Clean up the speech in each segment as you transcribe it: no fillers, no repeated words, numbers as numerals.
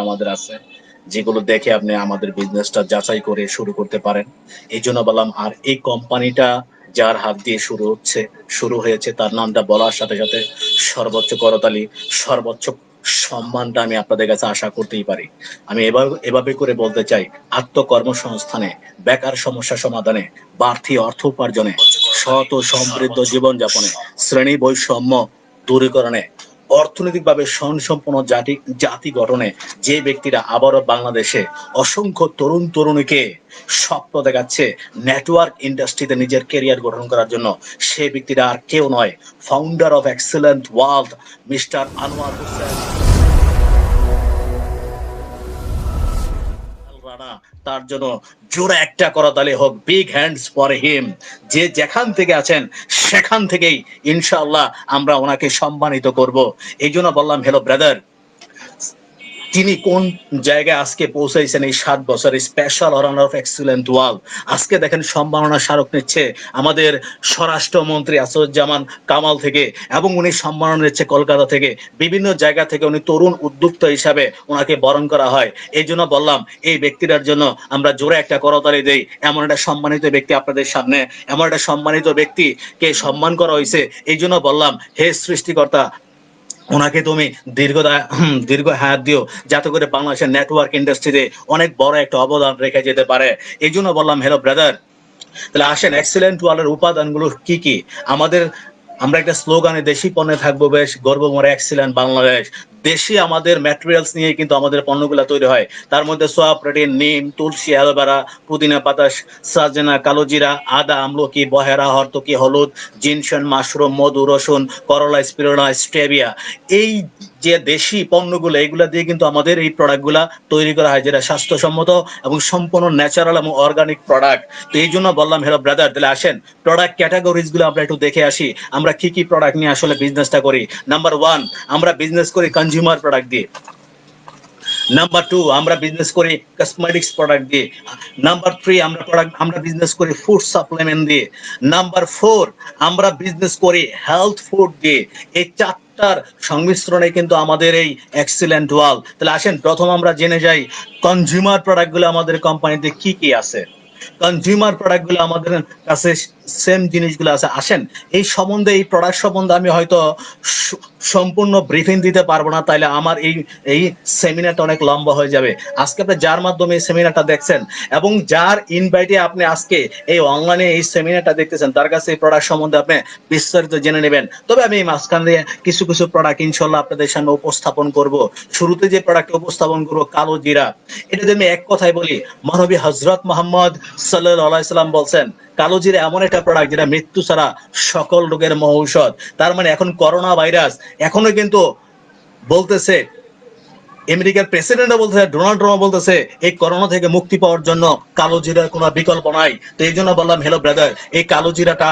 আমাদের আছে, যেগুলো দেখে আপনি আমাদের বিজনেসটা যাচাই করে শুরু করতে পারেন। এই জন্য বললাম, আর এই কোম্পানিটা যার হাত দিয়ে শুরু হয়েছে, তার নামটা বলার সাথে সাথে সর্বোচ্চ করতালি, সর্বোচ্চ সম্মানটা আমি আপনাদের কাছে আশা করতেই পারি। আমি এভাবে করে বলতে চাই, আত্মকর্মসংস্থানে, বেকার সমস্যা সমাধানে, বাড়তি অর্থ উপার্জনে, সৎ ও সমৃদ্ধ জীবনযাপনে, শ্রেণী বৈষম্য দূরীকরণে, অর্থনৈতিকভাবে স্বয়ংসম্পন্ন জাতি গঠনে যে ব্যক্তিরা আবারও বাংলাদেশে অসংখ্য তরুণ তরুণীকে স্বপ্ন দেখাচ্ছে নেটওয়ার্ক ইন্ডাস্ট্রিতে নিজের কেরিয়ার গঠন করার জন্য, সে ব্যক্তিরা আর কেউ নয়, founder of excellent world mister Anwar Hossain Rana. তার জন্য জোরে একটা করতালি হোক, বিগ হ্যান্ডস ফর হিম। যে যেখান থেকে আছেন সেখান থেকেই ইনশাআল্লাহ আমরা ওনাকে সম্মানিত করব। এই জন্য বললাম, হ্যালো ব্রাদার, তিনি কোন জায়গায় আজকে পৌঁছাইছেন এই 7 বছরে, স্পেশাল অনার অফ এক্সিলেন্ট ওয়াল। আজকে দেখেন সম্মাননা স্মারক নিচ্ছে আমাদের স্বরাষ্ট্রমন্ত্রী আসাদুজ্জামান কামাল থেকে, এবং উনি সম্মাননা নিচ্ছে কলকাতা থেকে, বিভিন্ন জায়গা থেকে উনি তরুণ উদ্যোক্তা হিসাবে ওনাকে বরণ করা হয়। এই জন্য বললাম, এই ব্যক্তিটার জন্য আমরা জোরে একটা করতালি দেই। এমন একটা সম্মানিত ব্যক্তি আপনাদের সামনে, এমন একটা সম্মানিত ব্যক্তিকে সম্মান করা হয়েছে। এই জন্য বললাম, হে সৃষ্টিকর্তা, ওনাকে তুমি দীর্ঘ হায়াত দিও, যাতে করে বাংলাদেশের নেটওয়ার্ক ইন্ডাস্ট্রিতে অনেক বড় একটা অবদান রেখে যেতে পারে। এই জন্য বললাম, হ্যালো ব্রাদার, তাহলে আসেন এক্সেলেন্ট ওয়ালের উপাদানগুলো কি কি আমাদের। আমরা একটা স্লোগানে, দেশি পণ্যে থাকবো বেশ, গর্ব মরে এক্সিলেন্ট বাংলাদেশ। দেশি আমাদের ম্যাটেরিয়ালস নিয়ে কিন্তু আমাদের পণ্যগুলো তৈরি হয়। তার মধ্যে সোয়া প্রোটিন, নিম, তুলসী, অ্যালোভেরা, পুদিনা পাতা, সাজনা, কালোজিরা, আদা, আমলকি, বহেরা, হরতকি, হলুদ, জিনশন, মাশরুম, মধু, রসুন, করলা, স্পিরুলিনা, স্টেভিয়া, এই যে দেশি পণ্যগুলো, এগুলা দিয়ে কিন্তু আমাদের এই প্রোডাক্টগুলা তৈরি করা হয়, যেটা স্বাস্থ্যসম্মত এবং সম্পূর্ণ ন্যাচারাল এবং অর্গানিক প্রোডাক্ট। তো এই জন্য বললাম, হ্যালো ব্রাদার, তাহলে আসেন প্রোডাক্ট ক্যাটাগরিজ গুলো আমরা একটু দেখে আসি, আমরা কি কি প্রোডাক্ট নিয়ে আসলে বিজনেসটা করি। নাম্বার 1, আমরা বিজনেস করি কনজিউমার প্রোডাক্ট দিয়ে। নাম্বার 2, আমরা বিজনেস করি কসমেটিক্স প্রোডাক্ট দিয়ে। নাম্বার 3, আমরা বিজনেস করি ফুড সাপ্লিমেন্ট দিয়ে। নাম্বার 4, আমরা বিজনেস করি হেলথ ফুড দিয়ে। এই চারটার সংমিশ্রণে কিন্তু আমাদের এই এক্সিলেন্ট ওয়াল। তাহলে আসেন প্রথম আমরা জেনে যাই কনজিউমার প্রোডাক্ট গুলো আমাদের কোম্পানিতে কি কি আছে। কনজিউমার প্রোডাক্ট গুলো আমাদের কাছে সেম জিনিসগুলো আছে। আসেন এই সম্বন্ধে, এই প্রোডাক্ট সম্বন্ধে আমি হয়তো সম্পূর্ণ ব্রিফিং দিতে পারবো না, তাইলে আমার এই এই সেমিনারটা অনেক লম্বা হয়ে যাবে। আজকে আপনি যার মাধ্যমে এই সেমিনারটা দেখছেন এবং যার ইনভাইটে আপনি আজকে এই অনলাইনে এই সেমিনারটা দেখতেছেন, তার কাছে এই প্রোডাক্ট সম্বন্ধে আপনি বিস্তারিত জেনে নেবেন। তবে আমি এই মাঝখান দিয়ে কিছু কিছু প্রোডাক্ট ইনশাল্লাহ আপনাদের সামনে উপস্থাপন করব। শুরুতে যে প্রোডাক্ট উপস্থাপন করবো, কালো জিরা। এটা যদি আমি এক কথায় বলি, মহানবী হযরত মুহাম্মদ সাল্লাল্লাহু আলাইহি সাল্লাম বলছেন, কালো জিরা এমন একটা প্রোডাক্ট যেটা মৃত্যু ছাড়া সকল রোগের মহৌষধ। তার মানে এখন করোনা ভাইরাস এখনো কিন্তু বলতেছে, আমেরিকার প্রেসিডেন্টও বলতেছে, ডোনাল্ড ট্রাম্প বলতেছে, এই করোনা থেকে মুক্তি পাওয়ার জন্য কালো জিরার কোনো বিকল্প নাই। তো এই জন্য বললাম, হ্যালো ব্রাদার, এই কালো জিরাটা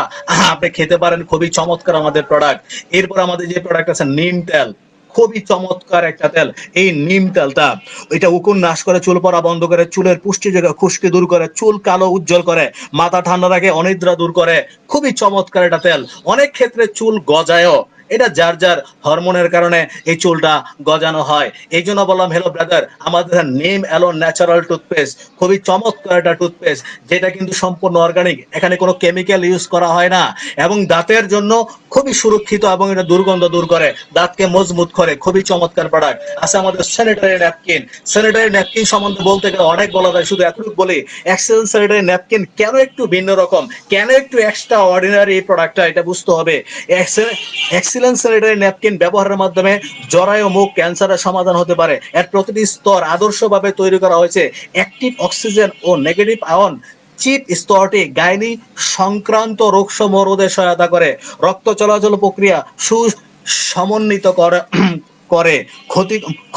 আপনি খেতে পারেন, খুবই চমৎকার আমাদের প্রোডাক্ট। এরপর আমাদের যে প্রোডাক্ট আছে নিম তেল, খুবই চমৎকার একটা তেল। এই নিম তেলটা, এটা উকুন নাশ করে, চুল পড়া বন্ধ করে, চুলের পুষ্টি জায়গা খুশকি দূর করে, চুল কালো উজ্জ্বল করে, মাথা ঠান্ডা রাখে, অনিদ্রা দূর করে। খুবই চমৎকার একটা তেল। অনেক ক্ষেত্রে চুল গজায়ও, এটা যার যার হরমোনের কারণে এই চুলটা গজানো হয়। এই জন্য বললাম, হ্যালো ব্রাদার, আমাদের নেম এলো ন্যাচারাল টুথপেস্ট, খুবই চমৎকার একটা টুথপেস্ট, যেটা কিন্তু সম্পূর্ণ অর্গানিক, এখানে কোনো কেমিক্যাল ইউজ করা হয় না, এবং দাঁতের জন্য খুবই সুরক্ষিত, এবং এটা দুর্গন্ধ দূর করে, দাঁতকে মজবুত করে। খুবই চমৎকার প্রোডাক্ট আছে। আমাদের স্যানিটারি ন্যাপকিন, স্যানিটারি ন্যাপকিন সম্বন্ধে বলতে গেলে অনেক বলা যায়, শুধু এতটুকু বলি, এক্সেল স্যানিটারি ন্যাপকিন কেন একটু ভিন্ন রকম, কেন একটু এক্সট্রা অর্ডিনারি এই প্রোডাক্টটা, এটা বুঝতে হবে। এক্সিলেন্স স্যানিটারি ন্যাপকিন ব্যবহারের মাধ্যমে জরায়ু মুখ ক্যান্সারের সমাধান হতে পারে। এর প্রতিটি স্তর আদর্শভাবে তৈরি করা হয়েছে। অ্যাক্টিভ অক্সিজেন ও নেগেটিভ আয়ন চিপ স্তরটি গাইনি সংক্রান্ত রোগসমূহ রোধে সহায়তা করে, রক্ত চলাচল প্রক্রিয়া সুসমন্বিত করে করে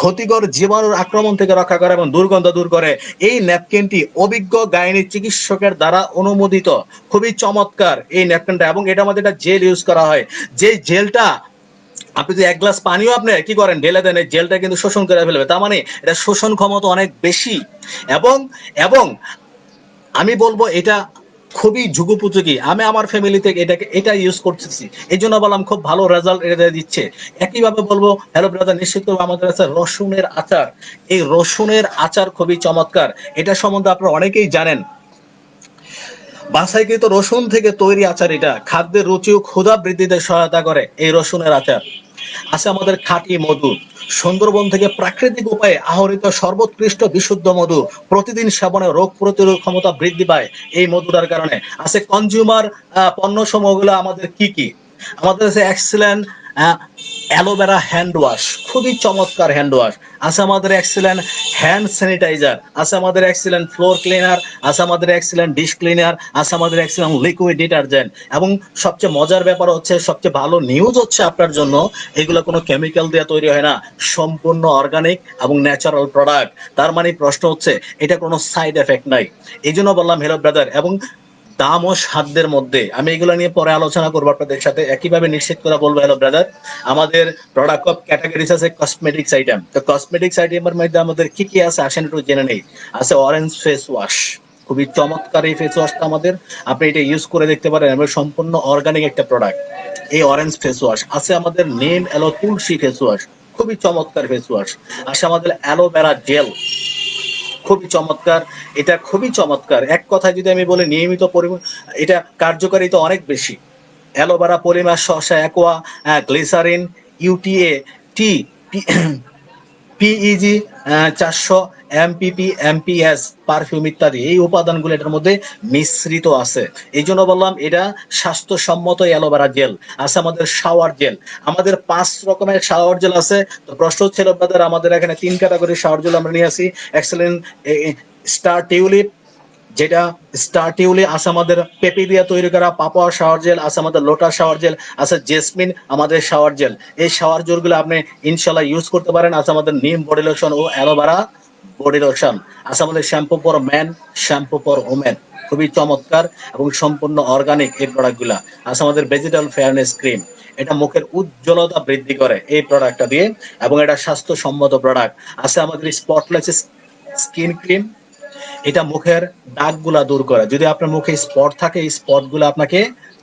ক্ষতিকর জীবাণুর আক্রমণ থেকে রক্ষা করে এবং দুর্গন্ধ দূর করে। এই ন্যাপকিনটি অভিজ্ঞ গাইনি চিকিৎসকের দ্বারা অনুমোদিত। খুবই চমৎকার এই ন্যাপকিনটা, এবং এটা আমাদের একটা জেল ইউজ করা হয়। যে জেলটা আপনি যদি এক গ্লাস পানিও আপনি কি করেন, ঢেলে দেন, এই জেলটা কিন্তু শোষণ করে ফেলবে। তার মানে এটা শোষণ ক্ষমতা অনেক বেশি। এবং এবং আমি বলবো, এটা খুবই যুগোপযোগী। আমি আমার ফ্যামিলিতে এটা ইউজ করতেছি, এই জন্য বললাম খুব ভালো রেজাল্ট এটা দিচ্ছে। একইভাবে বলবো হ্যালো ব্রাদার, নিশ্চিত করবো আমাদের কাছে রসুনের আচার। এই রসুনের আচার খুবই চমৎকার, এটা সম্বন্ধে আপনারা অনেকেই জানেন। বাছাইকৃত রসুন থেকে তৈরি আচার, এটা খাদ্যের রুচি ও ক্ষুধা বৃদ্ধিতে সহায়তা করে এই রসুনের আচার। আছে আমাদের খাঁটি মধু, সুন্দরবন থেকে প্রাকৃতিক উপায়ে আহরিত সর্বোৎকৃষ্ট বিশুদ্ধ মধু, প্রতিদিন সেবনে রোগ প্রতিরোধ ক্ষমতা বৃদ্ধি পায় এই মধুটার কারণে। আছে কনজিউমার পণ্য সমূহগুলো আমাদের কি কি, আমাদের আছে এক্সিলেন্ট অ্যালোভেরা হ্যান্ড ওয়াশ, খুবই চমৎকার হ্যান্ড ওয়াশ। আছে আমাদের এক্সিলেন্ট হ্যান্ড স্যানিটাইজার, আছে আমাদের এক্সিলেন্ট ফ্লোর ক্লিনার, আছে আমাদের এক্সিলেন্ট ডিশ ক্লিনার, আছে আমাদের এক্সিলেন্ট লিকুইড ডিটারজেন্ট। এবং সবচেয়ে মজার ব্যাপার হচ্ছে, সবচেয়ে ভালো নিউজ হচ্ছে আপনার জন্য, এগুলো কোনো কেমিক্যাল দিয়ে তৈরি হয় না, সম্পূর্ণ অর্গানিক এবং ন্যাচারাল প্রোডাক্ট। তার মানে প্রশ্ন হচ্ছে এটা কোনো সাইড এফেক্ট নাই। এই জন্য বললাম হ্যালো ব্রাদার। এবং দাম ও সাধ্যের মধ্যে, আমি এগুলো নিয়ে পরে আলোচনা করবো আপনাদের সাথে। একইভাবে নিশ্চিত করে বলবো হ্যালো ব্রাদার, আমাদের প্রোডাক্ট অফ ক্যাটাগরিজ আছে কসমেটিক্স আইটেম। তো কসমেটিক্স আইটেমের মধ্যে আমাদের কি কি আছে আসেন একটু জেনে নেই। আছে অরেঞ্জ ফেস ওয়াশ, খুবই চমৎকার এই ফেস ওয়াশটা আমাদের, আপনি এটা ইউজ করে দেখতে পারেন, এবং সম্পূর্ণ অর্গানিক একটা প্রোডাক্ট এই অরেঞ্জ ফেস ওয়াশ। আছে আমাদের নিম এলো তুলসী ফেস ওয়াশ, খুবই চমৎকার ফেস ওয়াশ। আছে আমাদের অ্যালোভেরা জেল, খুবই চমৎকার, এটা খুবই চমৎকার। এক কথায় যদি আমি বলি নিয়মিত পরিমাণ, এটা কার্যকারিতা অনেক বেশি। অ্যালোভেরা পলিমার, শসা অ্যাকোয়া, গ্লিসারিন, ইউটিএ টি, পিইজি 400, এমপিপি, এমপিএস, পারফিউম ইত্যাদি এই উপাদানগুলো এটার মধ্যে মিশ্রিত আছে। এই জন্য বললাম এটা স্বাস্থ্যসম্মত অ্যালোভেরা জেল। আছে আমাদের শাওয়ার জেল, আমাদের 5 রকমের শাওয়ার জেল আছে। তো প্রশ্ন হচ্ছে আপনাদের, আমাদের এখানে 3 ক্যাটাগরি শাওয়ার জেল আমরা নিয়ে আসি। এক্সেলেন্ট স্টার টিউলিপ, যেটা স্টার টিউলিপ, আছে আমাদের পেঁপে দিয়ে তৈরি করা পাপোয়া শাওয়ার জেল, আছে আমাদের লোটাস শাওয়ার জেল, আছে জেসমিন আমাদের শাওয়ার জেল। এই শাওয়ার জেলগুলো আপনি ইনশাল্লাহ ইউজ করতে পারেন। আছে আমাদের নিম বডি লোশন ও অ্যালোভেরা বডি লোশন। আছে আমাদের shampoo for man, shampoo for women, খুবই চমৎকার এবং সম্পূর্ণ অর্গানিক এই প্রোডাক্টগুলা। আছে আমাদের ভেজিটাল ফেয়ারনেস ক্রিম, এটা মুখের উজ্জ্বলতা বৃদ্ধি করে এই প্রোডাক্টটা দিয়ে, এবং এটা স্বাস্থ্যসম্মত প্রোডাক্ট। আছে আমাদের স্পটলেস স্কিন ক্রিম, এটা মুখের দাগগুলা দূর করে, যদি আপনার মুখে স্পট থাকে এই স্পটগুলো আপনাকে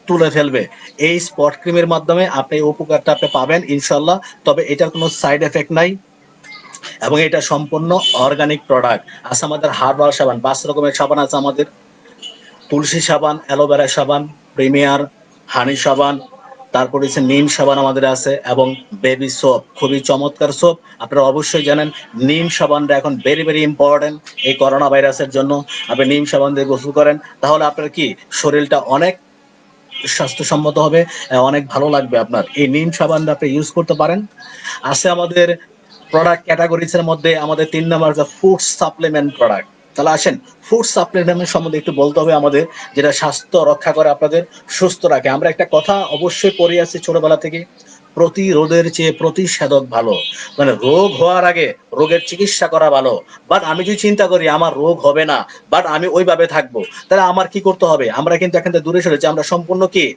তুলে ফেলবে। এই স্পট ক্রিমের মাধ্যমে আপনি এই উপকারটা আপনি পাবেন ইনশাল্লাহ। তবে এটার কোনো সাইড এফেক্ট নাই, এবং এটা সম্পূর্ণ অর্গানিক প্রোডাক্ট। আছে আমাদের হার্বাল সাবান, 5 রকমের সাবান আছে আমাদের, তুলসী সাবান, অ্যালোভেরা সাবান, প্রিমিয়ার, হানি সাবান, তারপর হচ্ছে নিম সাবান আমাদের আছে, এবং বেবি সোপ, খুবই চমৎকার সোপ। আপনারা অবশ্যই জানেন নিম সাবানটা এখন ভেরি ভেরি ইম্পর্টেন্ট এই করোনা ভাইরাসের জন্য। আপনি নিম সাবান দিয়ে গোসল করেন, তাহলে আপনার কি শরীরটা অনেক স্বাস্থ্যসম্মত হবে, অনেক ভালো লাগবে আপনার। এই নিম সাবানটা আপনি ইউজ করতে পারেন। আছে আমাদের প্রোডাক্ট ক্যাটাগরিজ এর মধ্যে আমাদের 3 নাম্বার ফুড সাপ্লিমেন্ট প্রোডাক্ট। তাহলে আসেন ফুড সাপ্লিমেন্ট সম্বন্ধে একটু বলতে হবে আমাদের, যেটা স্বাস্থ্য রক্ষা করে, আপনাদের সুস্থ রাখে। আমরা একটা কথা অবশ্যই পড়ে আসছি ছোটবেলা থেকে, প্রতিরোধের চেয়ে প্রতিষেধক ভালো। মানে রোগ হওয়ার আগে রোগের চিকিৎসা করা ভালো। বাট আমি যদি চিন্তা করি আমার রোগ হবে না, বাট আমি ওইভাবে থাকবো, তাহলে আমার কি করতে হবে? আমরা কিন্তু এখান থেকে দূরে সরেছি, আমরা সম্পূর্ণ কি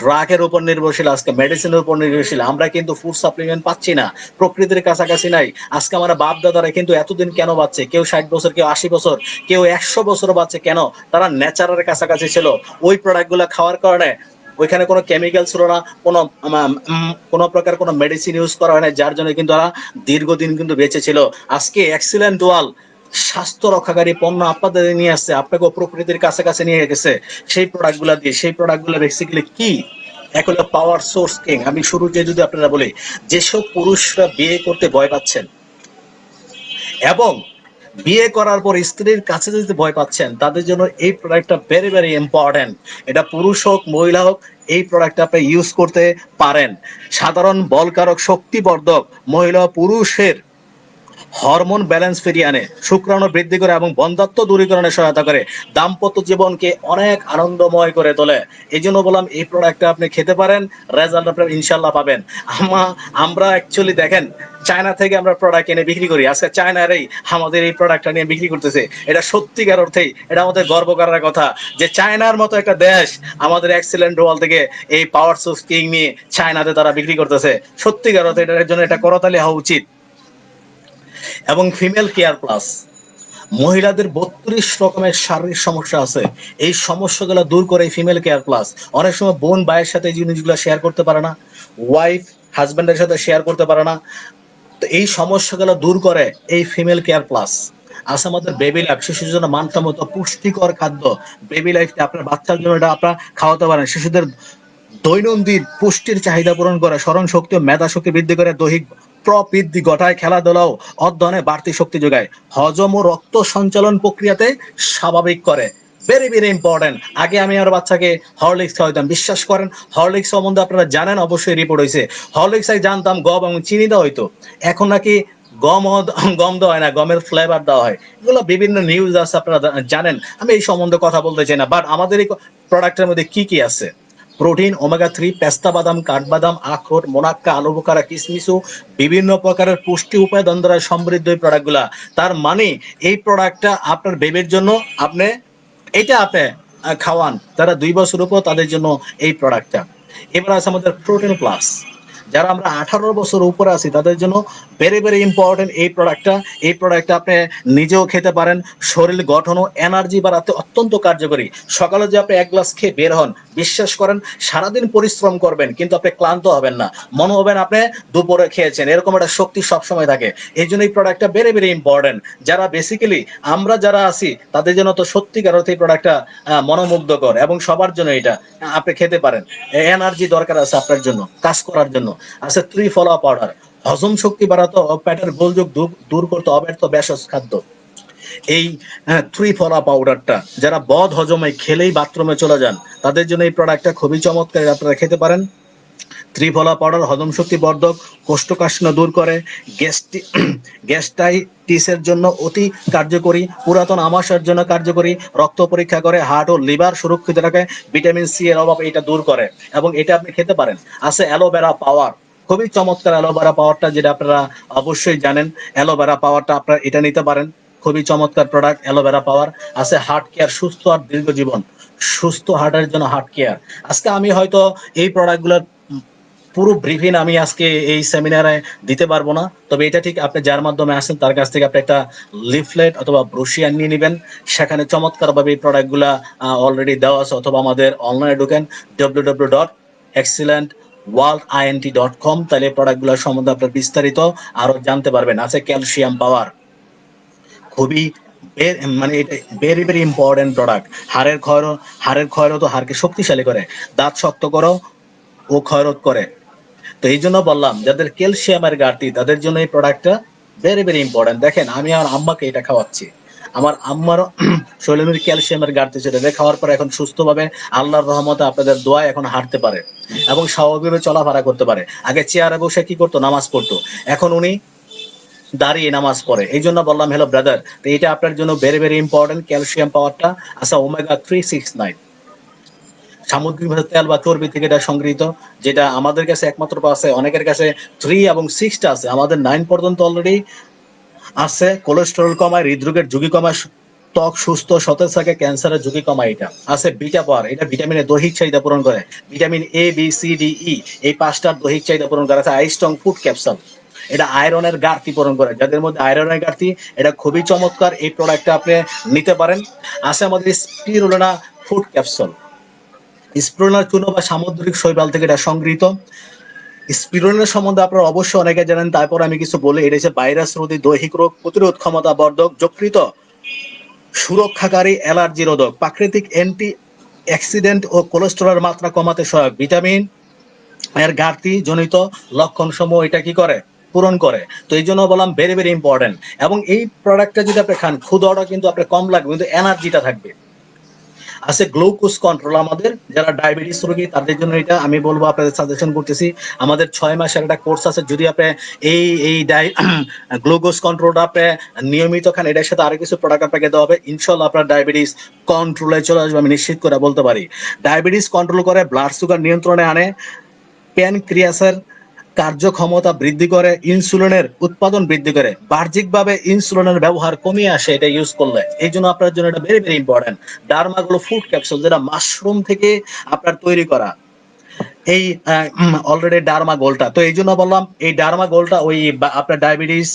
ড্রাগের উপর নির্ভরশীল, আজকে মেডিসিনের উপর নির্ভরশীল। আমরা কিন্তু ফুড সাপ্লিমেন্ট পাচ্ছি না, প্রকৃতির কাছাকাছি নাই। আজকে আমার বাপ দাদারা কিন্তু এতদিন কেন বাঁচছে, কেউ 60 বছর, কেউ 80 বছর, কেউ 100 বছর বাঁচছে কেন? তারা ন্যাচারের কাছাকাছি ছিল। ওই প্রোডাক্টগুলো খাওয়ার কারণে ওইখানে কোনো কেমিক্যাল ছিল না, কোনো কোনো প্রকার কোনো মেডিসিন ইউজ করা হয় না, যার জন্য কিন্তু তারা দীর্ঘদিন কিন্তু বেঁচে ছিল। আজকে এক্সিলেন্ট ওয়াল স্বাস্থ্য রক্ষাকারী পণ্য আপনাদের নিয়ে আসছে, আপনাকে প্রকৃতির কাছাকাছি নিয়ে গেছে সেই প্রোডাক্টগুলো দিয়ে। সেই প্রোডাক্টগুলো বেসিক্যালি কি? এক হলো পাওয়ার সোর্স কিং। আমি শুরুতে যদি আপনারা বলি, যেসব পুরুষরা বিয়ে করতে ভয় পাচ্ছেন এবং বিয়ে করার পর স্ত্রীর কাছে যেতে ভয় পাচ্ছেন, তাদের জন্য এই প্রোডাক্টটা ভেরি ভেরি ইম্পর্টেন্ট। এটা পুরুষ হোক মহিলা হোক, এই প্রোডাক্টটা আপনি ইউজ করতে পারেন। সাধারণ বলকারক, শক্তিবর্ধক, মহিলা পুরুষের হরমোন ব্যালেন্স ফিরিয়ে আনে, শুক্রাণু বৃদ্ধি করে এবং বন্ধ্যাত্ব দূরীকরণে সহায়তা করে, দাম্পত্য জীবনকে অনেক আনন্দময় করে তোলে। এই জন্য বললাম এই প্রোডাক্টটা আপনি খেতে পারেন, রেজাল্ট আপনি ইনশাল্লাহ পাবেন। আমরা অ্যাকচুয়ালি দেখেন চায়না থেকে আমরা প্রোডাক্ট এনে বিক্রি করি, আজকে চায়নারই আমাদের এই প্রোডাক্টটা নিয়ে বিক্রি করতেছে। এটা সত্যিকার অর্থেই এটা আমাদের গর্ব করার কথা, যে চায়নার মতো একটা দেশ আমাদের এক্সিলেন্ট ওয়াল থেকে এই পাওয়ার সোর্স কিং নিয়ে চায়নাতে তারা বিক্রি করতেছে। সত্যিকার অর্থে এটার জন্য এটা করতালি হওয়া উচিত। এবং ফিমেল কেয়ার প্লাস, মহিলাদের 32 রকমের শারীরিক সমস্যা আছে, এই সমস্যাগুলো দূর করে ফিমেল কেয়ার প্লাস। অনেক সময় বোন ভাইয়ের সাথে এই জিনিসগুলো শেয়ার করতে পারে না, ওয়াইফ হাজব্যান্ডের সাথে শেয়ার করতে পারে না, তো এই সমস্যাগুলো দূর করে এই ফিমেল কেয়ার প্লাস। আছে আমাদের বেবি লাইফ, শিশুর জন্য মানসম্মত পুষ্টিকর খাদ্য। বেবি লাইফটা আপনার বাচ্চার জন্য এটা আপনার খাওয়াতে পারেন। শিশুদের দৈনন্দিন পুষ্টির চাহিদা পূরণ করে, স্মরণ শক্তি ও মেধা শক্তি বৃদ্ধি করে, দৈহিক প্রবৃদ্ধি ঘটায়, খেলাধুলা ও অধ্যয়নে বাড়তি শক্তি যোগায়, হজম ও রক্ত সঞ্চালন প্রক্রিয়াতে স্বাভাবিক করে। Very very important. আগে আমি আমার বাচ্চাকে হরলিক্স খাওয়াইতাম, বিশ্বাস করেন হরলিক্স সম্বন্ধে আপনারা জানেন, অবশ্যই রিপোর্ট হয়েছে। হরলিক্স আমি জানতাম গম এবং চিনি দেওয়া হইতো, এখন নাকি গম গম দেওয়া হয় না, গমের ফ্লেভার দেওয়া হয়। এগুলো বিভিন্ন নিউজ আছে, আপনারা জানেন, আমি এই সম্বন্ধে কথা বলতে চাই না। বাট আমাদের এই প্রোডাক্টের মধ্যে কি কি আছে? প্রোটিন, ওমেগা 3, পেস্তা বাদাম, কাঠবাদাম, আখরোট, মোনাক্কা, আলু বোখারা, কিসমিসু, বিভিন্ন প্রকারের পুষ্টি উপাদান দ্বারা সমৃদ্ধ এই প্রোডাক্টগুলা। তার মানে এই প্রোডাক্টটা আপনার বেবির জন্য আপনি এটা আপনি খাওয়ান, তারা 2 বছর উপর, তাদের জন্য এই প্রোডাক্টটা। এবার আছে আমাদের প্রোটিন প্লাস, যারা আমরা 18 বছর উপরে আছি তাদের জন্য ভেরি ভেরি ইম্পর্টেন্ট এই প্রোডাক্টটা। এই প্রোডাক্টটা আপনি নিজেও খেতে পারেন, শরীর গঠন ও এনার্জি বাড়াতে অত্যন্ত কার্যকরী। সকালে যে আপনি 1 গ্লাস খেয়ে বের হন, বিশ্বাস করেন সারাদিন পরিশ্রম করবেন কিন্তু আপনি ক্লান্ত হবেন না, মনে হবেন আপনি দুপুরে খেয়েছেন, এরকম একটা শক্তি সবসময় থাকে। এই জন্য এই প্রোডাক্টটা ভেরি ভেরি ইম্পর্টেন্ট। যারা বেসিক্যালি আমরা যারা আছি তাদের জন্য তো সত্যিকার অর্থে এই প্রোডাক্টটা মনোমুগ্ধকর, এবং সবার জন্য এটা আপনি খেতে পারেন। এনার্জি দরকার আছে আপনার জন্য কাজ করার জন্য। আছে ত্রিফলা পাউডার, হজম শক্তি বাড়াতো ও পেটের গোলযোগ দূর করতে অব্যর্থ ভেষজ খাদ্য। এই ত্রিফলা পাউডারটা যারা বদ হজমে খেলেই বাথরুমে চলে যান তাদের জন্য এই প্রোডাক্টটা খুবই চমৎকার, আপনারা খেতে পারেন। ত্রিফলা পাউডার হজম শক্তি বর্ধক, কোষ্ঠকাঠিন্য দূর করে, গ্যাস্ট্রাইটিসের জন্য অতি কার্যকরী, পুরাতন আমাশয়ের জন্য কার্যকরী, রক্ত পরীক্ষা করে, হার্ট ও লিভার সুরক্ষিত রাখে, ভিটামিন সি এর অভাব এটা দূর করে, এবং এটা আপনি খেতে পারেন। আছে অ্যালোভেরা পাওয়ার, খুবই চমৎকার অ্যালোভেরা পাওয়ারটা, যেটা আপনারা অবশ্যই জানেন। অ্যালোভেরা পাওয়ারটা আপনারা এটা নিতে পারেন, খুবই চমৎকার প্রোডাক্ট অ্যালোভেরা পাওয়ার। আছে হার্ট কেয়ার, সুস্থ আর দীর্ঘ জীবন, সুস্থ হার্টের জন্য হার্ট কেয়ার। আজকে আমি হয়তো এই প্রোডাক্টগুলোর পুরো ব্রিফিং আমি আজকে এই সেমিনারে দিতে পারবো না, তবে এটা ঠিক আপনি যার মাধ্যমে আসেন তার কাছ থেকে আপনি একটা লিফলেট অথবা ব্রোশিয়ার নিয়ে নেবেন, সেখানে চমৎকারভাবে এই প্রোডাক্টগুলা অলরেডি দেওয়া আছে, অথবা আমাদের অনলাইনে ঢুকেন www.excellenworldint.com, তাহলে এই প্রোডাক্টগুলো সম্বন্ধে আপনার বিস্তারিত আরো জানতে পারবেন। আছে ক্যালসিয়াম পাওয়ার, খুবই মানে এটা ভেরি ভেরি ইম্পর্টেন্ট প্রোডাক্ট। হাড়ের ক্ষয়রোধ হাড়কে শক্তিশালী করে, দাঁত শক্ত করো ও ক্ষয়রোধ করে। তো এই জন্য বললাম যাদের ক্যালসিয়ামের ঘাটতি তাদের জন্য এই প্রোডাক্টটা ভেরি ভেরি ইম্পর্টেন্ট। দেখেন আমি আমার আম্মাকে এটা খাওয়াচ্ছি, আমার আম্মারও শরীরের ক্যালসিয়ামের ঘাটতি ছিল, এটা খাওয়ার পরে এখন সুস্থভাবে আল্লাহর রহমতে আপনাদের দোয়ায় এখন হাঁটতে পারে এবং স্বাভাবিকভাবে চলাফেরা করতে পারে। আগে চেয়ারে বসে কি করতো, নামাজ পড়তো, এখন উনি দাঁড়িয়ে নামাজ পড়ে। এই জন্য বললাম হ্যালো ব্রাদার, তো এটা আপনার জন্য ভেরি ভেরি ইম্পর্টেন্ট ক্যালসিয়াম পাওয়ারটা। আচ্ছা ওমেগা 369, সামুদ্রিক ভাষা তেল বা চর্বি থেকে এটা সংগৃহীত, যেটা আমাদের কাছে একমাত্র আছে, অনেকের কাছে 3 এবং 6টা আছে, আমাদের 9 পর্যন্ত অলরেডি আছে। কোলেস্টেরল কমায়, হৃদরোগের ঝুঁকি কমায়, ত্বক সুস্থ সতেজ থাকে, ক্যান্সারের ঝুঁকি কমায়। এটা আছে বিটা পাওয়ার, এটা ভিটামিনের দৈহিক চাহিদা পূরণ করে, vitamin A B C D E এই 5টার দৈহিক চাহিদা পূরণ করে। আছে আইস্ট্রং ফুড ক্যাপসুল, এটা আয়রনের ঘাটতি পূরণ করে, যাদের মধ্যে আয়রনের ঘাটতি এটা খুবই চমৎকার, এই প্রোডাক্টটা আপনি নিতে পারেন। আছে আমাদের স্পিরুলিনা ফুড ক্যাপসুল, স্পিরুলিনা চূর্ণ বা সামুদ্রিক শৈবাল থেকে এটা সংগৃহীত। স্পিরুলিনা সম্বন্ধে আপনারা অবশ্যই অনেকে জানেন, তারপর আমি কিছু বলি। এটা হচ্ছে ভাইরাস রোধী, দৈহিক রোগ প্রতিরোধ ক্ষমতা বর্ধক, যকৃত সুরক্ষাকারী, অ্যালার্জি রোধক, প্রাকৃতিক অ্যান্টি অ্যাক্সিডেন্ট ও কোলেস্টেরলের মাত্রা কমাতে সহায়ক, ভিটামিন এর ঘাটতি জনিত লক্ষণ সমূহ এটা কি করে, পূরণ করে। তো এই জন্য বললাম ভেরি ভেরি ইম্পর্টেন্ট। এবং এই প্রোডাক্টটা যদি আপনি খান ক্ষুধাটা কিন্তু আপনার কম লাগবে, কিন্তু এনার্জিটা থাকবে। আছে গ্লুকোজ কন্ট্রোল, আমাদের যারা ডায়াবেটিস রোগী তাদের জন্য এটা আমি বলবো, আপনাদের সাজেশন করতেছি। আমাদের 6 মাসের একটা কোর্স আছে, যদি আপনি এই এই গ্লুকোজ কন্ট্রোলটা আপনি নিয়মিত খান, এটার সাথে আরো কিছু প্রোডাক্ট আপনাকে দেওয়া হবে, ইনশাল্লাহ আপনার ডায়াবেটিস কন্ট্রোলে চলে আসবে, আমি নিশ্চিত করে বলতে পারি। ডায়াবেটিস কন্ট্রোল করে, ব্লাড সুগার নিয়ন্ত্রণে আনে, প্যানক্রিয়াসের কার্যক্ষমতা বৃদ্ধি করে, ইনসুলিনের উৎপাদন বৃদ্ধি করে, বাহ্যিকভাবে ইনসুলিনের ব্যবহার কমিয়ে আসে এটা ইউজ করলে। এই জন্য আপনার জন্য এটা ভেরি ভেরি ইম্পর্টেন্ট। ডার্মাগুলো ফুড ক্যাপসুল, যেটা মাশরুম থেকে আপনার তৈরি করা, এই অলরেডি ডার্মা গোলটা, তো এই জন্য বললাম এই ডার্মা গোলটা ওই আপনার ডায়াবেটিস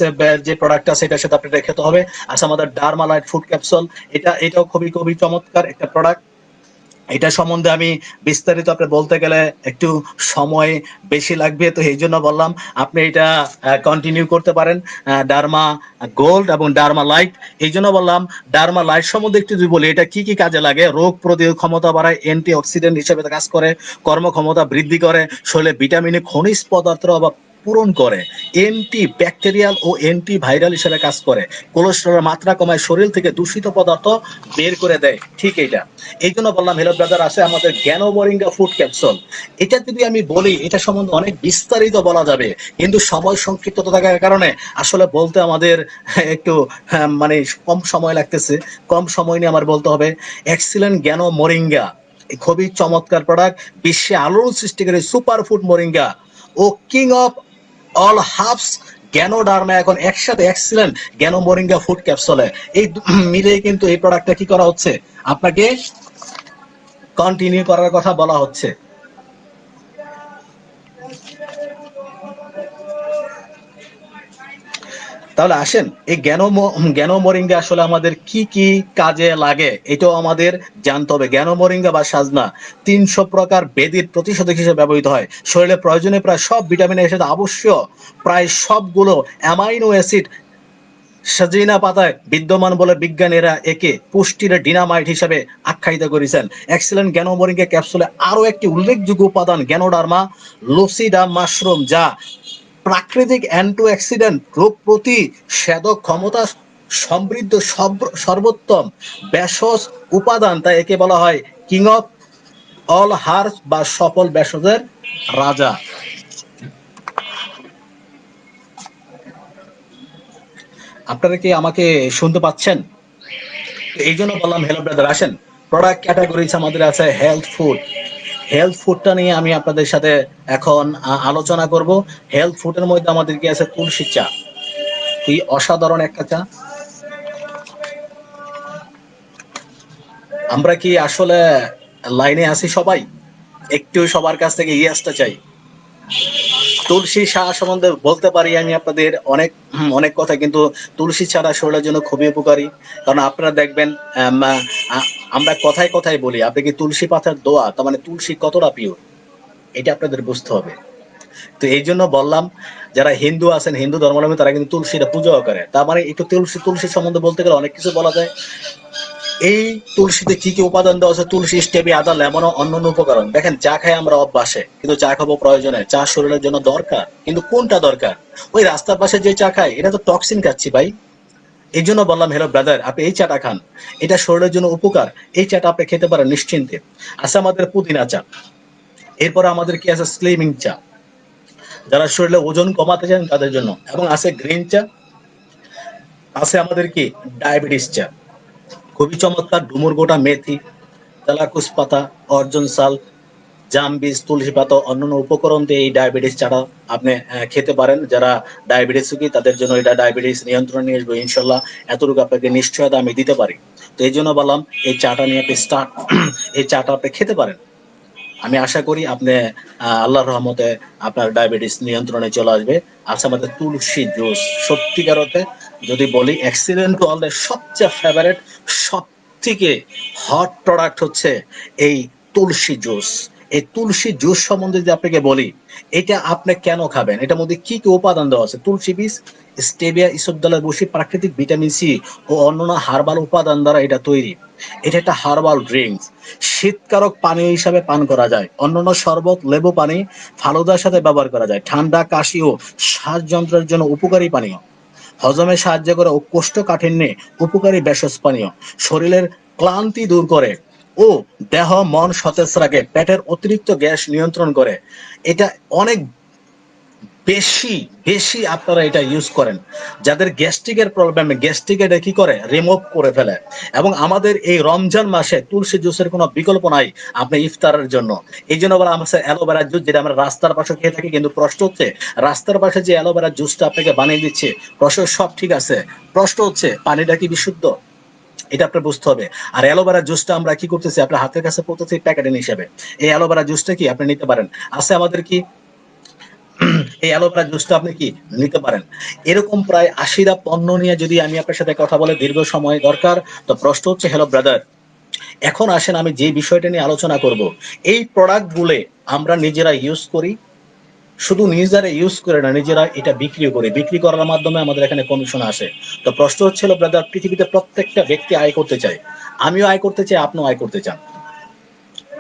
যে প্রোডাক্টটা সেটার সাথে আপনাদের খেতে হবে। আচ্ছা, আমাদের ডার্মা লাইট ফুড ক্যাপসুল, এটাও খুবই খুবই চমৎকার একটা প্রোডাক্ট। এটা সম্বন্ধে আমি বিস্তারিত আপনি বলতে গেলে একটু সময় বেশি লাগবে, তো এই জন্য বললাম আপনি এটা কন্টিনিউ করতে পারেন। ডার্মা গোল্ড এবং ডার্মা লাইট, এই জন্য বললাম ডার্মা লাইট সম্বন্ধে একটু যদি বলি, এটা কি কি কাজে লাগে। রোগ প্রতিরোধ ক্ষমতা বাড়ায়, অ্যান্টি অক্সিডেন্ট হিসেবে কাজ করে, কর্মক্ষমতা বৃদ্ধি করে, শরীরে ভিটামিন খনিজ পদার্থের অভাব পূরণ করে, অ্যান্টি ব্যাকটেরিয়াল ও অ্যান্টি ভাইরাল হিসেবে কাজ করে, কোলেস্টেরলের মাত্রা কমায়, শরীর থেকে দূষিত পদার্থ বের করে দেয়। ঠিক এইটা, এই জন্য বললাম হেলো ব্রাদার আছে আমাদের জ্ঞানো মোরিঙ্গা ফুড ক্যাপসুল। এটা যদি আমি বলি এটা সম্বন্ধে অনেক বিস্তারিত বলা যাবে, কিন্তু সময় সংক্ষিপ্ততা থাকার কারণে আসলে বলতে আমাদের একটু মানে কম সময় লাগতেছে। কম সময় নিয়ে আমার বলতে হবে, এক্সিলেন্ট জ্ঞানো মোরিঙ্গা খুবই চমৎকার প্রোডাক্ট, বিশ্বে আলোড়ন সৃষ্টিকারী সুপার ফুড মোরিঙ্গা ও king of all herbs ganoderma এখন একসাথে এক্সিলেন্ট জ্ঞানো মোরিঙ্গা ফুড ক্যাপসুলে এই মিলে কিন্তু এই প্রোডাক্টটা কি করা হচ্ছে, আপনাকে কন্টিনিউ করার কথা বলা হচ্ছে। তাহলে আসেন এই জ্ঞান মোরিঙ্গা আসলে আমাদের কি কি কাজে লাগে এটাও আমাদের জানতে হবে। জ্ঞান মোরিঙ্গা বা সাজনা 300 প্রকার বেদির প্রতিষেধক হিসেবে ব্যবহৃত হয়। শরীরে প্রয়োজনীয় প্রায় সব ভিটামিনের সাথে আবশ্যক প্রায় সবগুলো অ্যামাইনো অ্যাসিড সজিনা পাতায় বিদ্যমান বলে বিজ্ঞানীরা একে পুষ্টির ডিনামাইট হিসেবে আখ্যায়িত করেছেন। এক্সেলেন্ট জ্ঞান মোরিঙ্গা ক্যাপসুলে আরো একটি উল্লেখযোগ্য উপাদান গ্যানোডার্মা লুসিডা মাশরুম, যা প্রাকৃতিক অ্যান্টিঅক্সিডেন্ট, রোগ প্রতিষেধক ক্ষমতা সমৃদ্ধ সর্বোত্তম ভেষজ উপাদান, তাই একে বলা হয় কিং অফ অল হার্বস বা সফল ভেষজের রাজা। আপনারা কি আমাকে শুনতে পাচ্ছেন? এই জন্য বললাম হেলো ব্রাদার আসেন, প্রোডাক্ট ক্যাটাগরিজ আমাদের আছে হেলথ ফুড। হেলথ ফুডটা নিয়ে আমি আপনাদের সাথে এখন আলোচনা করব। হেলথ ফুডের মধ্যে আমাদের কি আছে, তুলসী চা, কি অসাধারণ একটা চা। আমরা কি আসলে লাইনে আছি সবাই? একটু সবার কাছ থেকে ইয়েসটা চাই। তুলসী চা সম্বন্ধে বলতে পারি আমি আপনাদের অনেক অনেক কথা, কিন্তু তুলসী চাটা শরীরের জন্য খুবই উপকারী। কারণ আপনারা দেখবেন আমরা কথায় কথায় বলি, আপনি কি তুলসী পাতার দোয়া, তার মানে তুলসী কতটা পিওর এটা আপনাদের বুঝতে হবে। তো এই জন্য বললাম, যারা হিন্দু আছেন, হিন্দু ধর্মাবলম্বী, তারা কিন্তু তুলসীটা পুজো করে। তার মানে একটু তুলসী সম্বন্ধে বলতে গেলে অনেক কিছু বলা যায়। এই তুলসীতে কি কি উপাদান দেওয়া আছে, তুলসী, স্টেবি, আদা, লেমন ও অন্যান্য উপকরণ। দেখেন, চা খাই আমরা অভ্যাসে, কিন্তু চা খাবো প্রয়োজনে। চা শরীরের জন্য দরকার, কিন্তু কোনটা দরকার? ওই রাস্তার পাশে যে চা খাই, এটা তো টক্সিন খাচ্ছি ভাই। এই জন্য বললাম হেলো ব্রাদার, আপনি এই চাটা খান, এটা শরীরের জন্য উপকার। এই চাটা আপনি খেতে পারেন নিশ্চিন্তে। আছে আমাদের পুদিনা চা, এরপরে আমাদের কি আছে, স্লিমিং চা, যারা শরীরে ওজন কমাতে চান তাদের জন্য, এবং আছে গ্রিন চা। আছে আমাদের কি, ডায়াবেটিস চা, খুবই চমৎকার। ডুমুর গোটা, মেথি, তেলাকুচ পাতা, অর্জুন সাল, জাম বীজ, তুলসী পাতা, অন্যান্য উপকরণ দিয়ে এই ডায়াবেটিস চাটা আপনি খেতে পারেন। যারা ডায়াবেটিস রোগী তাদের জন্য এটা ডায়াবেটিস নিয়ন্ত্রণে নিয়ে আসবে ইনশাল্লাহ, এতটুকু আপনাকে নিশ্চয়তা আমি দিতে পারি। তো এই জন্য বললাম এই চাটা নিয়ে আপনি এই চাটা আপনি খেতে পারেন। আমি আশা করি আপনি আল্লাহর রহমতে আপনার ডায়াবেটিস নিয়ন্ত্রণে চলে আসবে। আচ্ছা, আমাদের তুলসী জুস সত্যিকার অর্থে যদি বলি এক্সিলেন্ট ওয়ার্ল্ডের সবচেয়ে ফেভারিট, সব থেকে হট প্রোডাক্ট হচ্ছে এই তুলসী জুস। এই তুলসী জুস সম্বন্ধে যদি আপনাকে বলি, এটা আপনি কেন খাবেন, এটার মধ্যে কি কি উপাদান দেওয়া আছে, তুলসী বীজ, স্টেভিয়া, ইসবদালের বসি, প্রাকৃতিক ভিটামিন সি ও অন্যান্য হার্বাল উপাদান দ্বারা এটা তৈরি। এটা একটা হার্বাল ড্রিঙ্কস, শীতকারক পানীয় হিসাবে পান করা যায়। অন্যান্য শরবত, লেবু পানি, ফালুদার সাথে ব্যবহার করা যায়। ঠান্ডা, কাশি ও শ্বাসযন্ত্রের জন্য উপকারী পানীয়, হজমে সাহায্য করে ও কোষ্ঠকাঠিন্যে উপকারী ভেষজ পানীয়, শরীরের ক্লান্তি দূর করে ও দেহ মন সতেজ রাখে, পেটের অতিরিক্ত গ্যাস নিয়ন্ত্রণ করে। এটা অনেক বেশি বেশি আপনারা এটা ইউজ করেন, যাদের গ্যাস্ট্রিকের প্রবলেম, গ্যাস্ট্রিক এটা কি করে, রিমুভ করে ফেলে। এবং আমাদের এই রমজান মাসে তুলসী জুসের কোনো বিকল্প নাই আপনি ইফতারের জন্য। এই জন্য বলা আমার অ্যালোভেরা জুস, যেটা আমরা রাস্তার পাশে খেয়ে থাকি, কিন্তু প্রশ্ন হচ্ছে রাস্তার পাশে যে অ্যালোভেরা জুসটা আপনাকে বানিয়ে দিচ্ছে, প্রশ্ন সব ঠিক আছে, প্রশ্ন হচ্ছে পানিটা কি বিশুদ্ধ? এটা আপনার বুঝতে হবে। আর অ্যালোভেরা জুসটা আমরা কি করতেছি, আপনার হাতের কাছে পড়তেছি প্যাকেটের হিসেবে। এই অ্যালোভেরা জুসটা কি আপনি নিতে পারেন। আছে আমাদের কি এই অ্যালোভেরা জুসটা আপনি কি নিতে পারেন। এরকম প্রায় ৮০টা পণ্য নিয়ে যদি আমি আপনার সাথে কথা বলে দীর্ঘ সময় দরকার, তো প্রশ্ন হচ্ছে হ্যালো ব্রাদার, এখন আসেন আমি যে বিষয়টা নিয়ে আলোচনা করব। এই প্রোডাক্টগুলো আমরা নিজেরা ইউজ করি, শুধু নিজেরা ইউজ করে না, নিজেরা এটা বিক্রিও করি। বিক্রি করার মাধ্যমে আমাদের এখানে কমিশন আসে। তো প্রশ্ন হচ্ছিল ব্রাদার, পৃথিবীতে প্রত্যেকটা ব্যক্তি আয় করতে চায়, আমিও আয় করতে চাই, আপনিও আয় করতে চান।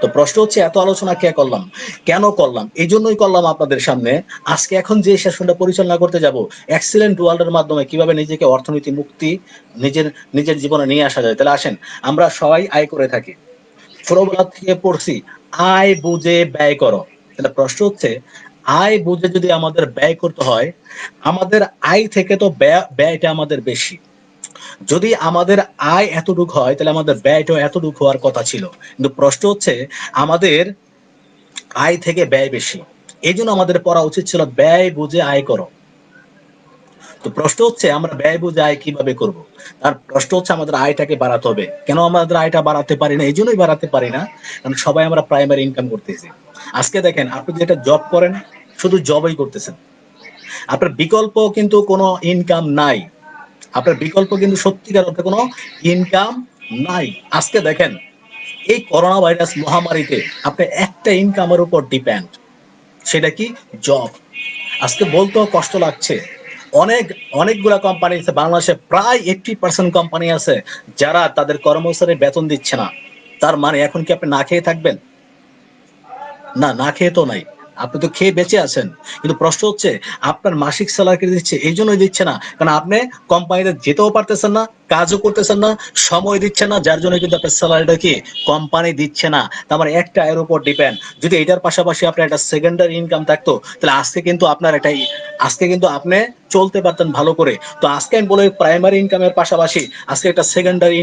তো প্রশ্ন হচ্ছে এত আলোচনা কে করলাম, কেন করলাম? এই জন্যই করলাম আপনাদের সামনে। আজকে এখন যে সেশনটা পরিচালনা করতে যাব, এক্সিলেন্ট ওয়ার্ল্ডের মাধ্যমে কিভাবে নিজেকে অর্থনীতি মুক্তি নিজের নিজের জীবনে নিয়ে আসা যায়। তাহলে আসেন, আমরা সবাই আয় করে থাকি, ছোটবেলা থেকে পড়ছি আয় বুঝে ব্যয় করো। তাহলে প্রশ্ন হচ্ছে, আয় বুঝে যদি আমাদের ব্যয় করতে হয়, আমাদের আয় থেকে তো ব্যয়টা আমাদের বেশি। যদি আমাদের আয় এতটুকু হয়, তাহলে আমাদের ব্যয়টাও এতটুকু হওয়ার কথা ছিল। কিন্তু প্রশ্ন হচ্ছে, আমাদের আয় থেকে ব্যয় বেশি। এই জন্য আমাদের পড়া উচিত ছিল ব্যয় বুঝে আয় করো। তো প্রশ্ন হচ্ছে, আমরা ব্যয় বুঝে আয় কিভাবে করব? তার প্রশ্ন হচ্ছে, আমাদের আয়টাকে বাড়াতে হবে। কেন আমাদের আয়টা বাড়াতে পারি না? এই জন্যই বাড়াতে পারি না, কারণ সবাই আমরা প্রাইমারি ইনকাম করতেছি। আজকে দেখেন, আপনি যেটা জব করেন, শুধু জবই করতেছেন, আপনার বিকল্প কিন্তু কোনো ইনকাম নাই। আপনার বিকল্প কিন্তু সত্যিকার অর্থে কোনো ইনকাম নাই। আজকে দেখেন, এই করোনা ভাইরাস মহামারীতে আপনি একটা ইনকামের উপর ডিপেন্ড, সেটা কি? জব। আজকে বলতেও কষ্ট লাগছে, অনেক অনেকগুলা কোম্পানি আছে বাংলাদেশে, প্রায় 80% কোম্পানি আছে যারা তাদের কর্মচারী বেতন দিচ্ছে না। তার মানে এখন কি আপনি না খেয়ে থাকবেন? না, না খেয়ে তো নাই, আপনি তো খেয়ে বেঁচে আছেন। কিন্তু প্রশ্ন হচ্ছে, আপনার মাসিক স্যালারি দিচ্ছে, এই জন্যই দিচ্ছে না কারণ আপনি কোম্পানিতে যেতেও পারতেছেন না, কাজও করতেছেন না, সময় দিচ্ছেন না, যার জন্য কিন্তু আপনার স্যালারিটা কি কোম্পানি দিচ্ছে না। তার মানে একটা এর উপর ডিপেন্ড। যদি এটার পাশাপাশি আপনার একটা সেকেন্ডারি ইনকাম থাকতো, তাহলে আজকে কিন্তু আপনার এটাই, আজকে কিন্তু আপনি চলতে পারতেন ভালো করে। তো আজকে আমি বলি, প্রাইমারি ইনকামের পাশাপাশি আজকে একটা সেকেন্ডারি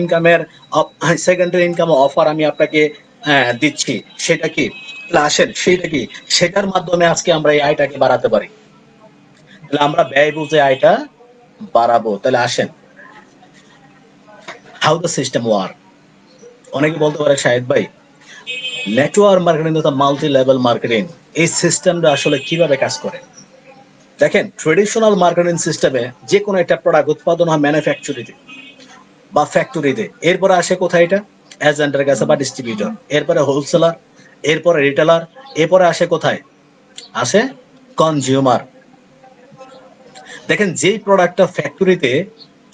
ইনকাম অফার আমি আপনাকে দিচ্ছি। সেটা কি? তাহলে আসেন, সেটা কি? সেটার মাধ্যমে আজকে আমরা এই আয়টাকে বাড়াতে পারি। তাহলে আমরা ব্যয় বুঝে আয়টা বাড়াবো। তাহলে আসেন, হাউ দ্য সিস্টেম ওয়ার্ক। অনেকে বলতে পারে, শাহেদ ভাই, নেটওয়ার্ক মার্কেটিং তথা মাল্টি লেভেল মার্কেটিং, এই সিস্টেমটা আসলে কিভাবে কাজ করে? দেখেন, ট্রেডিশনাল মার্কেটিং সিস্টেমে যে কোনো একটা প্রোডাক্ট উৎপাদন হয় ম্যানুফ্যাকচারিতে বা ফ্যাক্টরিতে, এরপরে আসে কোথায়? এটা এজেন্টের কাছে বা ডিস্ট্রিবিউটর, এরপরে হোলসেলার, এরপরে রিটেলার, এরপরে আসে কোথায়? আসে কনজিউমার। দেখেন, যেই প্রোডাক্টটা ফ্যাক্টরিতে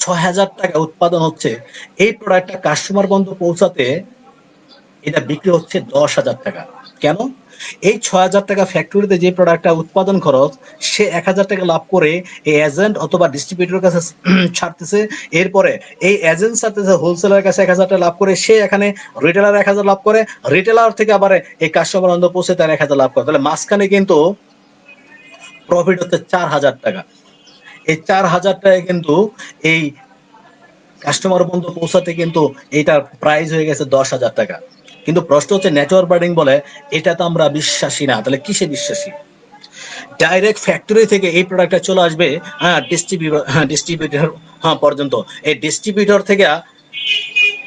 ৬,০০০ টাকা উৎপাদন হচ্ছে, এই প্রোডাক্টটা কাস্টমার পর্যন্ত পৌঁছাতে এটা বিক্রি হচ্ছে ১০,০০০ টাকা। কেন? এই ৬,০০০ টাকা ফ্যাক্টরিতে যে প্রোডাক্টটা উৎপাদন খরচ, সে ১,০০০ টাকা লাভ করে এই এজেন্ট অথবা ডিস্ট্রিবিউটরের কাছে ছাড়তেছে। এরপরে এই এজেন্ট ছাড়তেছে হোলসেলারের কাছে ১,০০০ টাকা লাভ করে, সে এখানে রিটেলার ১,০০০ লাভ করে, রিটেলার থেকে আবার এই কাস্টমার পর্যন্ত পৌঁছে তার ১,০০০ লাভ করে। তাহলে মাঝখানে কিন্তু প্রফিট হচ্ছে ৪,০০০ টাকা। এই ৪,০০০ টাকা কিন্তু এই কাস্টমার পর্যন্ত পৌঁছাতে কিন্তু এটার প্রাইস হয়ে গেছে ১০,০০০ টাকা। কিন্তু প্রশ্ন হচ্ছে, নেটওয়ার্ক মার্কেটিং বলে এটা তো আমরা বিশ্বাসী না। তাহলে কিসে বিশ্বাসী? ডাইরেক্ট ফ্যাক্টরি থেকে এই প্রোডাক্টটা চলে আসবে ডিস্ট্রিবিউটর পর্যন্ত। এই ডিস্ট্রিবিউটর থেকে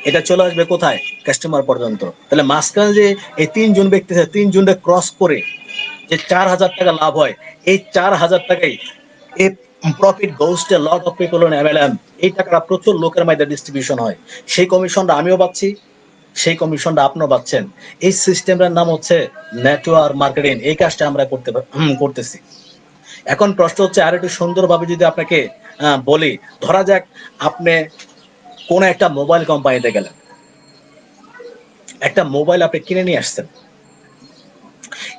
এটা চলে আসবে কোথায়? কাস্টমার পর্যন্ত। তাহলে মাঝখানে যে এই তিনজন ব্যক্তি আছে, তিনজনকে ক্রস করে যে ৪,০০০ টাকা লাভ হয়, এই ৪,০০০ টাকাই এই profit goes to lot of people on MLM. এই টাকাটা প্রচুর লোকের মধ্যে ডিস্ট্রিবিউশন হয়। সেই কমিশনটা আমিও পাচ্ছি, সেই কমিশনটা আপনিও পাচ্ছেন। এই সিস্টেমটার নাম হচ্ছে নেটওয়ার্ক মার্কেটিং। এই কাজটা আমরা করতেছি। এখন প্রশ্ন হচ্ছে, আর একটু সুন্দরভাবে যদি আপনাকে বলি, ধরা যাক আপনি কোন একটা মোবাইল কোম্পানিতে গেলেন, একটা মোবাইল আপনি কিনে নিয়ে আসছেন।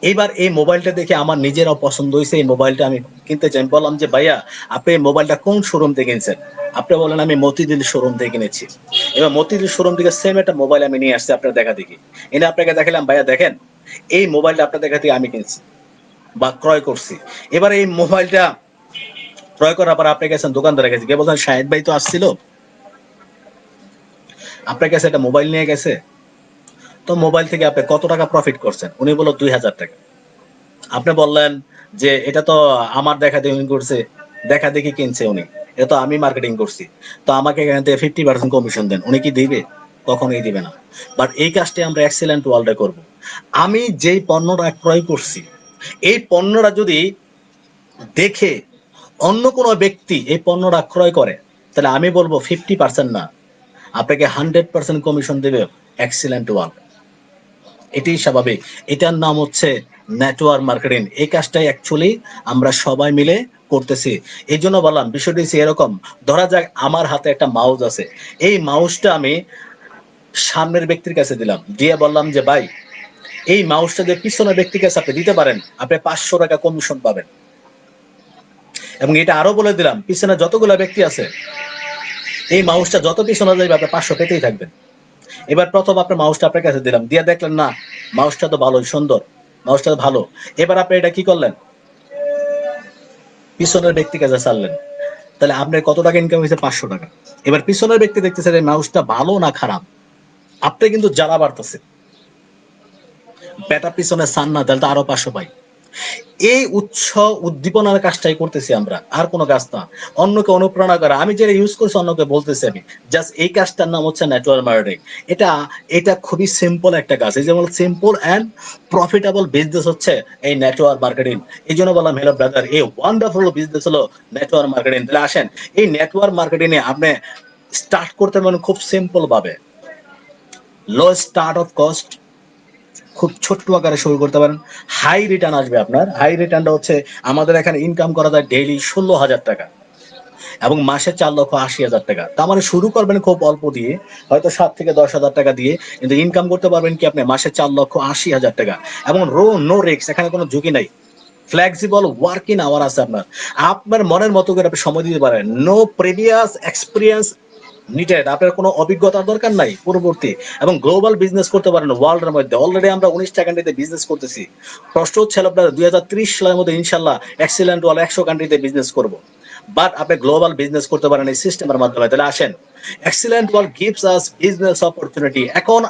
এইবার এই মোবাইলটা দেখে আমার নিজেরও পছন্দ হয়েছে, এই মোবাইলটা আমি কিনতে চাই। বললাম যে, ভাইয়া, আপনি এই মোবাইলটা কোন শোরুম থেকে কিনছেন? আপনি বলেন, আমি মতিঝিল শোরুম থেকে কিনেছি। এবার মতিঝিল শোরুম থেকে সেম একটা মোবাইল আমি নিয়ে আসছি আপনার দেখা দেখি, এনে আপনাকে দেখালাম, ভাইয়া দেখেন, এই মোবাইলটা আপনার দেখা থেকে আমি কিনছি বা ক্রয় করছি। এবার এই মোবাইলটা ক্রয় করার পর আপনি গেছেন দোকানদারের কাছে গিয়ে বলছেন, শাহেদ ভাই তো আসছিল, আপনার কাছে একটা মোবাইল নিয়ে গেছে, তো মোবাইল থেকে আপনি কত টাকা প্রফিট করছেন? উনি বলল ২,০০০ টাকা। আপনি বললেন যে, এটা তো আমার দেখা দেখি করছে, দেখা দেখি কিনছে উনি। এটা তো আমি মার্কেটিং করছি, তো আমাকে এখান থেকে 50% কমিশন দেন। উনি কি দিবে? কখনোই দিবে না। বাট এই কাজটি আমরা এক্সিলেন্ট ওয়ার্ল্ডে করব। আমি যেই পণ্যটা ক্রয় করছি, এই পণ্যটা যদি দেখে অন্য কোনো ব্যক্তি এই পণ্যটা ক্রয় করে, তাহলে আমি বলবো 50% না, আপনাকে 100% কমিশন দেবে এক্সিলেন্ট ওয়ার্ল্ড। এটাই স্বাভাবিক। এটার নাম হচ্ছে নেটওয়ার্ক মার্কেটিং। এই কাজটাই অ্যাকচুয়ালি আমরা সবাই মিলে করতেছি। এই জন্য বললাম বিষয়টি হচ্ছে এরকম, ধরা যাক আমার হাতে একটা মাউস আছে, এই মাউসটা আমি সামনের ব্যক্তির কাছে দিলাম, দিয়ে বললাম যে ভাই এই মাউসটা যে পিছনের ব্যক্তির কাছে আপনি দিতে পারেন, আপনি 500 টাকা কমিশন পাবেন। এবং এটা আরো বলে দিলাম, পিছনে যতগুলো ব্যক্তি আছে এই মাউসটা যত পিছনে যাবে আপনি 500 পেতেই থাকবেন। এবার প্রথম আপনার মাউসটা আপনার কাছে দিলাম, দিয়ে দেখলেন না মাউসটা তো ভালোই সুন্দর, মাউসটা তো ভালো। এবার আপনি এটা কি করলেন? পিছনের ব্যক্তির কাছে ছাড়লেন, তাহলে আপনার কত টাকা ইনকাম হয়েছে? 500 টাকা। এবার পিছনের ব্যক্তি দেখতেছে এই মাউসটা ভালো না খারাপ, আপনি কিন্তু জ্বালা বাড়তেছে, বেটা পিছনে ছাড় না, তাহলে তো আরো 500 পাই। এই উৎস উদ্দীপনার কাজটাই করতেছি আমরা, আর কোনো কাজ না। অন্যকে অনুপ্রেরণা করা, আমি যেটা ইউজ করছি অন্যকে বলতেছি আমি, জাস্ট এই কাজটার নাম হচ্ছে নেটওয়ার্ক মার্কেটিং। এটা এটা খুবই সিম্পল একটা কাজ, এই যেমন সিম্পল অ্যান্ড প্রফিটেবল বিজনেস হচ্ছে এই নেটওয়ার্ক মার্কেটিং। এই জন্য বললাম হ্যালো ব্রাদার, এই ওয়ান্ডারফুল বিজনেস হলো নেটওয়ার্ক মার্কেটিং। তাহলে আসেন এই নেটওয়ার্ক মার্কেটিং এ আপনি স্টার্ট করতে পারেন খুব সিম্পল ভাবে, লো স্টার্ট অফ কস্ট, খুব ছোট্ট আকারে শুরু করতে পারেন, হাই রিটার্ন আসবে আপনার। হাই রিটার্নটা হচ্ছে আমাদের এখানে ইনকাম করা যায় ডেইলি 16,000 টাকা এবং মাসে 4,80,000 টাকা। তার মানে শুরু করবেন খুব অল্প দিয়ে, হয়তো 7 থেকে 10,000 টাকা দিয়ে, কিন্তু ইনকাম করতে পারবেন কি আপনি মাসে 4,80,000 টাকা। এবং নো রিস্ক, এখানে কোনো ঝুঁকি নাই। ফ্লেক্সিবল ওয়ার্কিং আওয়ার আছে আপনার, আপনার মনের মতো করে আপনি সময় দিতে পারেন। নো প্রিভিয়াস এক্সপিরিয়েন্স নিটেড, আপনার কোনো অভিজ্ঞতার দরকার নাই পূর্ববর্তী। এবং গ্লোবাল বিজনেস করতে পারেন ওয়ার্ল্ডের মধ্যে। অলরেডি আমরা 19টা কান্ট্রিতে বিজনেস করতেছি। প্রশ্ন হচ্ছে আপনার 2030 সালের মধ্যে ইনশাল্লাহ এক্সিলেন্ট ওয়ার্ল্ড 100 কান্ট্রিতে বিজনেস করব। বাট আপনি গ্লোবাল বিজনেস করতে পারেন এই সিস্টেমের মাধ্যমে। তাহলে আসেন, excellent world gives us business opportunity. এখন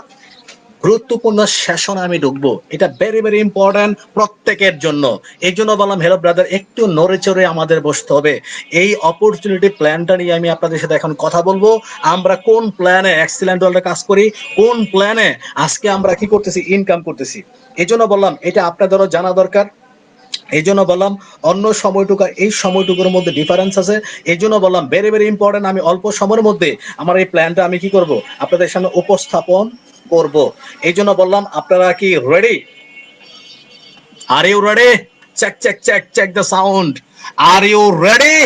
গুরুত্বপূর্ণ সেশনে আমি ঢুকবো, এটা ভেরি ভেরি ইম্পর্টেন্ট প্রত্যেকের জন্য। এই জন্য বললাম হ্যালো ব্রাদার, একটু নড়ে চড়ে আমাদের বসতে হবে। এই অপরচুনিটি প্ল্যানটা নিয়ে আমি আপনাদের সাথে এখন কথা বলবো। আমরা কোন প্ল্যানে এক্সিলেন্ট ওয়ার্ল্ডে কাজ করি, কোন প্ল্যানে আজকে আমরা কি করতেছি, ইনকাম করতেছি। এই জন্য বললাম এটা আপনাদেরও জানা দরকার। এই জন্য বললাম অন্য সময়টুকু এই সময়টুকুর মধ্যে ডিফারেন্স আছে। এই জন্য বললাম ভেরি ভেরি ইম্পর্টেন্ট, আমি অল্প সময়ের মধ্যে আমার এই প্ল্যানটা আমি কি করব, আপনাদের সামনে উপস্থাপন করব। এই জন্য বললাম আপনারা কি ready? Are you ready? Check check check check the sound. Are you ready?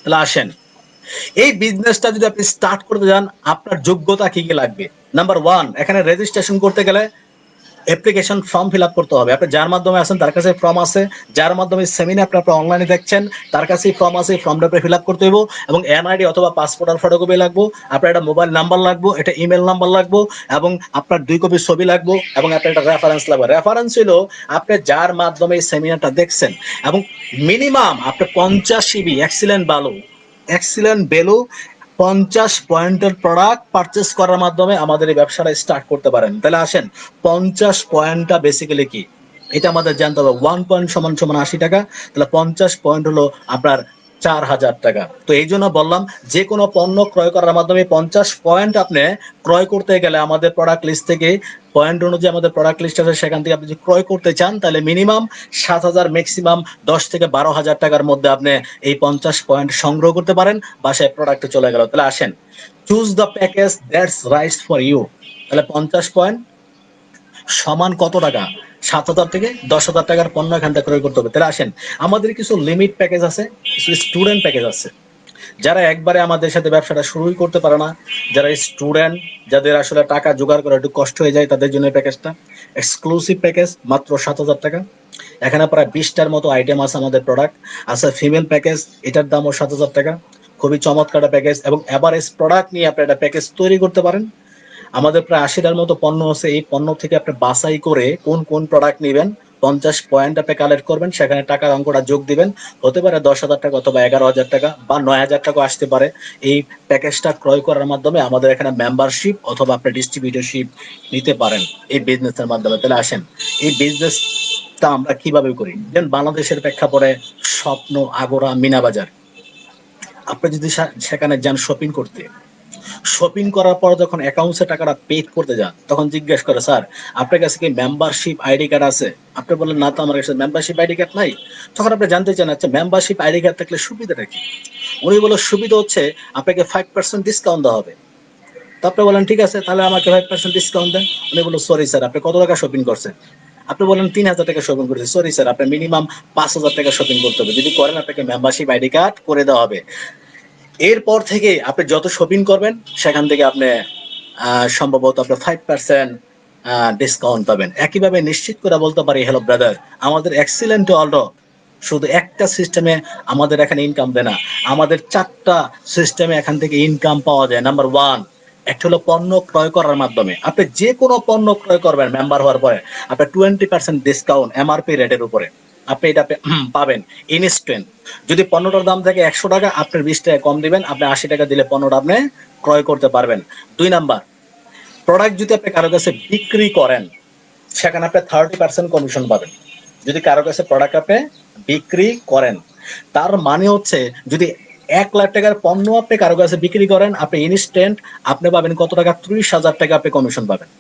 তাহলে আসেন, এই বিজনেসটা যদি আপনি স্টার্ট করতে যান, আপনার যোগ্যতা কি কি লাগবে? নাম্বার 1, এখানে রেজিস্ট্রেশন করতে গেলে অ্যাপ্লিকেশন ফর্ম ফিল আপ করতে হবে। আপনি যার মাধ্যমে আছেন তার কাছে ফর্ম আছে, যার মাধ্যমে সেমিনার আপনি অনলাইনে দেখছেন তার কাছেই ফর্ম আছে, ফর্মটা আপনি ফিল আপ করতে হবে। এবং এনআইডি অথবা পাসপোর্ট আর ফটোকপি লাগবে, আপনার একটা মোবাইল নাম্বার লাগবে, এটা ইমেল নাম্বার লাগবে, এবং আপনার 2 কপি ছবি লাগবে, এবং আপনার একটা রেফারেন্স লাগবে। রেফারেন্স হলো আপনি যার মাধ্যমে এই সেমিনারটা দেখছেন। এবং মিনিমাম আপনি 50 সিবি এক্সিলেন্ট ভ্যালু 50 পয়েন্টের প্রোডাক্ট পারচেস করার মাধ্যমে আমাদের এই ব্যবসাটা স্টার্ট করতে পারেন। তাহলে আসেন, 50 পয়েন্টটা বেসিক্যালি কি এটা আমাদের জানতে হবে। 1 পয়েন্ট সমান সমান 80 টাকা, তাহলে 50 পয়েন্ট হলো আপনার 4,000 টাকা। তো এই জন্য বললাম যে কোনো পণ্য ক্রয় করার মাধ্যমে 50 পয়েন্ট আপনি ক্রয় করতে গেলে আমাদের প্রোডাক্ট লিস্ট থেকে পয়েন্ট অনুযায়ী আমাদের প্রোডাক্ট লিস্ট আছে, সেখান থেকে আপনি যদি ক্রয় করতে চান তাহলে মিনিমাম 7,000, ম্যাক্সিমাম 10 থেকে 12,000 টাকার মধ্যে আপনি এই 50 পয়েন্ট সংগ্রহ করতে পারেন, বাসায় প্রোডাক্টে চলে গেল। তাহলে আসেন, choose the package that's right for you. তাহলে 50 পয়েন্ট সমান কত টাকা? 7,000 থেকে 10,000 টাকার পণ্য এখান থেকে ক্রয় করতে হবে। তাহলে আসেন, আমাদের কিছু লিমিট প্যাকেজ আছে, কিছু স্টুডেন্ট প্যাকেজ আছে। যারা একবারে আমাদের সাথে ব্যবসাটা শুরুই করতে পারে না, যারা স্টুডেন্ট, যাদের আসলে টাকা জোগাড় করা একটু কষ্ট হয়ে যায়, তাদের জন্য প্যাকেজটা এক্সক্লুসিভ প্যাকেজ, মাত্র 7,000 টাকা। এখানে প্রায় 20টার মতো আইটেম আছে আমাদের প্রোডাক্ট আছে। ফিমেল প্যাকেজ, এটার দামও 7,000 টাকা, খুবই চমৎকার প্যাকেজ। এবং এভারেজ প্রোডাক্ট নিয়ে আপনি একটা প্যাকেজ তৈরি করতে পারেন। আমাদের প্রায় 80টার মতো পণ্য আছে, এই পণ্য থেকে আপনি বাছাই করে কোন কোন প্রোডাক্ট নেবেন, 50 পয়েন্ট আপনি কালেক্ট করবেন, সেখানে টাকার অঙ্কটা যোগ দিবেন। হতে পারে 10,000 টাকা অথবা 11,000 টাকা বা 9,000 টাকা আসতে পারে। এই প্যাকেজটা ক্রয় করার মাধ্যমে আমাদের এখানে মেম্বারশিপ অথবা আপনি ডিস্ট্রিবিউটরশিপ নিতে পারেন এই বিজনেসের মাধ্যমে। তাহলে আসেন, এই বিজনেসটা আমরা কিভাবে করি? দেন বাংলাদেশের প্রেক্ষাপটে স্বপ্ন, আগোরা, মিনা বাজার। আপনি যদি সেখানে যান শপিং করতে, শপিং করার পর যখন অ্যাকাউন্টসে টাকাটা পে করতে যান, তখন জিজ্ঞেস করে, স্যার আপনার কাছে কি মেম্বারশিপ আইডি কার্ড আছে? আপনি বলেন, না তো আমার কাছে মেম্বারশিপ আইডি কার্ড নাই। তখন আপনি জানতে চান, আচ্ছা মেম্বারশিপ আইডি কার্ড থাকলে সুবিধাটা কি? উনি বলে, সুবিধা হচ্ছে আপনাকে 5% ডিসকাউন্ট দেওয়া হবে। তো আপনি বলেন, ঠিক আছে তাহলে আমাকে 5% ডিসকাউন্ট দেন। উনি বলল, সরি স্যার, আপনি কত টাকা শপিং করছেন? আপনি বলেন 3000 টাকা শপিং করেছি। সরি স্যার, আপনার মিনিমাম 5000 টাকা শপিং করতে হবে, যদি করেন আপনাকে মেম্বারশিপ আইডি কার্ড করে দেওয়া হবে। এরপর থেকে আপনি যত শপিং করবেন সেখান থেকে আপনি সম্ভবত আপনার 5% ডিসকাউন্ট পাবেন। একইভাবে নিশ্চিত করে বলতে পারি, হ্যালো ব্রাদার, আমাদের এক্সিলেন্ট ওয়ার্ল্ড শুধু একটা সিস্টেমে আমাদের এখানে ইনকাম দেয় না, আমাদের 4টা সিস্টেমে এখান থেকে ইনকাম পাওয়া যায়। নাম্বার 1, একটা হলো পণ্য ক্রয় করার মাধ্যমে। আপনি যে কোনো পণ্য ক্রয় করবেন মেম্বার হওয়ার পরে, আপনার 20% ডিসকাউন্ট এমআরপি রেটের উপরে আপনি এটা পাবেন ইনস্ট্যান্ট। যদি পণ্যটার দাম থাকে 100 টাকা, আপনার 20 টাকা কম দিবেন, আপনি 80 টাকা দিলে পণ্যটা আপনি ক্রয় করতে পারবেন। 2 নাম্বার, প্রোডাক্ট যদি আপনি কারো কাছে বিক্রি করেন, সেখানে আপনি 30% কমিশন পাবেন। যদি কারো কাছে প্রোডাক্ট আপনি বিক্রি করেন, তার মানে হচ্ছে যদি 1 লাখ টাকার পণ্য আপনি কারো কাছে বিক্রি করেন, আপনি ইনস্ট্যান্ট আপনি পাবেন কত টাকা? 30,000 টাকা আপনি কমিশন পাবেন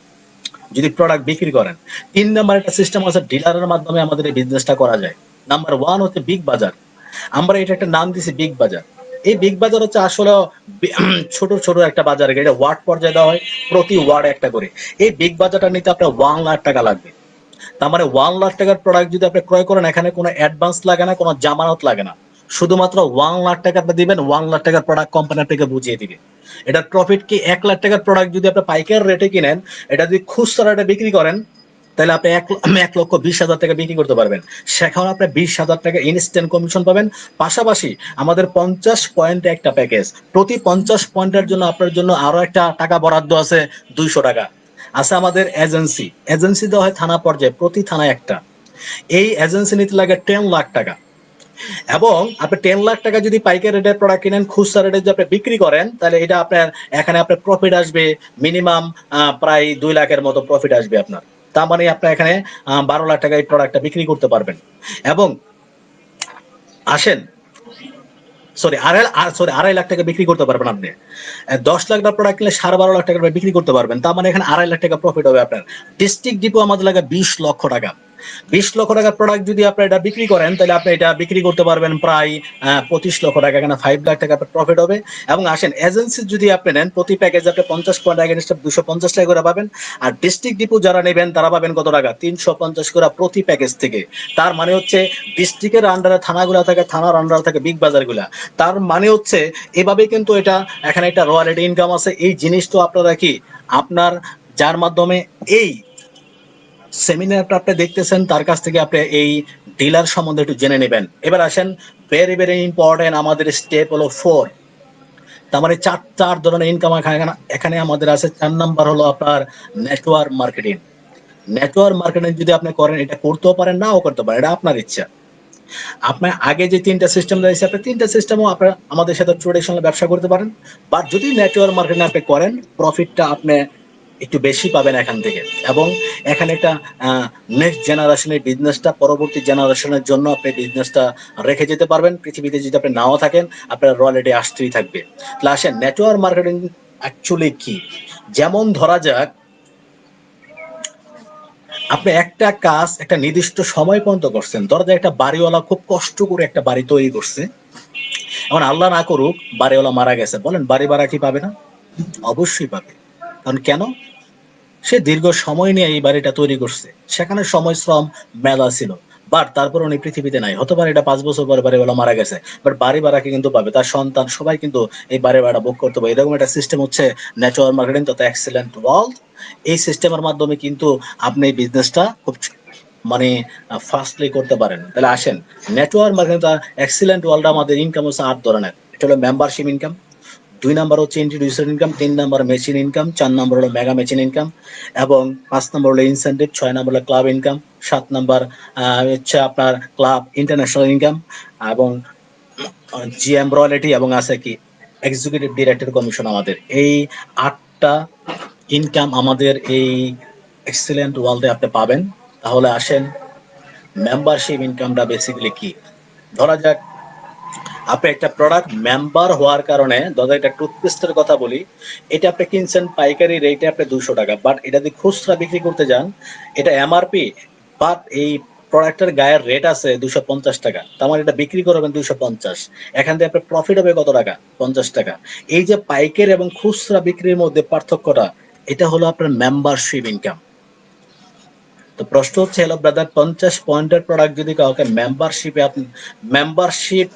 যদি প্রোডাক্ট বিক্রি করেন। 3 নাম্বার একটা সিস্টেম আছে, ডিলারের মাধ্যমে আমাদের এই বিজনেসটা করা যায়। নাম্বার 1 হচ্ছে বিগ বাজার। আমরা এটা একটা নাম দিছি বিগ বাজার। এই বিগ বাজার হচ্ছে আসলে ছোট ছোট একটা বাজার, এটা ওয়ার্ড পর্যায়ে দেওয়া হয়, প্রতি ওয়ার্ড একটা করে। এই বিগ বাজারটা নিতে আপনার 1 লাখ টাকা লাগবে। তার মানে 1 লাখ টাকার প্রোডাক্ট যদি আপনি ক্রয় করেন, এখানে কোনো অ্যাডভান্স লাগে না, কোনো জামানত লাগে না, শুধুমাত্র 1 লাখ টাকা আপনি দিবেন, 1 লাখ টাকার প্রোডাক্ট কোম্পানি আপনাকে বুঝিয়ে দিবে। এটার প্রফিট কি? 1 লাখ টাকার প্রোডাক্ট যদি আপনি পাইকারি রেটে কিনেন, এটা যদি খুচরা রেটে বিক্রি করেন, তাহলে আপনি 1,20,000 টাকা বিক্রি করতে পারবেন। সেখানে আপনি 20,000 টাকা ইনস্ট্যান্ট কমিশন পাবেন। পাশাপাশি আমাদের 50 পয়েন্টে একটা প্যাকেজ, প্রতি 50 পয়েন্টের জন্য আপনার জন্য আরো একটা টাকা বরাদ্দ আছে, 200 টাকা আছে। আমাদের এজেন্সি, এজেন্সি দেওয়া হয় থানা পর্যায়ে, প্রতি থানায় একটা। এই এজেন্সি নিতে লাগে 10 লাখ টাকা। এবং আপনি 10 লাখ টাকা যদি পাইকারি রেটের প্রোডাক্ট কিনেন, খুচরা রেটে যদি আপনি বিক্রি করেন, তাহলে এটা আপনার এখানে আপনার প্রফিট আসবে মিনিমাম প্রায় 2 লাখের মতো প্রফিট আসবে আপনার। তার মানে আপনার এখানে 12 লাখ টাকায় প্রোডাক্টটা বিক্রি করতে পারবেন। এবং আসেন, আড়াই লাখ টাকা বিক্রি করতে পারবেন আপনি। 10 লাখ টাকা প্রোডাক্ট কিনলে 12.5 লাখ টাকা বিক্রি করতে পারবেন। তার মানে এখানে 2.5 লাখ টাকা প্রফিট হবে আপনার। ডিস্ট্রিক্ট ডিপো আমাদের লাগে 20 লক্ষ টাকা। 20 লক্ষ টাকার প্রোডাক্ট যদি আপনি এটা বিক্রি করেন, তাহলে আপনি এটা বিক্রি করতে পারবেন প্রায় 25 লক্ষ টাকা। এখানে 5 লাখ টাকা প্রফিট হবে। এবং আসেন, এজেন্সি যদি আপনি নেন, প্রতি প্যাকেজ আপনি 50 পয়েন্ট এগেনস্ট 250 টাকা করে পাবেন। আর ডিস্ট্রিক্ট ডিপো যারা নেবেন তারা পাবেন কত টাকা? 350 করে প্রতি প্যাকেজ থেকে। তার মানে হচ্ছে ডিস্ট্রিক্টের আন্ডারে থানাগুলা থাকে, থানার আন্ডারে থাকে বিগ বাজারগুলা। তার মানে হচ্ছে এভাবে কিন্তু এটা এখানে একটা রয়্যালটি ইনকাম আছে। এই জিনিস তো আপনারা কি আপনার যার মাধ্যমে এই সেমিনারটা আপনি দেখতেছেন, তার কাছ থেকে আপনি এই ডিলার সম্বন্ধে একটু জেনে নেবেন। এবার আসেন, ভেরি ভেরি ইম্পর্টেন্ট আমাদের স্টেপ হলো 4। তার মানে চার ধরনের ইনকাম এখানে আমাদের আছে। 4 নাম্বার হলো আপনার নেটওয়ার্ক মার্কেটিং। নেটওয়ার্ক মার্কেটিং যদি আপনি করেন, এটা করতেও পারেন, নাও করতে পারেন, এটা আপনার ইচ্ছা। আপনার আগে যে 3টা সিস্টেম রয়েছে, আপনি 3টা সিস্টেমও আপনার আমাদের সাথে ট্রেডিশনাল ব্যবসা করতে পারেন। বাট যদি নেটওয়ার্ক মার্কেটিং আপনি করেন, প্রফিটটা আপনি একটু বেশি পাবেন এখান থেকে। এবং এখানে একটা নেক্সট জেনারেশনের বিজনেসটা, পরবর্তী জেনারেশনের জন্য আপনি বিজনেসটা রেখে যেতে পারবেন। পৃথিবীতে যদি আপনি নাও থাকেন, আপনার রয়্যালটি আসতেই থাকবে। তাহলে আসেন, নেটওয়ার্ক মার্কেটিং অ্যাকচুয়ালি কি? যেমন ধরা যাক, আপনি একটা কাজ একটা নির্দিষ্ট সময় পর্যন্ত করছেন। ধরা যাক একটা বাড়িওয়ালা খুব কষ্ট করে একটা বাড়ি তৈরি করছে। এখন আল্লাহ না করুক বাড়িওয়ালা মারা গেছে, বলেন বাড়ি ভাড়া কি পাবে না? অবশ্যই পাবে। কারণ কেন? সে দীর্ঘ সময় নিয়ে এই বাড়িটা তৈরি করছে, সেখানে সময় শ্রম মেলা ছিল। বাট তারপর উনি পৃথিবীতে নাই, হতে পারে এটা 5 বছর পরে বাড়িওয়ালা মারা গেছে, বাট বাড়ি ভাড়াকে কিন্তু পাবে, তার সন্তান সবাই কিন্তু এই বাড়ি ভাড়া ভোগ করতে পারে। এরকম একটা সিস্টেম হচ্ছে নেটওয়ার্ক মার্কেটিং তথা এক্সেলেন্ট ওয়ার্ল্ড। এই সিস্টেমের মাধ্যমে কিন্তু আপনি এই বিজনেসটা খুব মানে ফাস্টলি করতে পারেন। তাহলে আসেন, নেটওয়ার্ক মার্কেটিং এক্সেলেন্ট ওয়ার্ল্ড আমাদের ইনকাম হচ্ছে 8 ধরনের। এটা হলো মেম্বারশিপ ইনকাম, 2 নাম্বার হচ্ছে introducer income, 3 number machine income, 4 number হলো মেগা মেশিন ইনকাম, এবং 5 নাম্বার হলো ইনসেন্টিভ, 6 নাম্বার হলো ক্লাব ইনকাম, 7 নাম্বার হচ্ছে আপনার ক্লাব ইন্টারন্যাশনাল ইনকাম, এবং জিএম রয়্যালটি, এবং আছে কি এক্সিকিউটিভ ডিরেক্টর কমিশন। আমাদের এই 8টা ইনকাম আমাদের এই এক্সেলেন্ট ওয়ার্ল্ডে আপনি পাবেন। তাহলে আসেন, মেম্বারশিপ ইনকামটা বেসিক্যালি কি? ধরা যাক আপনি একটা প্রোডাক্ট মেম্বার হওয়ার কারণে, দাদা একটা টুথপেস্টের কথা বলি, এটা আপনি কিনছেন পাইকারি রেটে আপনি 200 টাকা, বাট এটা যদি খুচরা বিক্রি করতে যান, এটা এমআরপি, বাট এই প্রোডাক্টের গায়ের রেট আছে 250 টাকা, তার মানে এটা বিক্রি করবেন 250, এখান থেকে আপনার প্রফিট হবে কত টাকা? 50 টাকা। এই যে পাইকারি এবং খুচরা বিক্রির মধ্যে পার্থক্যটা, এটা হলো আপনার মেম্বারশিপ ইনকাম। তো প্রশ্ন হচ্ছে হলো ব্রাদার, 50 পয়েন্টের প্রোডাক্ট যদি কাউকে মেম্বারশিপে, আপনি মেম্বারশিপ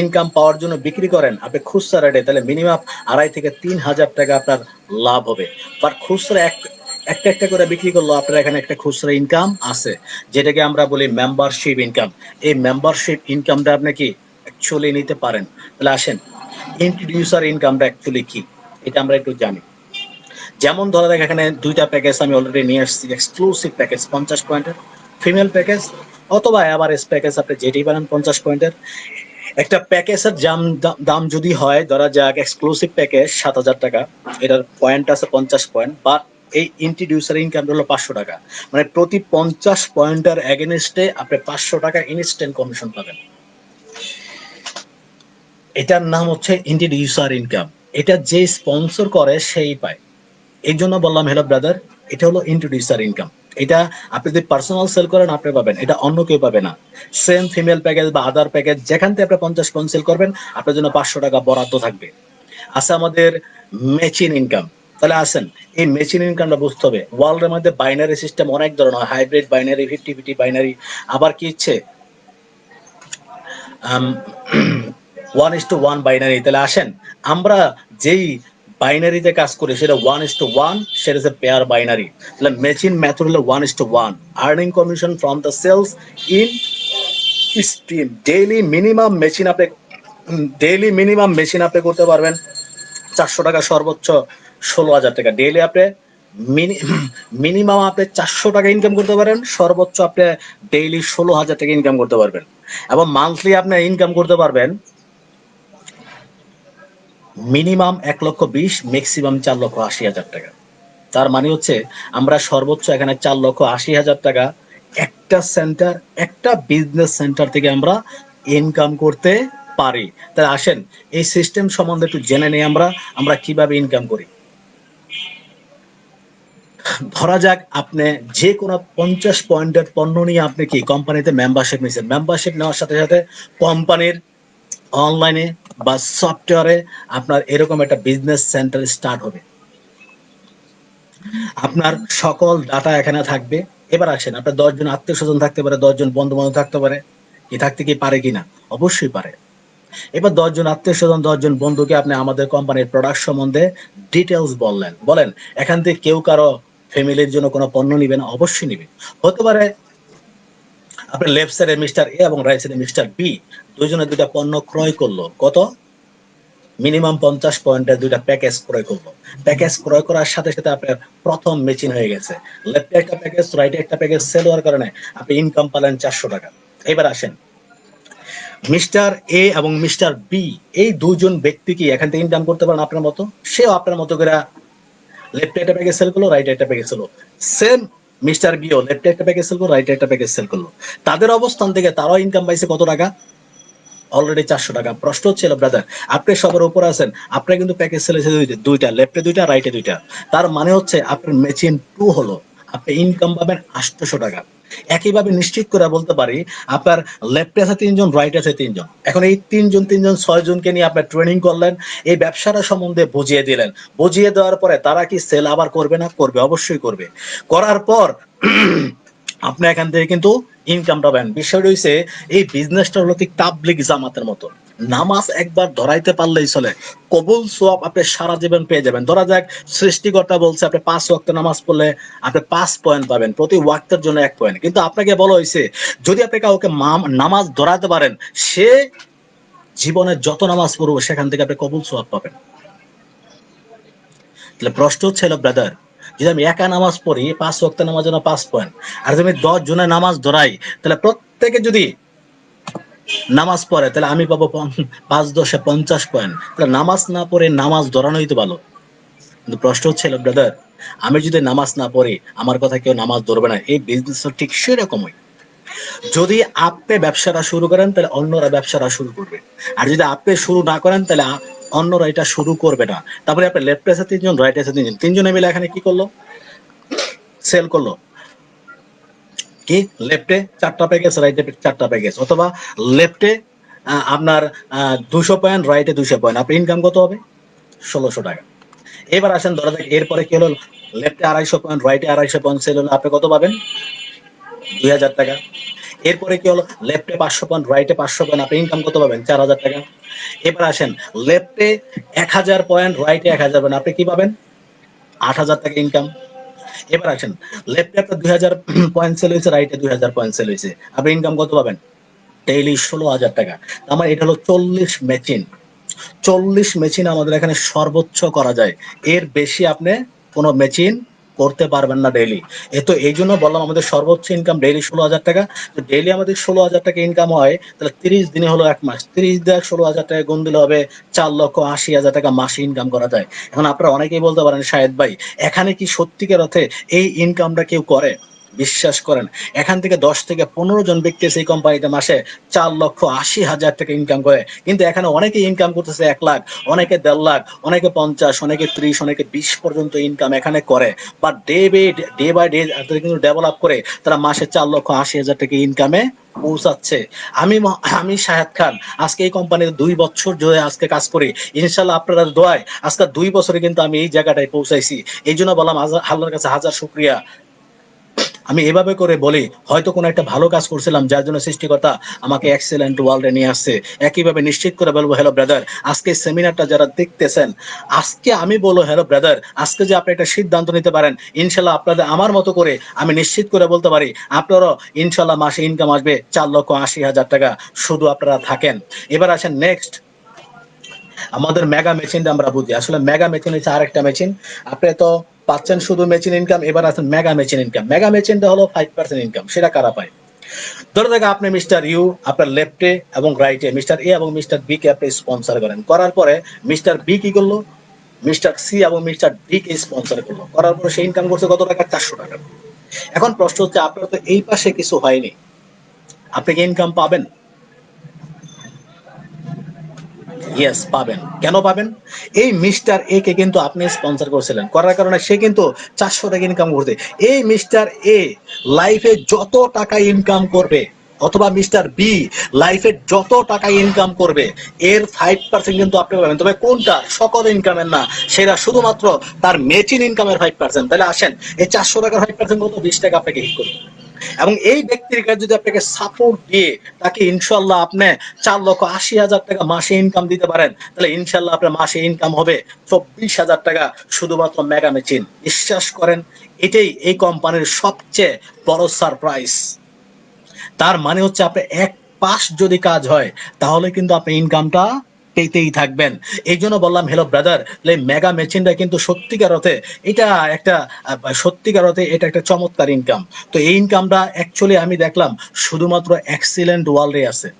ইনকাম পাওয়ার জন্য বিক্রি করেন আপনি খুচরা রেটে, তাহলে মিনিমাম 2,500 থেকে 3,000 টাকা আপনার লাভ হবে। বাট খুচরা একটা একটা করে বিক্রি করলো, আপনার এখানে একটা খুচরা ইনকাম আছে, যেটাকে আমরা বলি মেম্বারশিপ ইনকাম। এই মেম্বারশিপ ইনকামটা আপনি কি অ্যাকচুয়ালি নিতে পারেন? তাহলে আসেন, ইন্ট্রোডিউসার ইনকামটা অ্যাকচুয়ালি কি, এটা আমরা একটু জানি। যেমন ধরে দেখ, এখানে দুইটা প্যাকেজ আমি অলরেডি নিয়ে আসছি, এক্সক্লুসিভ প্যাকেজ 50 পয়েন্টের ফিমেল প্যাকেজ, অথবা এভারেজ প্যাকেজ, আপনি যেটি পারেন 50 পয়েন্টের। একটা প্যাকেজের দাম যদি হয়, ধরা যাক এক্সক্লুসিভ প্যাকেজ 7,000 টাকা, এটার পয়েন্ট আছে 50 পয়েন্ট, বা এই ইন্ট্রোডিউসার ইনকাম হলো 500 টাকা, মানে প্রতি 50 পয়েন্টের এগেনস্টে আপনি 500 টাকা ইনস্ট্যান্ট কমিশন পাবেন। এটার নাম হচ্ছে ইন্ট্রোডিউসার ইনকাম। এটা যে স্পন্সর করে সেই পায়। এই জন্য বললাম হ্যালো ব্রাদার, এটা হলো ইন্ট্রোডিউসার ইনকাম। এটা আপনি যদি পার্সোনাল সেল করেন আপনি পাবেন, এটা অন্য কেউ পাবে না। সেম ফিমেল প্যাকেজ বা আদার প্যাকেজ যেখান থেকে আপনি 50 পয়েন্ট সেল করবেন, আপনার জন্য 500 টাকা বরাদ্দ থাকবে। আছে আমাদের মেচিন ইনকাম। তাহলে আসেন, এই মেচিন ইনকামটা বুঝতে হবে। ওয়ার্ল্ডের মধ্যে বাইনারি সিস্টেম অনেক ধরনের হয়, হাইব্রিড বাইনারি, 50-50 বাইনারি, আবার কি ইচ্ছে 1:1 বাইনারি। তাহলে আসেন, আমরা যেই বাইনারিতে কাজ করি সেটা 1:1, সেটা হচ্ছে পেয়ার বাইনারি। তাহলে মেচিন মেথড হলো 1:1, earning commission from the sales in stream. Daily minimum machine আপনি করতে পারবেন 400 টাকা, সর্বোচ্চ 16,000 টাকা। ডেইলি আপনি মিনিমাম আপনি 400 টাকা ইনকাম করতে পারেন, সর্বোচ্চ আপনি ডেইলি 16,000 টাকা ইনকাম করতে পারবেন। এবং মান্থলি আপনি ইনকাম করতে পারবেন মিনিমাম 1,20,000, ম্যাক্সিমাম 4,80,000 টাকা। তার মানে হচ্ছে আমরা সর্বোচ্চ এখানে 4,80,000 টাকা একটা সেন্টার, একটা বিজনেস সেন্টার থেকে আমরা ইনকাম করতে পারি। তাহলে আসেন, এই সিস্টেম সম্বন্ধে একটু জেনে নেই আমরা আমরা কিভাবে ইনকাম করি। ধরা যাক আপনি যে কোনো 50 পয়েন্টের পণ্য নিয়ে আপনি কি কোম্পানিতে মেম্বারশিপ নিয়েছেন। মেম্বারশিপ নেওয়ার সাথে সাথে কোম্পানির অনলাইনে বা সফটওয়্যারে আপনার এরকম একটা বিজনেস সেন্টার স্টার্ট হবে। আপনার সকল ডাটা এখানে থাকবে। এবার আসেন, আপনার 10 জন আত্মীয় স্বজন থাকতে পারে, 10 জন বন্ধু বান্ধব থাকতে পারে, কি থাকতে কি পারে কিনা? অবশ্যই পারে। এবার 10 জন আত্মীয় স্বজন, 10 জন বন্ধুকে আপনি আমাদের কোম্পানির প্রোডাক্ট সম্বন্ধে ডিটেলস বলেন, এখান থেকে কেউ কারো ফ্যামিলির জন্য কোনো পণ্য নিবে না? অবশ্যই নিবে। হতে পারে আপনার লেফট সাইডে মিস্টার এ এবং রাইট সাইডে মিস্টার বি, দুইজনের দুইটা পণ্য ক্রয় করলো, কত? মিনিমাম 50 পয়েন্টের দুইটা প্যাকেজ ক্রয় করবো। প্যাকেজ ক্রয় করার সাথে সাথে আপনার প্রথম মেচিন হয়ে গেছে। লেফটে একটা প্যাকেজ, রাইটে একটা প্যাকেজ সেল হওয়ার কারণে আপনি ইনকাম পেলেন 400 টাকা। এবার আসেন, মিস্টার এ এবং মিস্টার বি, এই দুজন ব্যক্তি কি এখান থেকে ইনকাম করতে পারেন আপনার মতো? সেও আপনার মতো করে লেফটে একটা প্যাকেজ সেল করলো, রাইটে একটা প্যাকেজ সেল। সেম মিস্টার বিও লেফটে একটা প্যাকেজ সেল করলো, রাইটে একটা প্যাকেজ সেল করলো। তাদের অবস্থান থেকে তারাও ইনকাম পাইছে কত টাকা? অলরেডি 400 টাকা। প্রশ্ন হচ্ছিল ব্রাদার, আপনি সবার উপর আছেন, আপনার কিন্তু প্যাকেজ সেলেছে দুইটা, লেফটে দুইটা, রাইটে দুইটা। তার মানে হচ্ছে আপনার মেচিন 2 হলো, আপনি ইনকাম পাবেন 800 টাকা। একইভাবে নিশ্চিত করে বলতে পারি, আপনার লেফটে আছে 3 জন, রাইটে আছে 3 জন। এখন এই 3 জন 6 জনকে নিয়ে আপনি ট্রেনিং করলেন, এই ব্যবসাটা সম্বন্ধে বুঝিয়ে দিলেন। বুঝিয়ে দেওয়ার পরে তারা কি সেল আবার করবে না? করবে, অবশ্যই করবে। করার পর আপনি এখান থেকে কিন্তু ইনকাম পাবেন। বিষয়টা হইছে, এই বিজনেসটা হলো ঠিক তাবলিগ জামাতের মতো। নামাজ একবার ধরাইতে পারলেই চলে, কবুল সওয়াব আপনি সারা জীবন পেয়ে যাবেন। ধরা যাক সৃষ্টিকর্তা বলছে আপনি 5 ওয়াক্ত নামাজ পড়লে আপনি 5 পয়েন্ট পাবেন, প্রতি ওয়াক্তের জন্য 1 পয়েন্ট। কিন্তু আপনাকে বলা হয়েছে যদি আপনি কাউকে নামাজ ধরাতে পারেন, সে জীবনে যত নামাজ পড়বো সেখান থেকে আপনি কবুল সওয়াব পাবেন। তাহলে প্রশ্ন হচ্ছে ব্রাদার, যদি আমি একা নামাজ পড়ি 5 ওয়াক্ত নামাজের জন্য 5 পয়েন্ট, আর যদি আমি 10 জনের নামাজ ধরাই, তাহলে প্রত্যেকে যদি নামাজ পড়ে তাহলে আমি পাবো 5 × 10 = 50 পয়েন্ট। তাহলে নামাজ না পড়ে নামাজ ধরানোই তো ভালো। কিন্তু প্রশ্ন হচ্ছে ব্রাদার, আমি যদি নামাজ না পড়ি আমার কথা কেউ নামাজ ধরবে না। এই বিজনেস ঠিক সেরকমই। যদি আপনি ব্যবসাটা শুরু করেন তাহলে অন্যরা ব্যবসাটা শুরু করবে, আর যদি আপনি শুরু না করেন তাহলে অন্যরা এটা শুরু করবে না। তারপরে আপনি লেফট আছে তিনজন, রাইট আছে তিনজন, তিনজনে মিলে এখানে কি করলো, সেল করলো। কি লেফটে 4টা প্যাকেজ, রাইটে 4টা প্যাকেজ, অথবা লেফটে আপনার 200 পয়েন্ট, রাইটে 200 পয়েন্ট, আপনার ইনকাম কত হবে, 1600 টাকা। এবার আসেন ধরা যাক এরপরে কি হলো, লেফটে 250 পয়েন্ট, রাইটে 250 পয়েন্ট সেল হলো, আপনি কত পাবেন, 2000 টাকা। এরপরে কি হলো, লেফটে 500 পয়েন্ট, রাইটে 500 পয়েন্ট, আপনি ইনকাম কত পাবেন, 4000 টাকা। এবার আসেন লেফটে 1000 পয়েন্ট, রাইটে 1000 পয়েন্ট, আপনি কি পাবেন, 8000 টাকা ইনকাম। এবার আসেন লেফটে আপনার 2000 পয়েন্ট সেল হয়েছে, রাইটে 2000 পয়েন্ট সেল হয়েছে, আপনি ইনকাম কত পাবেন, ডেইলি 16,000 টাকা। আমার এটা হলো 40 মেশিন। 40 মেশিন আমাদের এখানে সর্বোচ্চ করা যায়, এর বেশি আপনি কোনো মেশিন করতে পারবেন না ডেইলি। এ তো এই জন্য বললাম আমাদের সর্বোচ্চ ইনকাম ডেইলি 16,000 টাকা। তো ডেইলি আমাদের 16,000 টাকা ইনকাম হয়, তাহলে 30 দিনে হলো 1 মাস, 30 দিয়ে 16,000 টাকা গুণ দিলে হবে 4,80,000 টাকা মাসে ইনকাম করা যায়। এখন আপনারা অনেকেই বলতে পারেন শাহেদ ভাই, এখানে কি সত্যিকার অর্থে এই ইনকামটা কেউ করে? বিশ্বাস করেন, এখান থেকে 10 থেকে 15 জন ব্যক্তি এই কোম্পানিতে মাসে 4,80,000 টাকা ইনকাম করে, কিন্তু এখানে অনেকে ইনকাম করতেছে 1 লাখ, অনেকে 1.5 লাখ, অনেকে 50, অনেকে 30, অনেকে 20 পর্যন্ত ইনকাম এখানে করে। বাট ডে বাই ডে কিন্তু ডেভেলপ করে তারা মাসে 4,80,000 টাকা ইনকামে পৌঁছাচ্ছে। আমি শাহেদ খান আজকে এই কোম্পানিতে 2 বছর ধরে আজকে কাজ করি। ইনশাল্লাহ আপনারা দোয়ায় আজকে 2 বছরে কিন্তু আমি এই জায়গাটায় পৌঁছাইছি। এই জন্য বললাম আল্লাহর কাছে হাজার শুকরিয়া। আমি এভাবে করে বলি, হয়তো কোনো একটা ভালো কাজ করছিলাম যার জন্য সৃষ্টিকর্তা আমাকে এক্সেলেন্ট ওয়ার্ল্ডে নিয়ে আসছে। একইভাবে নিশ্চিত করে বলবো, হ্যালো ব্রাদার, আজকে সেমিনারটা যারা দেখতেছেন, আজকে আমি বলবো হ্যালো ব্রাদার, আজকে যে আপনি একটা সিদ্ধান্ত নিতে পারেন, ইনশাল্লাহ আপনাদের আমার মতো করে আমি নিশ্চিত করে বলতে পারি আপনারও ইনশাল্লাহ মাসে ইনকাম আসবে 4,80,000 টাকা, শুধু আপনারা থাকেন। এবার আসেন নেক্সট, আমাদের মেগা মেশিনটা আমরা বুঝি, আসলে মেগা মেশিন হচ্ছে আরেকটা মেশিন। আপনি তো পাচ্ছেন শুধু মেশিন ইনকাম, এবার আছেন মেগা মেশিন ইনকাম। মেগা মেশিনটা হলো 5% ইনকাম, সেটা কারা পায়? ধরে দেখো আপনি মিস্টার ইউ আপনার লেফটে এবং রাইটে মিস্টার এ এবং মিস্টার বি কে আপনি স্পন্সর করেন, করার পরে মিস্টার বি কি করলো, মিস্টার সি এবং মিস্টার ডি কে স্পন্সর করলো, করার পরে সে ইনকাম করছে কত টাকা, 400 টাকা। এখন প্রশ্ন হচ্ছে আপনার তো এই পাশে কিছু হয়নি, আপনি কি ইনকাম পাবেন? ইয়েস পাবেন। কেন পাবেন? এই মিস্টার এ কে কিন্তু আপনি স্পন্সর করছিলেন, করার কারণে সে কিন্তু 400 টাকা ইনকাম করতে। এই মিস্টার এ লাইফে যত টাকা ইনকাম করবে, অথবা মিস্টার বি লাইফে যত টাকা ইনকাম করবে, এর 5% কিন্তু আপনি পাবেন। তবে কোনটা? সকল ইনকামের না, সেটা শুধুমাত্র তার মেচিন ইনকামের 5%। তাহলে আসেন এই 400 টাকার 5% কত, 20 টাকা আপনাকে হিট করবে। এবং এই ব্যক্তির কাছে যদি আপনাকে সাপোর্ট দিয়ে তাকে ইনশাল্লাহ আপনি 4,80,000 টাকা মাসে ইনকাম দিতে পারেন, তাহলে ইনশাল্লাহ আপনার মাসে ইনকাম হবে 24,000 টাকা, শুধুমাত্র মেগা মেচিন। বিশ্বাস করেন, এটাই এই কোম্পানির সবচেয়ে বড় সারপ্রাইজ। তার মানে হচ্ছে আপনি এক পাশ যদি কাজ হয়, তাহলে কিন্তু আপনি ইনকামটা পেতেই থাকবেন। এই জন্য বললাম হ্যালো ব্রাদার, মেগা মেশিনটা কিন্তু সত্যিকার অর্থে এটা একটা সত্যিকার অর্থে এটা একটা চমৎকার ইনকাম। তো এই ইনকামটা অ্যাকচুয়ালি আমি দেখলাম শুধুমাত্র এক্সিলেন্ট ওয়ার্ল্ডে আছে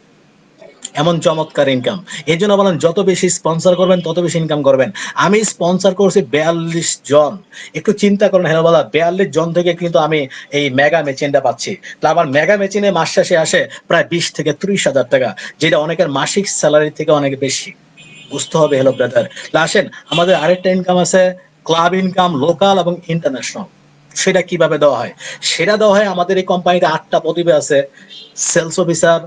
এমন চমৎকার ইনকাম। এই জন্য বলেন যত বেশি স্পন্সর করবেন তত বেশি ইনকাম করবেন। আমি স্পন্সর করছি 42 জন। একটু চিন্তা করেন হ্যালো বলা, 42 জন থেকে কিন্তু আমি এই মেগা মেচিনটা পাচ্ছি। তো আমার মেগা মেচিনে মাস শেষে আসে প্রায় 20 থেকে 30,000 টাকা, যেটা অনেকের মাসিক স্যালারি থেকে অনেক বেশি। বুঝতে হবে হ্যালো ব্রাদার। আসেন আমাদের আরেকটা ইনকাম আছে, ক্লাব ইনকাম, লোকাল এবং ইন্টারন্যাশনাল। সেটা কিভাবে দেওয়া হয়? সেটা দেওয়া হয় আমাদের এই কোম্পানিতে 8টা পদবি আছে, sales officer,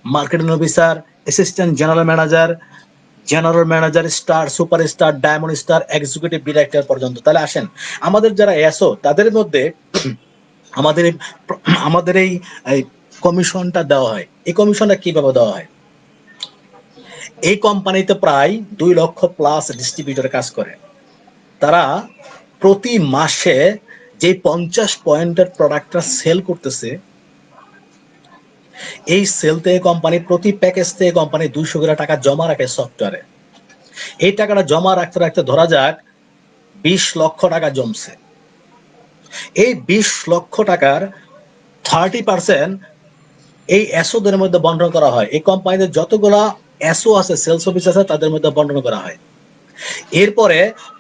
marketing officer, assistant general manager, star, super star, diamond star, executive director পর্যন্ত। তাহলে আসেন আমাদের যারা এসো তাদের মধ্যে আমাদের আমাদের এই কমিশনটা দেওয়া হয়। এই কমিশনটা কিভাবে দেওয়া হয়? এই কোম্পানিতে প্রায় 2 লক্ষ প্লাস ডিস্ট্রিবিউটর কাজ করে। তারা প্রতি মাসে যে 50 পয়েন্টের প্রোডাক্টটা সেল করতেছে, এই সেল থেকে কোম্পানি প্রতি প্যাকেজ থেকে কোম্পানি 200 করে টাকা জমা রাখে সফটওয়্যারে। এই টাকাটা জমা রাখতে রাখতে ধরা যাক 20 লক্ষ টাকা জমছে। এই 20 লক্ষ টাকার 30% এই এসওদের মধ্যে বন্টন করা হয়। এই কোম্পানিতে যতগুলা এসও আছে, সেলস অফিস আছে, তাদের মধ্যে বন্টন করা হয়। এরপরে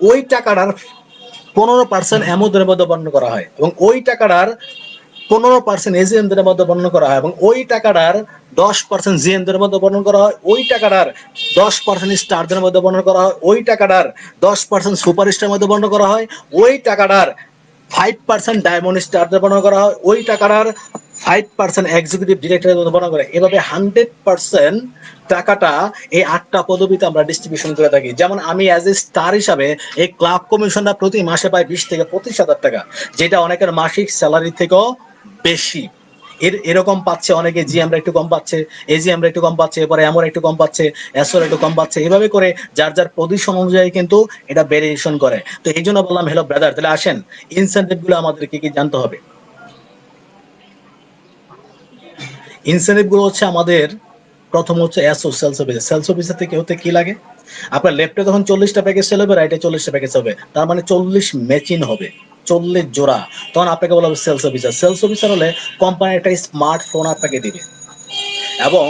ওই টাকাটার 15% এমওদের মধ্যে বন্টন করা হয় এবং ওই টাকাটার 15% এজিএমদের মধ্যে বর্ণনা করা হয় এবং ওই টাকাটার 10% জিএমদের মধ্যে বর্ণনা করা হয়, ওই টাকাটার 10% স্টারদের মধ্যে বর্ণনা করা হয়, ওই টাকাটার 10% সুপার স্টার মধ্যে বর্ণনা করা হয়, ওই টাকাটার 5% ডায়মন্ড স্টারদের বর্ণনা করা হয়, ওই টাকাটার 5% এক্সিকিউটিভ ডিরেক্টরের মধ্যে বর্ণনা করা হয়। এভাবে 100% টাকাটা এই 8টা পদবিতে আমরা ডিস্ট্রিবিউশন করে থাকি। যেমন আমি অ্যাজ এ স্টার হিসাবে এই ক্লাব কমিশনটা প্রতি মাসে পাই 20 থেকে 25,000 টাকা, যেটা অনেকের মাসিক স্যালারি থেকেও বেশি। এরকম পাচ্ছে অনেকে, জি আমরা একটু কম পাচ্ছে, এজি আমরা একটু কম পাচ্ছে, এরপরে এমন একটু কম পাচ্ছে, এসওর একটু কম পাচ্ছে, এভাবে করে যার যার পজিশন অনুযায়ী কিন্তু এটা ভেরিয়েশন করে। তো এই জন্য বললাম হ্যালো ব্রাদার, তাহলে আসেন ইনসেন্টিভ গুলো আমাদের কি কি জানতে হবে। ইনসেন্টিভ গুলো হচ্ছে আমাদের প্রথম হচ্ছে SO sales officer. Sales officer থেকে হতে কি লাগে, আপনার লেফটে তখন 40টা প্যাকেজ সেল হবে, রাইটে 40টা প্যাকেজ হবে, তার মানে 40 মেচিন হবে, 40 জোড়া। তখন আপনাকে বলা হবে সেলস অফিসার। সেলস অফিসার হলে কোম্পানি একটা স্মার্টফোন আপনাকে দিবে। এবং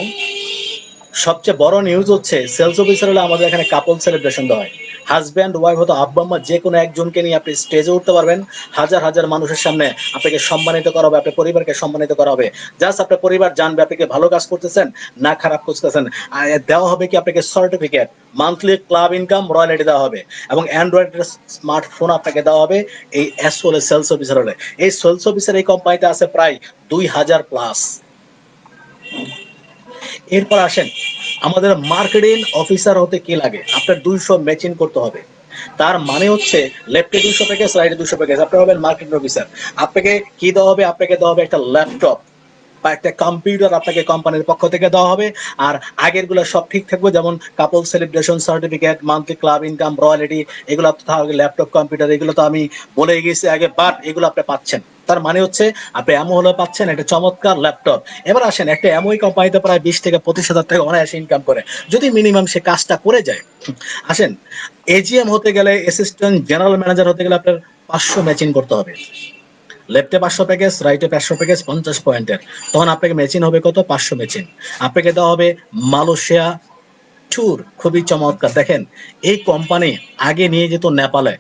সবচেয়ে বড় নিউজ হচ্ছে সেলস অফিসার হলে আমাদের এখানে কাপল সেলিব্রেশন দেওয়া হয়। হাজব্যান্ড ওয়াইফ হতো আব্বা আম্মা যে কোনো একজনকে নিয়ে আপনি স্টেজে উঠতে পারবেন, হাজার হাজার মানুষের সামনে আপনাকে সম্মানিত করা হবে, আপনার পরিবারকে সম্মানিত করা হবে। জাস্ট আপনার পরিবার জানবে আপনি কি ভালো কাজ করতেছেন না খারাপ করতেছেন। আর দেওয়া হবে কি আপনাকে certificate, monthly club income, royalty দেওয়া হবে এবং অ্যান্ড্রয়েড স্মার্টফোন আপনাকে দেওয়া হবে। এই এস হলে সেলস অফিসার হলে, এই সেলস অফিসার এই কোম্পানিতে আছে প্রায় 2000+। এরপর আসেন আমাদের মার্কেটিং অফিসার হতে কি লাগে, আপনার 200 মেচিন করতে হবে। তার মানে হচ্ছে লেফটে 200 প্যাকেজ, রাইটে 200 প্যাকেজ, আপনি হবেন মার্কেটিং অফিসার। আপনাকে কি দেওয়া হবে, আপনাকে দেওয়া হবে একটা ল্যাপটপ বা একটা কম্পিউটার আপনাকে কোম্পানির পক্ষ থেকে দেওয়া হবে। আর আগের গুলো সব ঠিক থাকবে, যেমন couple celebration certificate, monthly club income, royalty, এগুলো তো থাকবে। ল্যাপটপ কম্পিউটার এগুলো তো আমি বলে গেছি আগে, বাট এগুলো আপনি পাচ্ছেন। তার মানে হচ্ছে আপনি এমন হলে পাচ্ছেন একটা চমৎকার ল্যাপটপ। এবার আসেন একটা এমন কোম্পানিতে প্রায় 20 থেকে 25,000 টাকা অনায়াসে ইনকাম করে, যদি মিনিমাম সে কাজটা করে যায়। আসেন এজিএম হতে গেলে, অ্যাসিস্ট্যান্ট জেনারেল ম্যানেজার হতে গেলে আপনার 500 ম্যাচিং করতে হবে। লেফটে 500 প্যাকেজ, রাইটে 500 প্যাকেজ, 50 পয়েন্টের। তখন আপনাকে মেচিন হবে কত, 500 মেচিন। আপনাকে দেওয়া হবে মালয়েশিয়া ট্যুর, খুবই চমৎকার। দেখেন এই কোম্পানি আগে নিয়ে যেত নেপালে,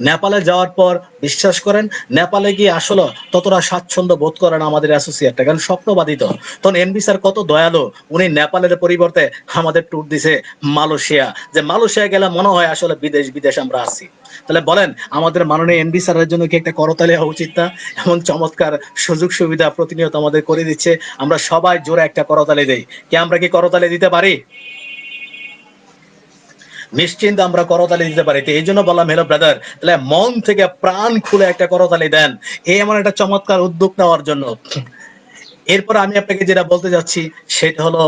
নেপালে যাওয়ার পর বিশ্বাস করেন নেপালে গিয়ে আসলে ততটা স্বাচ্ছন্দ্য বোধ করেন আমাদের অ্যাসোসিয়েটটা, কারণ স্বপ্নবাদিত। তখন এমডি স্যার কত দয়ালু, উনি নেপালের পরিবর্তে আমাদের ট্যুর দিছে মালয়েশিয়া, যে মালয়েশিয়া গেলে মনে হয় আসলে বিদেশ বিদেশ আমরা আছি। তাহলে বলেন আমাদের মাননীয় এমডি স্যারের জন্য কি একটা করতালি হওয়া উচিত না? এমন চমৎকার সুযোগ সুবিধা প্রতিনিয়ত আমাদের করে দিচ্ছে, আমরা সবাই জোরে একটা করতালি দেই। কি আমরা কি করতালি দিতে পারি? নিশ্চিন্ত আমরা করতালি দিতে পারি। তো এই জন্য বললাম হ্যালো ব্রাদার, তাহলে মন থেকে প্রাণ খুলে একটা করতালি দেন এই এমন একটা চমৎকার উদ্যোগ নেওয়ার জন্য। এরপর আমি আপনাকে যেটা বলতে যাচ্ছি সেটা হলো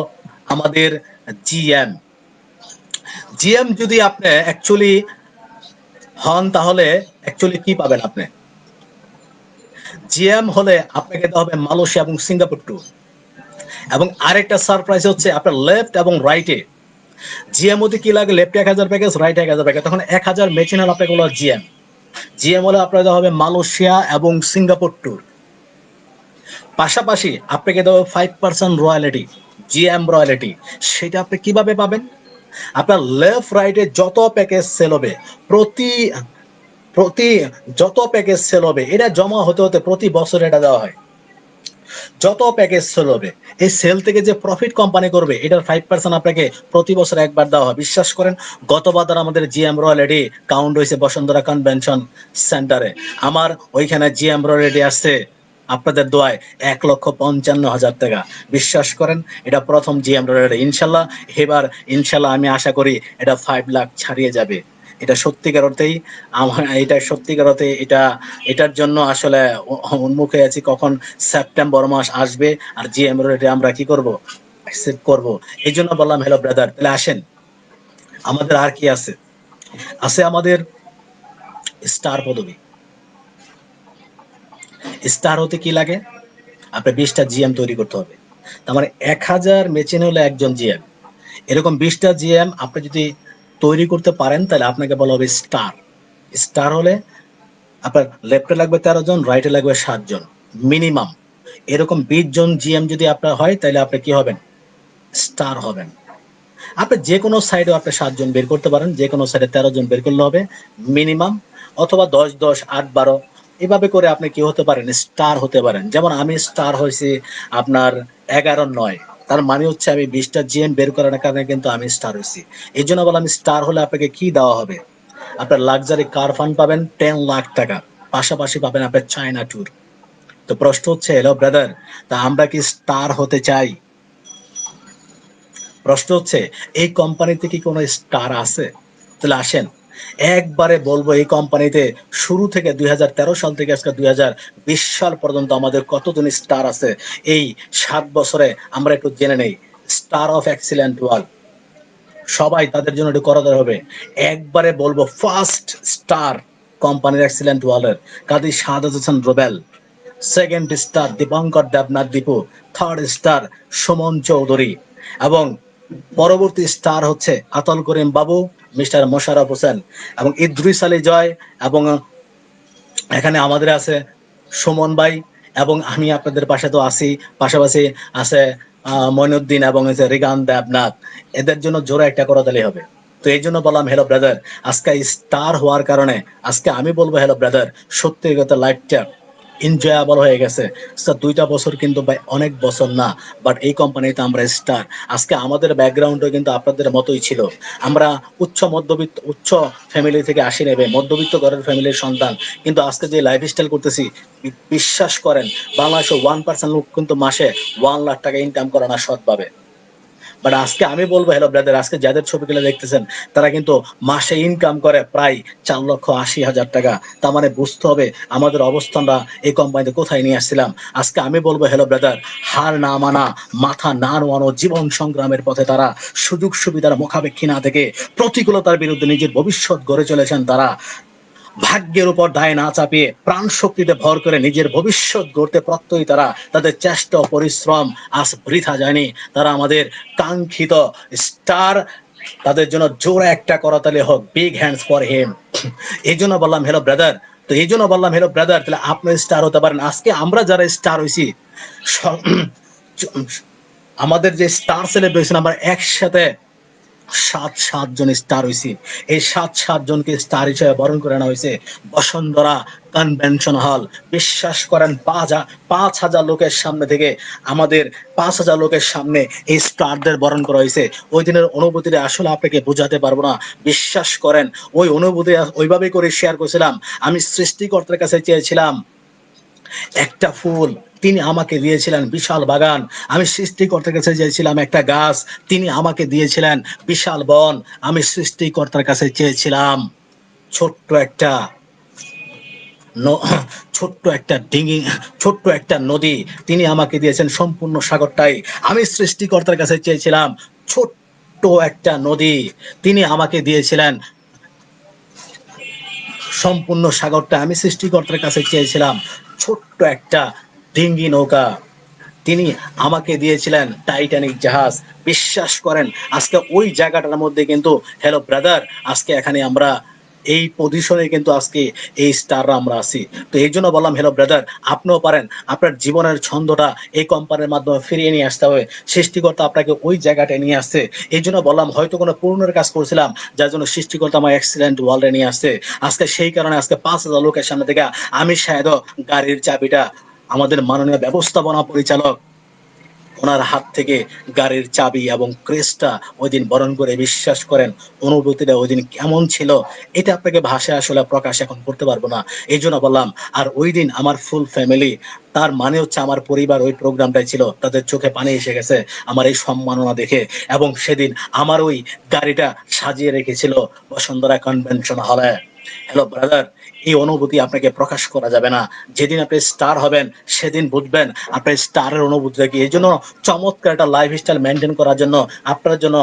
আমাদের জিএম। জিএম যদি আপনি অ্যাকচুয়ালি হন তাহলে অ্যাকচুয়ালি কি পাবেন আপনি, জিএম হলে আপনাকে দেওয়া হবে মালয়েশিয়া এবং সিঙ্গাপুর ট্যুর। এবং আরেকটা সারপ্রাইজ হচ্ছে আপনার লেফট এবং রাইটে জিএম হতে কি লাগে, লেফটে 1000 প্যাকেজ, রাইটে 1000 প্যাকেজ, তখন 1000 মেচিন হল আপনাকে বলা জিএম। জিএম হলে আপনার দেওয়া হবে মালয়েশিয়া এবং সিঙ্গাপুর ট্যুর। পাশাপাশি আপনাকে দেওয়া 5% রয়্যালিটি, জিএম রয়্যালিটি। সেটা আপনি কিভাবে পাবেন, আপনার লেফট রাইটে যত প্যাকেজ সেল হবে, প্রতি প্রতি যত প্যাকেজ সেল হবে এটা জমা হতে হতে প্রতি বছর এটা দেওয়া হয়। যত প্যাকেজ সেল হবে এই সেল থেকে যে প্রফিট কোম্পানি করবে এটার 5% আপনাকে প্রতি বছর একবার দেওয়া হয়। বিশ্বাস করেন গতবার আমাদের জিএম রয়্যালিটি কাউন্ট হয়েছে বসুন্ধরা কনভেনশন সেন্টারে, আমার ওইখানে জিএম রয়্যালিটি আসছে আপনাদের দোয়ায় 1,55,000 টাকা। বিশ্বাস করেন এটা প্রথম জিএম রয়্যালিটি। ইনশাল্লাহ এবার ইনশাল্লাহ আমি আশা করি এটা 5 লাখ ছাড়িয়ে যাবে। এটা সত্যিকার অর্থেই আমার, এটা সত্যিকার অর্থে এটা, এটার জন্য আসলে উন্মুখে আছি কখন সেপ্টেম্বর মাস আসবে আর জিএম রয়্যালিটি আমরা কি করব, অ্যাকসেপ্ট করব। এই জন্য বললাম হ্যালো ব্রাদার, তাহলে আসেন আমাদের আর কি আছে। আছে আমাদের স্টার পদবি। স্টার হতে কি লাগে, আপনার 20টা জিএম তৈরি করতে হবে। তার মানে 1000 মেচিন হলে একজন জিএম। এরকম 20টা জিএম আপনি যদি তৈরি করতে পারেন তাহলে আপনাকে বলা হবে স্টার। স্টার হলে আপনার লেফটে লাগবে 13 জন, রাইটে লাগবে 7 জন মিনিমাম। এরকম 20 জন জিএম যদি আপনার হয় তাহলে আপনি কি হবেন, স্টার হবেন। আপনি যে কোনো সাইডে আপনি 7 জন বের করতে পারেন, যে কোনো সাইডে 13 জন বের করলে হবে মিনিমাম, অথবা 10 10 8 12 এভাবে করে আপনি কি হতে পারেন? স্টার হতে পারেন। যেমন আমি স্টার হইছি আপনার 11-9, তার মানে হচ্ছে আমি 20 টা জিএম বের করার কারণে কিন্তু আমি স্টার হইছি। এজন্য বললাম স্টার হলে আপনাকে কি দেওয়া হবে? আপনার লাক্সারি কার ফান্ড পাবেন 10 লাখ টাকা। পাশাপাশি পাবেন আপনার চায়না ট্যুর। তো প্রশ্ন হচ্ছে, হ্যালো ব্রাদার, তা আমরা কি স্টার হতে চাই? প্রশ্ন হচ্ছে, এই কোম্পানিতে কি কোনো স্টার আছে? তাহলে আসেন একবারে বলবো, এই কোম্পানিতে শুরু থেকে 2013 সাল থেকে আজকে 2020 সাল পর্যন্ত আমাদের কতজন স্টার আছে এই 7 বছরে আমরা একটু জেনে নেই। স্টার অফ এক্সিলেন্ট ওয়ার্ল্ড, সবাই তাদের জন্য একটু করা হবে। একবারে বলবো ফার্স্ট স্টার কোম্পানির এক্সিলেন্ট ওয়ার্ল্ডের Kazi Shahadat Hossain Rubel, second star Dipankar Debnath Dipu, third star Suman Chowdhury, এবং পরবর্তী স্টার হচ্ছে আতল করিম বাবু, মিস্টার মোশাররফ হোসেন এবং ইদ্রিস আলী জয়, এবং এখানে আমাদের আছে সুমন ভাই, এবং আমি আপনাদের পাশে তো আছি, পাশাপাশি আছে মইনুদ্দিন এবং রিগান দেবনাথ। এদের জন্য জোরে একটা করতালি হবে। তো এই জন্য বললাম হ্যালো ব্রাদার, আজকে স্টার হওয়ার কারণে আজকে আমি বলবো হ্যালো ব্রাদার, সত্যি কথা লাইফটা এনজয়েবল হয়ে গেছে। স্যার 2টা বছর কিন্তু ভাই অনেক বছর না, বাট এই কোম্পানিতে আমরা স্টার। আজকে আমাদের ব্যাকগ্রাউন্ডও কিন্তু আপনাদের মতোই ছিল। আমরা উচ্চ ফ্যামিলি থেকে আসি নেবে, মধ্যবিত্ত ঘরের ফ্যামিলির সন্তান, কিন্তু আজকে যে লাইফস্টাইল করতেছি, বিশ্বাস করেন বাংলাদেশে 1% লোক কিন্তু মাসে 1 লাখ টাকা ইনকাম করে না সৎভাবে। বাট আজকে আমি বলবো হ্যালো ব্রাদার, আজকে যাদের ছবিগুলো দেখতেছেন তারা কিন্তু মাসে ইনকাম করে প্রায় 4,80,000 টাকা। তার মানে বুঝতে হবে আমাদের অবস্থানটা এই কোম্পানিতে কোথায় নিয়ে আসছিলাম। আজকে আমি বলবো হ্যালো ব্রাদার, হার না মানা, মাথা না নোয়ানো, জীবন সংগ্রামের পথে তারা সুযোগ সুবিধার মুখাপেক্ষী না থেকে প্রতিকূলতার বিরুদ্ধে নিজের ভবিষ্যৎ গড়ে চলেছেন। তারা ভাগ্যের উপর দায় না চাপিয়ে প্রাণ শক্তিতে ভর করে নিজের ভবিষ্যৎ গড়তে প্রত্যয়ী তারা। তাদের চেষ্টা ও পরিশ্রম আজ বৃথা যায়নি। তারা আমাদের কাঙ্ক্ষিত স্টার। তাদের জন্য জোরে একটা করতালি হোক, বিগ হ্যান্ডস ফর হিম। এই জন্য বললাম হ্যালো ব্রাদার, তো এই জন্য বললাম হ্যালো ব্রাদার, তাহলে আপনি স্টার হতে পারেন। আজকে আমরা যারা স্টার হইছি, আমাদের যে স্টার সেলিব্রেশন, আমরা একসাথে 7 জন স্টার হয়েছি। এই 7 জনকে স্টার হিসেবে বরণ করে নেওয়া হয়েছে বসুন্ধরা কনভেনশন হল। বিশ্বাস করেন 5,000 লোকের সামনে থেকে আমাদের 5,000 লোকের সামনে এই স্টারদের বরণ করা হয়েছে। ওই দিনের অনুভূতিটা আসলে আপনাকে বোঝাতে পারবো না। বিশ্বাস করেন ওই অনুভূতি ওইভাবে করে শেয়ার করেছিলাম। আমি সৃষ্টিকর্তার কাছে চেয়েছিলাম একটা ফুল, তিনি আমাকে দিয়েছিলেন বিশাল বাগান। আমি সৃষ্টিকর্তার কাছে চেয়েছিলাম একটা গাছ, তিনি আমাকে দিয়েছিলেন বিশাল বন। আমি সৃষ্টিকর্তার কাছে চেয়েছিলাম ছোট্ট একটা ছোট্ট একটা ডিঙি, ছোট্ট একটা নদী, তিনি আমাকে দিয়েছেন সম্পূর্ণ সাগরটাই। আমি সৃষ্টিকর্তার কাছে চেয়েছিলাম ছোট্ট একটা নদী, তিনি আমাকে দিয়েছিলেন সম্পূর্ণ সাগরটা। আমি সৃষ্টিকর্তার কাছে চেয়েছিলাম ছোট্ট একটা ডিঙ্গি নৌকা, তিনি আমাকে দিয়েছিলেন টাইটানিক জাহাজ। বিশ্বাস করেন আজকে ওই জায়গাটার মধ্যে কিন্তু হ্যালো ব্রাদার, আজকে এখানে আমরা এই পজিশনে কিন্তু আজকে এই স্টাররা আমরা আছি। তো এই জন্য বললাম হ্যালো ব্রাদার, আপনিও পারেন আপনার জীবনের ছন্দটা এই কোম্পানির মাধ্যমে ফিরিয়ে নিয়ে আসতে হবে। সৃষ্টিকর্তা আপনাকে ওই জায়গাটায় নিয়ে আসছে। এই জন্য বললাম হয়তো কোনো পূর্ণের কাজ করছিলাম, যার জন্য সৃষ্টিকর্তা আমার এক্সিলেন্ট ওয়ার্ল্ডে নিয়ে আসছে। আজকে সেই কারণে আজকে 5,000 লোকের সামনে থেকে আমি শায়দ গাড়ির চাবিটা আমাদের মাননীয় ব্যবস্থাপনা পরিচালক ওনার হাত থেকে গাড়ির চাবি এবং ক্রেসটা ওই দিন বরণ করে। বিশ্বাস করেন অনুভূতিটা ওই দিন কেমন ছিল, এটা আপনাকে ভাষায় আসলে প্রকাশ এখন করতে পারবো না। এই জন্য বললাম। আর ওই দিন আমার ফুল ফ্যামিলি, তার মানে হচ্ছে আমার পরিবার ওই প্রোগ্রামটাই ছিল, তাদের চোখে পানি এসে গেছে আমার এই সম্মাননা দেখে। এবং সেদিন আমার ওই গাড়িটা সাজিয়ে রেখেছিল বসুন্ধরা কনভেনশন হলে। হ্যালো ব্রাদার, এই অনুভূতি আপনাকে প্রকাশ করা যাবে না। যেদিন আপনি স্টার হবেন সেদিন বুঝবেন আপনার স্টারের অনুভূতিটা কি। এই জন্য চমৎকার একটা লাইফস্টাইল মেনটেন করার জন্য আপনার জন্য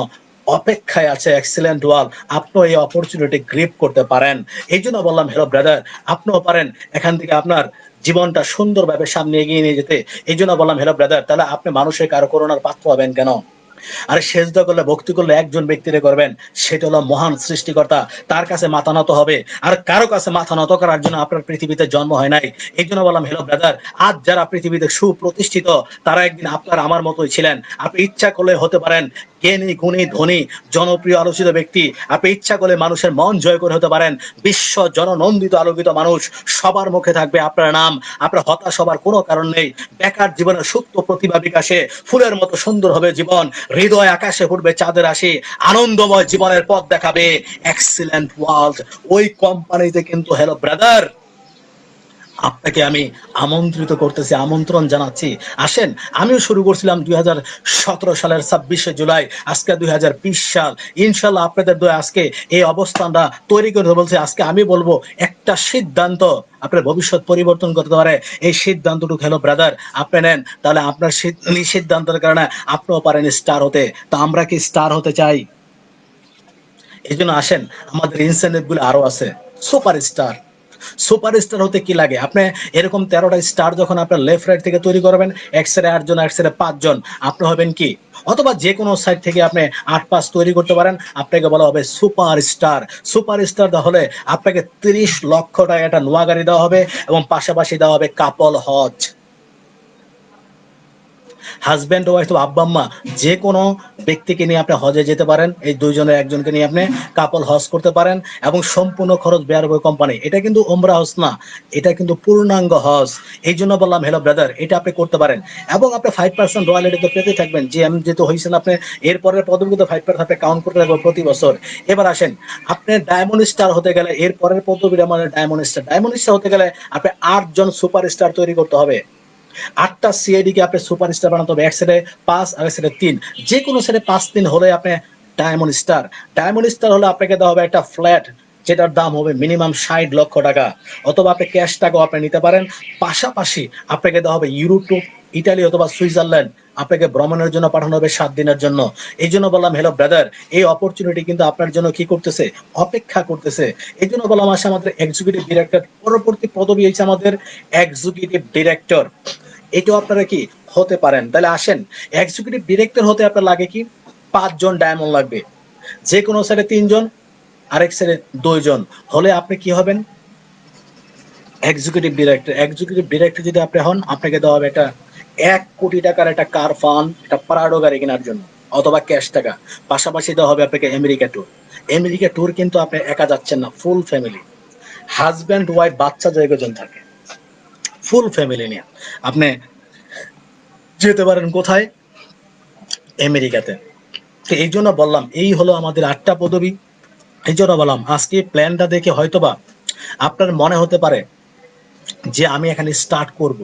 অপেক্ষায় আছে এক্সিলেন্ট ওয়াল। আপনিও এই অপরচুনিটি গ্রিপ করতে পারেন। এই জন্য বললাম হ্যালো ব্রাদার, আপনিও পারেন এখান থেকে আপনার জীবনটা সুন্দরভাবে সামনে এগিয়ে নিয়ে যেতে। এই জন্য বললাম হ্যালো ব্রাদার, তাহলে আপনি মানুষের কারো করোনার পাত্র হবেন কেন? আর সেজদা করলে ভক্তি করলে একজন ব্যক্তিরে করবেন, সেটা হলো মহান সৃষ্টিকর্তা, তার কাছে মাথা নত হবে। আর কারো কাছে মাথা নত করার জন্য আপনার পৃথিবীতে জন্ম হয় নাই। এই জন্য বললাম হেলো ব্রাদার, আজ যারা পৃথিবীতে সুপ্রতিষ্ঠিত তারা একদিন আপনার আমার মতোই ছিলেন। আপনি ইচ্ছা করলে হতে পারেন জ্ঞানী গুণী ধনী জনপ্রিয় আলোচিত ব্যক্তি, আপনি ইচ্ছা করলে মানুষের মন জয় করে হতে পারেন বিশ্ব জননন্দিত আলোকিত মানুষ, সবার মুখে থাকবে আপনার নাম। আপনার হতাশ হবার কোনো কারণ নেই। বেকার জীবনের সুপ্ত প্রতিভা বিকাশে ফুলের মতো সুন্দর হবে জীবন, হৃদয় আকাশে ফুটবে চাঁদের আসে, আনন্দময় জীবনের পথ দেখাবে এক্সিলেন্ট ওয়ার্ল্ড। ওই কোম্পানিতে কিন্তু হেলো ব্রাদার আপনাকে আমি আমন্ত্রিত করতেছি, আমন্ত্রণ জানাচ্ছি, আসেন। আমিও শুরু করছিলাম 2017 সালের 26শে জুলাই, আজকে 2020 সাল। ইনশাল্লাহ আপনাদের দয়া আজকে এই অবস্থানটা তৈরি করে বলছে। আজকে আমি বলবো একটা সিদ্ধান্ত আপনার ভবিষ্যৎ পরিবর্তন করতে পারে। এই সিদ্ধান্তটুকু হেলো ব্রাদার আপনি নেন, তাহলে আপনার সিদ্ধান্তের কারণে আপনিও পারেন স্টার হতে। তো আমরা কি স্টার হতে চাই? এই জন্য আসেন, আমাদের ইনসেন্টিভ গুলো আরো আছে। সুপারস্টার, সুপারস্টার হতে কি লাগে? আপনি এরকম 13টা স্টার যখন আপনার লেফট রাইট থেকে তৈরি করবেন, এক্সরে 8 জন, এক্সরে 5 জন, আপনি হবেন কি? অথবা যে কোনো সাইড থেকে আপনি 8-5 তৈরি করতে পারেন, আপনাকে বলা হবে সুপারস্টার। সুপারস্টার হলে আপনাকে 30 লক্ষ টাকা একটা নোয়া গাড়ি দেওয়া হবে এবং পাশাপাশি দেওয়া হবে কাপল হজ। হাজব্যান্ড ওয়াইফ তো আব্বা আম্মা যে কোনো ব্যক্তিকে নিয়ে আপনি হজে যেতে পারেন। এই দুইজনের একজনকে নিয়ে আপনি কাপল হজ করতে পারেন এবং সম্পূর্ণ খরচ বেয়ার হবে কোম্পানি। এটা কিন্তু ওমরা হজ না, এটা কিন্তু পূর্ণাঙ্গ হজ। এই জন্য বললাম হেলো ব্রাদার, এটা আপনি করতে পারেন এবং আপনি 5% রয়্যালিটি তো পেতে থাকবেন। যে আমি যেহেতু হয়েছেন আপনি এরপরের পদবিতে 5% আপনি কাউন্ট করতে থাকবেন প্রতি বছর। এবার আসেন, আপনি ডায়মন্ড স্টার হতে গেলে এর পরের পদবিটা আমাদের ডায়মন্ড স্টার। ডায়মন্ড স্টার হতে গেলে আপনি 8 জন সুপার স্টার তৈরি করতে হবে। 8টা সিআইডি কে আপনি সুপার স্টার বানাতে হবে। এক সেটে 5 আর এক সেটে 3, যে কোনো সেটে 5-3 হলে আপনি ডায়মন্ড স্টার। ডায়মন্ড স্টার হলে আপনাকে দেওয়া হবে একটা ফ্ল্যাট, যেটার দাম হবে মিনিমাম 60 লক্ষ টাকা, অথবা আপনি ক্যাশ টাকাও আপনি নিতে পারেন। পাশাপাশি আপনাকে দেওয়া হবে ইউরোপ টু ইটালি অথবা সুইজারল্যান্ড, আপনাকে ভ্রমণের জন্য পাঠানো হবে 7 দিনের জন্য। এই জন্য বললাম হেলো ব্রাদার, এই অপরচুনিটি কিন্তু আপনার জন্য কি করতেছে, অপেক্ষা করতেছে। এই জন্য বললাম আসে আমাদের এক্সিকিউটিভ ডিরেক্টর, পরবর্তী পদবি হচ্ছে আমাদের এক্সিকিউটিভ ডিরেক্টর। এটাও আপনারা কি হতে পারেন। তাহলে আসেন, এক্সিকিউটিভ ডিরেক্টর হতে আপনার লাগে কি 5 জন ডায়মন্ড লাগবে, যে কোনো সাইডে 3 জন, আরেক সাইডে 2 জন হলে আপনি কি হবেন, এক্সিকিউটিভ ডিরেক্টর। এক্সিকিউটিভ ডিরেক্টর যদি আপনি হন, আপনাকে দেওয়া হবে একটা 1 কোটি টাকার একটা কার ফান্ড, একটা প্রাডো গাড়ি কেনার জন্য, অথবা ক্যাশ টাকা। পাশাপাশি দেওয়া হবে আপনাকে আমেরিকা ট্যুর। আমেরিকা ট্যুর কিন্তু আপনি একা যাচ্ছেন না, ফুল ফ্যামিলি, হাজব্যান্ড ওয়াইফ বাচ্চা জয়জন থাকে, ফুল ফ্যামিলি নিয়ে আপনি যেতে পারেন কোথায়, আমেরিকাতে। তো এই জন্য বললাম এই হলো আমাদের 8টা পদবি। এই জন্য বললাম আজকে প্ল্যানটা দেখে হয়তোবা আপনার মনে হতে পারে যে আমি এখানে স্টার্ট করব।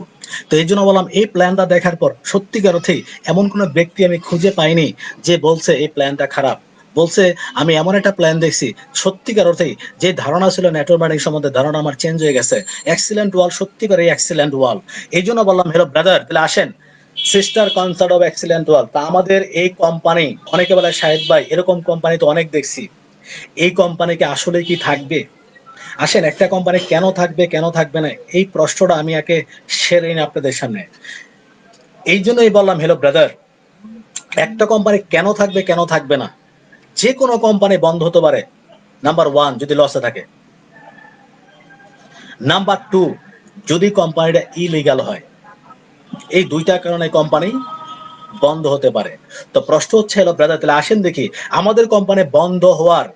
তো এই জন্য বললাম এই প্ল্যানটা দেখার পর সত্যিকার অর্থে এমন কোনো ব্যক্তি আমি খুঁজে পাইনি যে বলছে এই প্ল্যানটা খারাপ। বলছে আমি এমন একটা প্ল্যান দেখছি সত্যিকার অর্থে, যে ধারণা ছিল নেটওয়ার্ক মার্কেটিং সম্বন্ধে ধারণা আমার চেঞ্জ হয়ে গেছে। এক্সিলেন্ট ওয়াল, সত্যিকার এক্সিলেন্ট ওয়াল। এই জন্য বললাম হেলো ব্রাদার, তাহলে আসেন, সিস্টার কনসার্ট অফ এক্সিলেন্ট ওয়াল। তা আমাদের এই কোম্পানি, অনেকে বলে শাহেদ ভাই এরকম কোম্পানি তো অনেক দেখছি, এই কোম্পানিকে আসলে কি থাকবে? আসেন, একটা কোম্পানি কেন থাকবে কেন থাকবে না, এই প্রশ্নটা আমি একে সেরে নিই আপনাদের সামনে। এই জন্যই বললাম হেলো ব্রাদার, একটা কোম্পানি কেন থাকবে কেন থাকবে না, যে কোনো কোম্পানি বন্ধ হতে পারে। নাম্বার 1, যদি লসে থাকে। নাম্বার 2, যদি কোম্পানিটা ইলিগাল হয়। এই দুইটা কারণে কোম্পানি বন্ধ হতে পারে। তো প্রশ্ন হচ্ছে হেলো ব্রাদার, তাহলে আসেন দেখি আমাদের কোম্পানি বন্ধ হওয়ার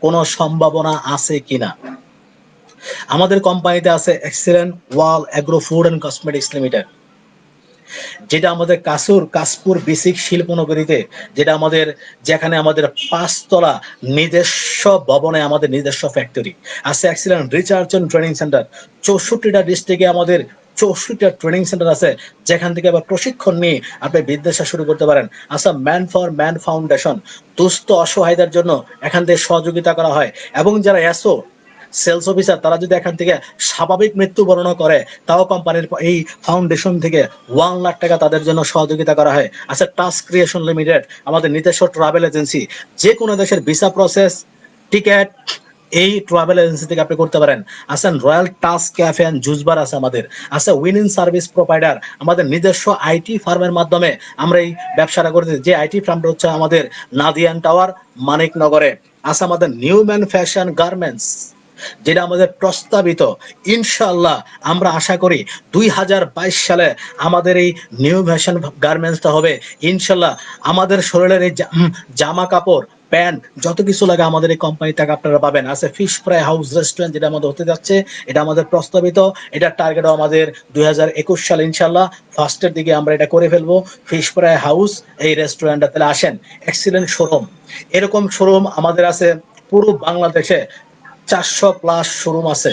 কোনো সম্ভাবনা আছে কিনা। আমাদের কোম্পানিতে আছে excellent wall agro food and cosmetics limited, যেটা আমাদের কাশপুর বেসিক শিল্পনগরীতে, যেটা আমাদের, যেখানে আমাদের 5 তলা নিজস্ব ভবনে আমাদের নিজস্ব ফ্যাক্টরি আছে। Excellent research and training centre, 64টা ডিস্ট্রিক্টে আমাদের 64টা ট্রেনিং সেন্টার আছে, যেখান থেকে আবার প্রশিক্ষণ নিয়ে আপনি বিদ্যাসা শুরু করতে পারেন। আচ্ছা, ম্যান ফর ম্যান ফাউন্ডেশন, দুস্থ অসহায়দের জন্য এখান থেকে সহযোগিতা করা হয়। এবং যারা এসো সেলস অফিসার, তারা যদি এখান থেকে স্বাভাবিক মৃত্যুবরণ করে, তাও কোম্পানির এই ফাউন্ডেশন থেকে 1 লাখ টাকা তাদের জন্য সহযোগিতা করা হয়। আচ্ছা, টাস্ক ক্রিয়েশন লিমিটেড, আমাদের নিজস্ব ট্রাভেল এজেন্সি, যে কোনো দেশের ভিসা প্রসেস, টিকেট, এই ট্রাভেল এজেন্সি থেকে আপনি করতে পারেন। আছেন royal task cafe and juice bar আছে আমাদের, আছে উইনিং সার্ভিস প্রোভাইডার, আমাদের নিজস্ব আইটি ফার্মের মাধ্যমে আমরা এই ব্যবসাটা করতেছি। যে আইটি ফার্মটা হচ্ছে আমাদের নাদিয়ান টাওয়ার মানিকনগরে। আছে আমাদের নিউ ম্যান ফ্যাশন গার্মেন্টস, যেটা আমাদের প্রস্তাবিত। ইনশাআল্লাহ আমরা আশা করি 2022 সালে আমাদের এই নিউ ফ্যাশন গার্মেন্টসটা হবে ইনশাআল্লাহ। আমাদের শরীরের এই জামা কাপড় প্যান্ট যত কিছু লাগে আমাদের এই কোম্পানি থেকে আপনারা পাবেন। আছে ফিশ ফ্রাই হাউস রেস্টুরেন্ট, যেটা আমাদের হতে যাচ্ছে, এটা আমাদের প্রস্তাবিত। এটার টার্গেটও আমাদের 2021 সালে ইনশাআল্লাহ ফার্স্টের দিকে আমরা এটা করে ফেলবো। ফিশ ফ্রাই হাউস এই রেস্টুরেন্টটা, তাহলে আসেন। এক্সিলেন্ট শোরুম, এরকম শোরুম আমাদের আছে পুরো বাংলাদেশে 400+ শোরুম আছে,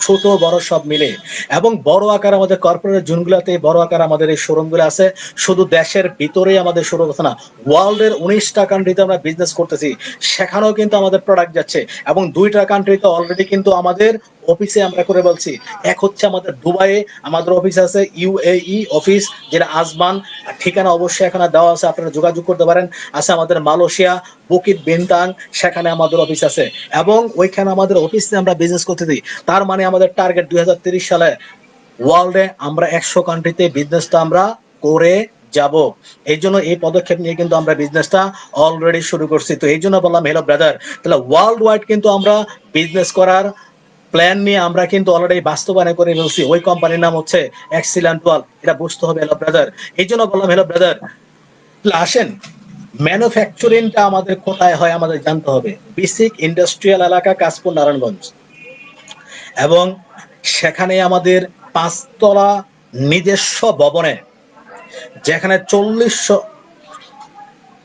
ছোট বড় সব মিলে। এবং বড় আকার আমাদের কর্পোরেট জোনগুলোতে বড় আকার আমাদের এই শোরুমগুলো আছে। শুধু দেশের ভিতরেই আমাদের শোরুম আছে না, ওয়ার্ল্ডের 19টা কান্ট্রিতে আমরা বিজনেস করতেছি, সেখানেও কিন্তু আমাদের প্রোডাক্ট যাচ্ছে। এবং 2টা কান্ট্রিতে অলরেডি কিন্তু আমাদের অফিসে আমরা করে বলছি। এক হচ্ছে আমাদের দুবাইয়ে আমাদের অফিস আছে, ইউএই অফিস, যেটা আজমান, ঠিকানা অবশ্যই এখানে দেওয়া আছে, আপনারা যোগাযোগ করতে পারেন। আছে আমাদের মালয়েশিয়া বুকিট বিনতাং, সেখানে আমাদের অফিস আছে, এবং ওইখানে আমাদের অফিসে আমরা বিজনেস করতেছি। তার মানে আমাদের টার্গেট 2030 সালে ওয়ার্ল্ডে আমরা 100 কান্ট্রিতে বিজনেসটা আমরা করে যাব। এই জন্য এই পদক্ষেপ নিয়ে কিন্তু আমরা বিজনেসটা অলরেডি শুরু করছি। তো এই জন্য বললাম হ্যালো ব্রাদার, তাহলে ওয়ার্ল্ড ওয়াইড কিন্তু আমরা বিজনেস করার প্ল্যান নিয়ে আমরা কিন্তু অলরেডি বাস্তবায়ন করে ফেলছি। ওই কোম্পানির নাম হচ্ছে এক্সিলেন্ট ওয়ার্ল্ড, এটা বুঝতে হবে হ্যালো ব্রাদার। এই জন্য বললাম হ্যালো ব্রাদার, আসেন ম্যানুফ্যাকচারিংটা আমাদের কোথায় হয় আমাদের জানতে হবে। বেসিক ইন্ডাস্ট্রিয়াল এলাকা কাশপুর নারায়ণগঞ্জ, এবং সেখানে আমাদের 5 তলা নিজস্ব ভবনে, যেখানে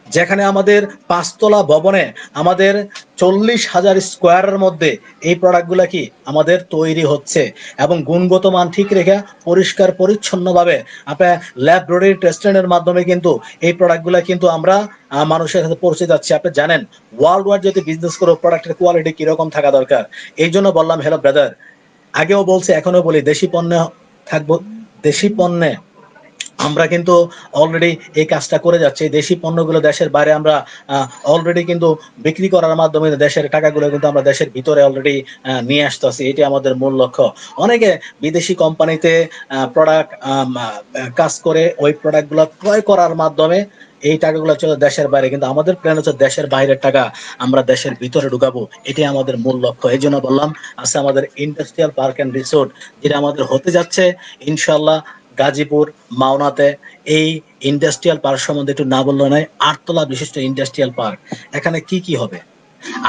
যেখানে আমাদের 5 তলা ভবনে আমাদের 40,000 স্কোয়ারের মধ্যে এই প্রোডাক্টগুলো কি আমাদের তৈরি হচ্ছে, এবং গুণগত মান ঠিক রেখে পরিষ্কার পরিচ্ছন্নভাবে আপনার ল্যাবরেটরি টেস্টের মাধ্যমে কিন্তু এই প্রোডাক্টগুলো কিন্তু আমরা মানুষের কাছে পৌঁছে যাচ্ছি। আপনি জানেন ওয়ার্ল্ড ওয়াইড যদি বিজনেস করো প্রোডাক্টের কোয়ালিটি কিরকম থাকা দরকার। এই জন্য বললাম হ্যালো ব্রাদার, আগেও বলছি এখনো বলি, দেশি পণ্য থাকবো। দেশি পণ্যে আমরা কিন্তু অলরেডি এই কাজটা করে যাচ্ছি। দেশি পণ্যগুলো দেশের বাইরে আমরা অলরেডি কিন্তু বিক্রি করার মাধ্যমে দেশের টাকাগুলো কিন্তু আমরা দেশের ভিতরে অলরেডি নিয়ে আসতেছি। এটি আমাদের মূল লক্ষ্য। অনেকে বিদেশি কোম্পানিতে প্রোডাক্ট কাজ করে ওই প্রোডাক্টগুলো ক্রয় করার মাধ্যমে এই টাকাগুলো চলে দেশের বাইরে, কিন্তু আমাদের প্ল্যান হচ্ছে দেশের বাইরের টাকা আমরা দেশের ভিতরে ঢুকাবো। এটি আমাদের মূল লক্ষ্য। এই জন্য বললাম আজকে আমাদের ইন্ডাস্ট্রিয়াল পার্ক অ্যান্ড রিসোর্ট, যেটা আমাদের হতে যাচ্ছে ইনশাল্লাহ গাজীপুর মাওনাতে। এই ইন্ডাস্ট্রিয়াল পার্ক সম্বন্ধে একটু না বললে নয়। 8 তলা বিশিষ্ট ইন্ডাস্ট্রিয়াল পার্ক, এখানে কি কি হবে?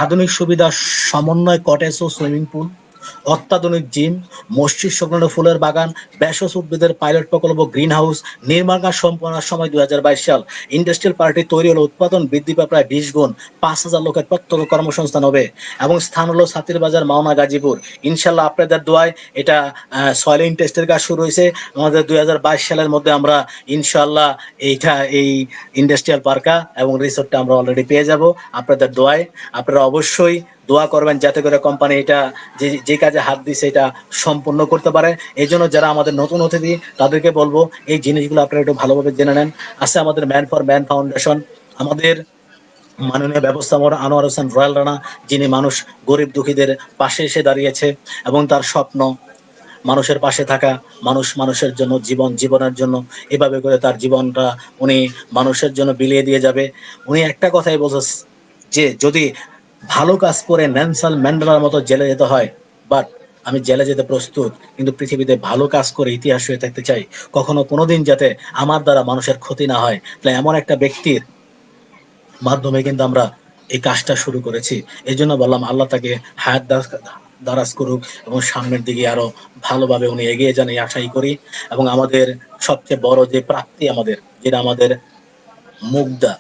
আধুনিক সুবিধা সমন্বয় কটেজ ও সুইমিং পুল, অত্যাধুনিক জিম, মসজিদ সংলগ্ন ফুলের বাগান, ভেষজ উদ্ভিদের পাইলট প্রকল্প, গ্রিন হাউস। নির্মাণ কাজ সম্পন্নের সময় 2022 সাল। ইন্ডাস্ট্রিয়াল পার্কটি তৈরি হলে উৎপাদন বৃদ্ধি পায় প্রায় 20 গুণ, 5,000 লোকের প্রত্যক্ষ কর্মসংস্থান হবে। এবং স্থান হলো ছাতির বাজার, মাওনা, গাজীপুর। ইনশাল্লাহ আপনাদের দোয়ায় এটা সয়েলিং টেস্টের কাজ শুরু হয়েছে। আমাদের 2022 সালের মধ্যে আমরা ইনশাল্লাহ এই ইন্ডাস্ট্রিয়াল পার্কা এবং রিসোর্টটা আমরা অলরেডি পেয়ে যাব আপনাদের দোয়ায়। আপনারা অবশ্যই দোয়া করবেন যাতে করে কোম্পানি এটা যে কাজে হাত দিছে এটা সম্পূর্ণ করতে পারে। এই জন্য যারা আমাদের নতুন অতিথি তাদেরকে বলবো এই জিনিসগুলো আপনারা একটু ভালোভাবে জেনে নেন। আছে আমাদের ম্যান ফর ম্যান ফাউন্ডেশন, আমাদের মাননীয় ব্যবস্থাপনা আনোয়ার হোসেন রয়্যাল রানা, যিনি মানুষ গরিব দুঃখীদের পাশে এসে দাঁড়িয়েছে, এবং তার স্বপ্ন মানুষের পাশে থাকা, মানুষের জন্য, জীবনের জন্য, এভাবে করে তার জীবনটা উনি মানুষের জন্য বিলিয়ে দিয়ে যাবে। উনি একটা কথাই বলছে যে যদি ভালো কাজ করে নেলসন ম্যান্ডেলার মতো জেলে যেতে হয়, বাট আমি জেলে যেতে প্রস্তুত, কিন্তু পৃথিবীতে ভালো কাজ করে ইতিহাস হয়ে থাকতে চাই। কখনো কোনোদিন যাতে আমার দ্বারা মানুষের ক্ষতি না হয়। তাই এমন একটা ব্যক্তির মাধ্যমে কিন্তু আমরা এই কাজটা শুরু করেছি। এই জন্য বললাম আল্লাহ তাকে হায়াত দারাজ করুক, এবং সামনের দিকে আরো ভালোভাবে উনি এগিয়ে যান এই আশাই করি। এবং আমাদের সবচেয়ে বড় যে প্রাপ্তি আমাদের, যেটা আমাদের মুগ্ধা,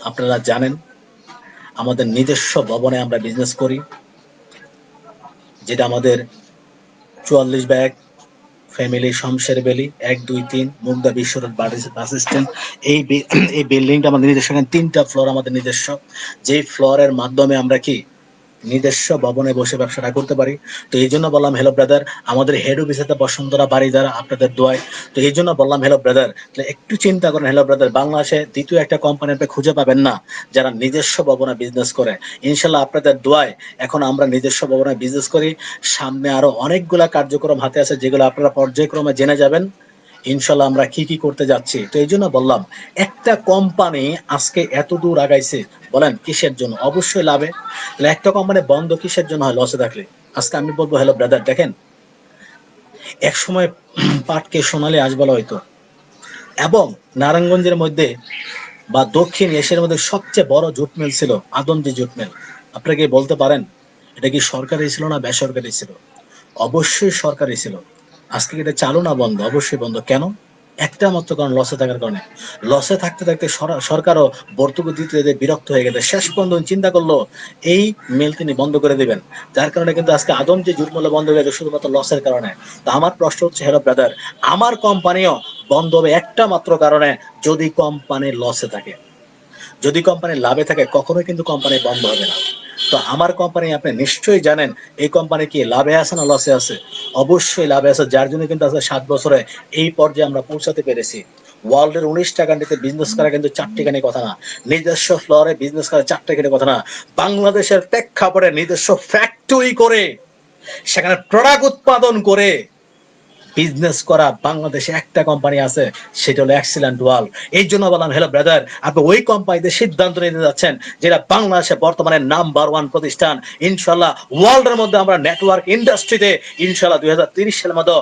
আপনারা জানেন আমাদের নিজস্ব ভবনে আমরা বিজনেস করি, যেটা আমাদের 44 ব্যাগ ফ্যামিলি শমশের বেলি 1 2 3 মুগদা বিশ্ব রোড বাস স্ট্যান্ড। এই বিল্ডিংটা আমাদের নিজস্ব, 3টা ফ্লোর আমাদের নিজস্ব। যেই ফ্লোরের মাধ্যমে আমরা কি নিজস্ব ভবনে বসে ব্যবসাটা করতে পারি। তো এই জন্য বললাম হ্যালো ব্রাদার, আমাদের হেড অফিসে বসুন্ধরা বাড়ি দ্বারা আপনাদের দোয়ায়। তো এই জন্য বললাম হ্যালো ব্রাদার, একটু চিন্তা করেন হ্যালো ব্রাদার, বাংলাদেশে দ্বিতীয় একটা কোম্পানি আপনি খুঁজে পাবেন না যারা নিজস্ব ভবনে বিজনেস করে। ইনশাল্লাহ আপনাদের দোয়ায় এখন আমরা নিজস্ব ভবনে বিজনেস করি। সামনে আরো অনেকগুলা কার্যক্রম হাতে আছে যেগুলো আপনারা পর্যায়ক্রমে জেনে যাবেন ইনশাল্লাহ আমরা কি কি করতে যাচ্ছি। তো এই জন্য বললাম একটা কোম্পানি আজকে এত দূর আগাইছে, বলেন কিসের জন্য? অবশ্যই লাভে। তাহলে একটা কোম্পানি বন্ধ কিসের জন্য হয়? লসে থাকলে। আজকে আমি বলবো হ্যালো ব্রাদার, দেখেন এক সময় পাটকে সোনালী আঁশ বলা হইতো, এবং নারায়ণগঞ্জের মধ্যে বা দক্ষিণ এশিয়ার মধ্যে সবচেয়ে বড় জুট মিল ছিল আদমজি জুট মিল। আপনারা কি বলতে পারেন এটা কি সরকারি ছিল না বেসরকারি ছিল? অবশ্যই সরকারি ছিল। আজকে এটা চালু না বন্ধ? অবশ্যই বন্ধ। কেন? একটা মাত্র কারণ, লসে থাকার কারণে। লসে থাকতে থাকতে সরকারও ভর্তুকি দিতে দিতে বিরক্ত হয়ে গেছে। শেষ পর্যন্ত চিন্তা করলো এই মিল তিনি বন্ধ করে দিবেন। যার কারণে কিন্তু আজকে আদম যে জুট মিল বন্ধ হয়ে গেছে শুধুমাত্র লসের কারণে। তো আমার প্রশ্ন হচ্ছে হ্যালো ব্রাদার, আমার কোম্পানিও বন্ধ হবে একটা মাত্র কারণে, যদি কোম্পানি লসে থাকে। যদি কোম্পানি লাভে থাকে কখনোই কিন্তু কোম্পানি বন্ধ হবে না। তো আমার কোম্পানি আপনি নিশ্চয়ই জানেন এই কোম্পানি কি লাভে আছে না লসে আছে? অবশ্যই লাভে আছে, যার জন্য কিন্তু আজকে 7 বছরে এই পর্যায়ে আমরা পৌঁছাতে পেরেছি। ওয়ার্ল্ডের 19টা কান্ট্রিতে বিজনেস করা কিন্তু 4টি কানি কথা না, নিজস্ব ফ্লোরে বিজনেস করা 4টি কানি কথা না, বাংলাদেশের প্রেক্ষাপটে নিজস্ব ফ্যাক্টরি করে সেখানে প্রোডাক্ট উৎপাদন করে বিজনেস করা বাংলাদেশে একটা কোম্পানি আছে, সেটা হলো এক্সিলেন্ট ওয়ার্ল্ড। এই জন্য বললাম হ্যালো ব্রাদার, আপনি ওই কোম্পানিতে সিদ্ধান্ত নিতে যাচ্ছেন যেটা বাংলাদেশে বর্তমানে নাম্বার 1 প্রতিষ্ঠান। ইনশাল্লাহ ওয়ার্ল্ডের মধ্যে আমরা নেটওয়ার্ক ইন্ডাস্ট্রিতে ইনশাল্লাহ 2030 সালের মধ্যে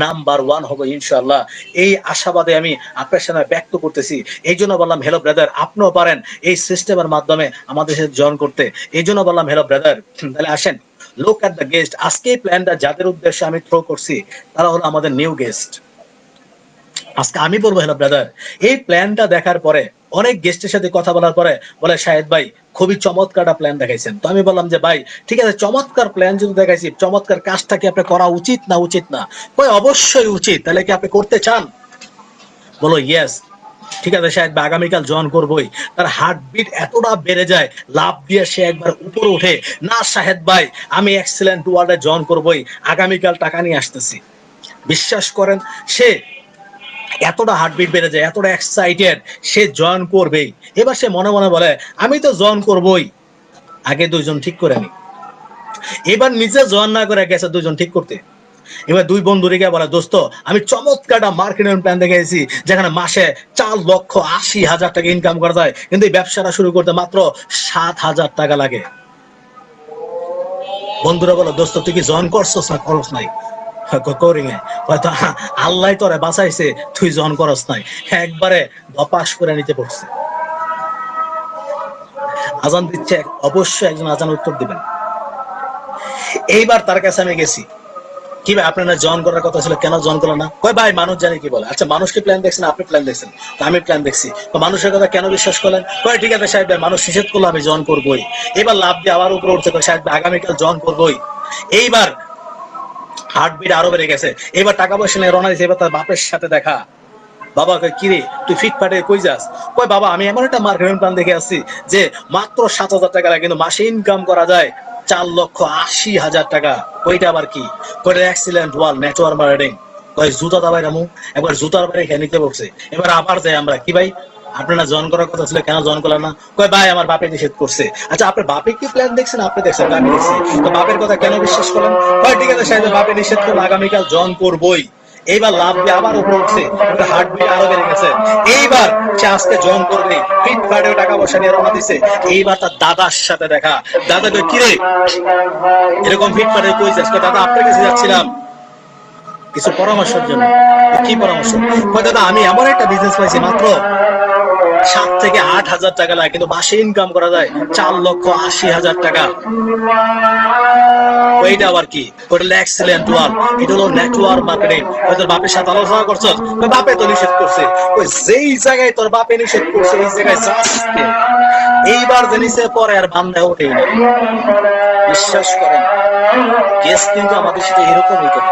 নাম্বার 1 হবো ইনশাল্লাহ। এই আশাবাদে আমি আপনার সামনে ব্যক্ত করতেছি। এই জন্য বললাম হ্যালো ব্রাদার, আপনিও পারেন এই সিস্টেমের মাধ্যমে আমাদের সাথে জয়েন করতে। এই জন্য বললাম হ্যালো ব্রাদার, তাহলে আসেন লুক এট দ্য গেস্ট। আজকে এই প্ল্যানটা যাদের উদ্দেশ্যে আমি থ্রো করছি তারা হলো আমাদের নিউ গেস্ট। আজকে আমি বলবো হ্যালো ব্রাদার, এই প্ল্যানটা দেখার পরে অনেক গেস্টের সাথে কথা বলার পরে বলে শাহেদ ভাই খুবই চমৎকার একটা প্ল্যান দেখাইছেন। তো আমি বললাম যে ভাই ঠিক আছে, চমৎকার প্ল্যান যদি দেখাইছি, চমৎকার কাজটা কি আপনি করা উচিত না উচিত না? ভাই অবশ্যই উচিত। তাহলে কি আপনি করতে চান? বলো ইয়েস। ঠিক আছে শাহেদ ভাই, আগামীকাল জয়েন করবোই। তার হার্টবিট এতটা বেড়ে যায়, লাভ দিয়ে সে একবার উপরে ওঠে, না শাহেদ ভাই আমি এক্সিলেন্ট ওয়ার্ল্ডে জয়েন করবোই, আগামীকাল টাকা নিয়ে আসতেছি। বিশ্বাস করেন সে এতটা হার্টবিট বেড়ে যায়, এতটা এক্সাইটেড, সে জয়েন করবেই। এবার সে মনে মনে বলে আমি তো জয়েন করবোই, আগে 2জন ঠিক করে নি। এবার নিজে জয়েন না করে গেছে 2জন ঠিক করতে। এবার 2 বন্ধু রেখে বলে দোস্ত আমি চমৎকার একটা মার্কেটিং প্ল্যান দেখেছি যেখানে মাসে 4,80,000 টাকা ইনকাম করা যায়, কিন্তু এই ব্যবসাটা শুরু করতে মাত্র 7,000 টাকা লাগে। বন্ধুরা বলো দোস্ত তুই কি জয়েন করছস না করস নাই? করি নাই। হয়তো আল্লাহ তোরে বাঁচাইছে, তুই জয়েন করস নাই। একবারে ধপাস করে নিতে পড়ছে। আজান দিচ্ছে, অবশ্যই একজন আজান উত্তর দিবেন। এইবার তার কাছে আমি গেছি, কি ভাই আপনার জয়েন করার কথা ছিল, কেন জয়েন করলো না? কই ভাই মানুষ জানে কি বলে। আচ্ছা মানুষকে প্ল্যান দেখছেন, আপনি প্ল্যান দেখছেন, তো আমি প্ল্যান দেখছি, তো মানুষের কথা কেন বিশ্বাস করলেন? কই ঠিক আছে সাহেব ভাই, মানুষ নিষেধ করলো আমি জয়েন করবোই। এবার লাভ দিয়ে আবার উপরে উঠছে, সাহেব ভাই আগামীকাল জয়েন করবোই। এইবার হার্টবিট আরো বেড়ে গেছে, এবার টাকা পয়সা নিয়ে রওনা দিয়েছে। এবার তার বাপের সাথে দেখা। বাবা কই কিরে তুই ফিটফাটে কই যাস? কই বাবা আমি এমন একটা মার্কেটিং প্ল্যান দেখে আসছি যে মাত্র 7,000 টাকা লাগে, কিন্তু মাসে ইনকাম করা যায় 4,80,000 টাকা। ওইটা আবার কি? কইটা এক্সিলেন্ট ওয়ার্ল্ড নেটওয়ার্ক মার্কেটিং। কই জুতা দাবাই রামু, একবার জুতার বাইরে খেয়ে নিতে বলছে। এবার আবার যাই আমরা, কি ভাই আপনারা জয়েন করার কথা ছিল, কেন জয়েন করলেন না? কই ভাই আমার বাপে নিষেধ করছে। আচ্ছা আপনার বাপে কি প্ল্যান দেখছেন? আপনি দেখছেন, আমি দেখছি, তো বাপের কথা কেন বিশ্বাস করলেন? কই ঠিক আছে সাহেব বাপে নিষেধ করলো, আগামীকাল জয়েন করবোই। এইবার লাভ দিয়ে আবার উপরে উঠছে, হার্টবিট আরো বেড়ে গেছে। এইবার সে আজকে জয়েন করবে, ফিটফাটে টাকা পয়সা নিয়ে রওনা দিছে। এইবার তার দাদার সাথে দেখা। দাদা কই কিরে এরকম ফিটফাটে কই যাস? দাদা আপনার কাছে যাচ্ছিলাম কিছু পরামর্শের জন্য। কি পরামর্শ? কই দাদা আমি এমন একটা বিজনেস পাইছি মাত্র 7 থেকে 8,000 টাকা লাগে, কিন্তু মাসে ইনকাম করা যায় 4,80,000 টাকা। ওইটা আবার কি? ওটা হলো এক্সিলেন্ট ওয়ার্ল্ড, এটা হলো নেটওয়ার্ক মার্কেটিং। তোর বাপের সাথে আলোচনা করছো, তোর বাপে তো নিষেধ করছে। ওই যেই জায়গায় তোর বাপে নিষেধ করছে এই জায়গায় যাস। এইবার জিনিসে পরে আর বান্ধা ওঠেই না। বিশ্বাস করেন কেস কিন্তু আমাদের সাথে এরকমই করে।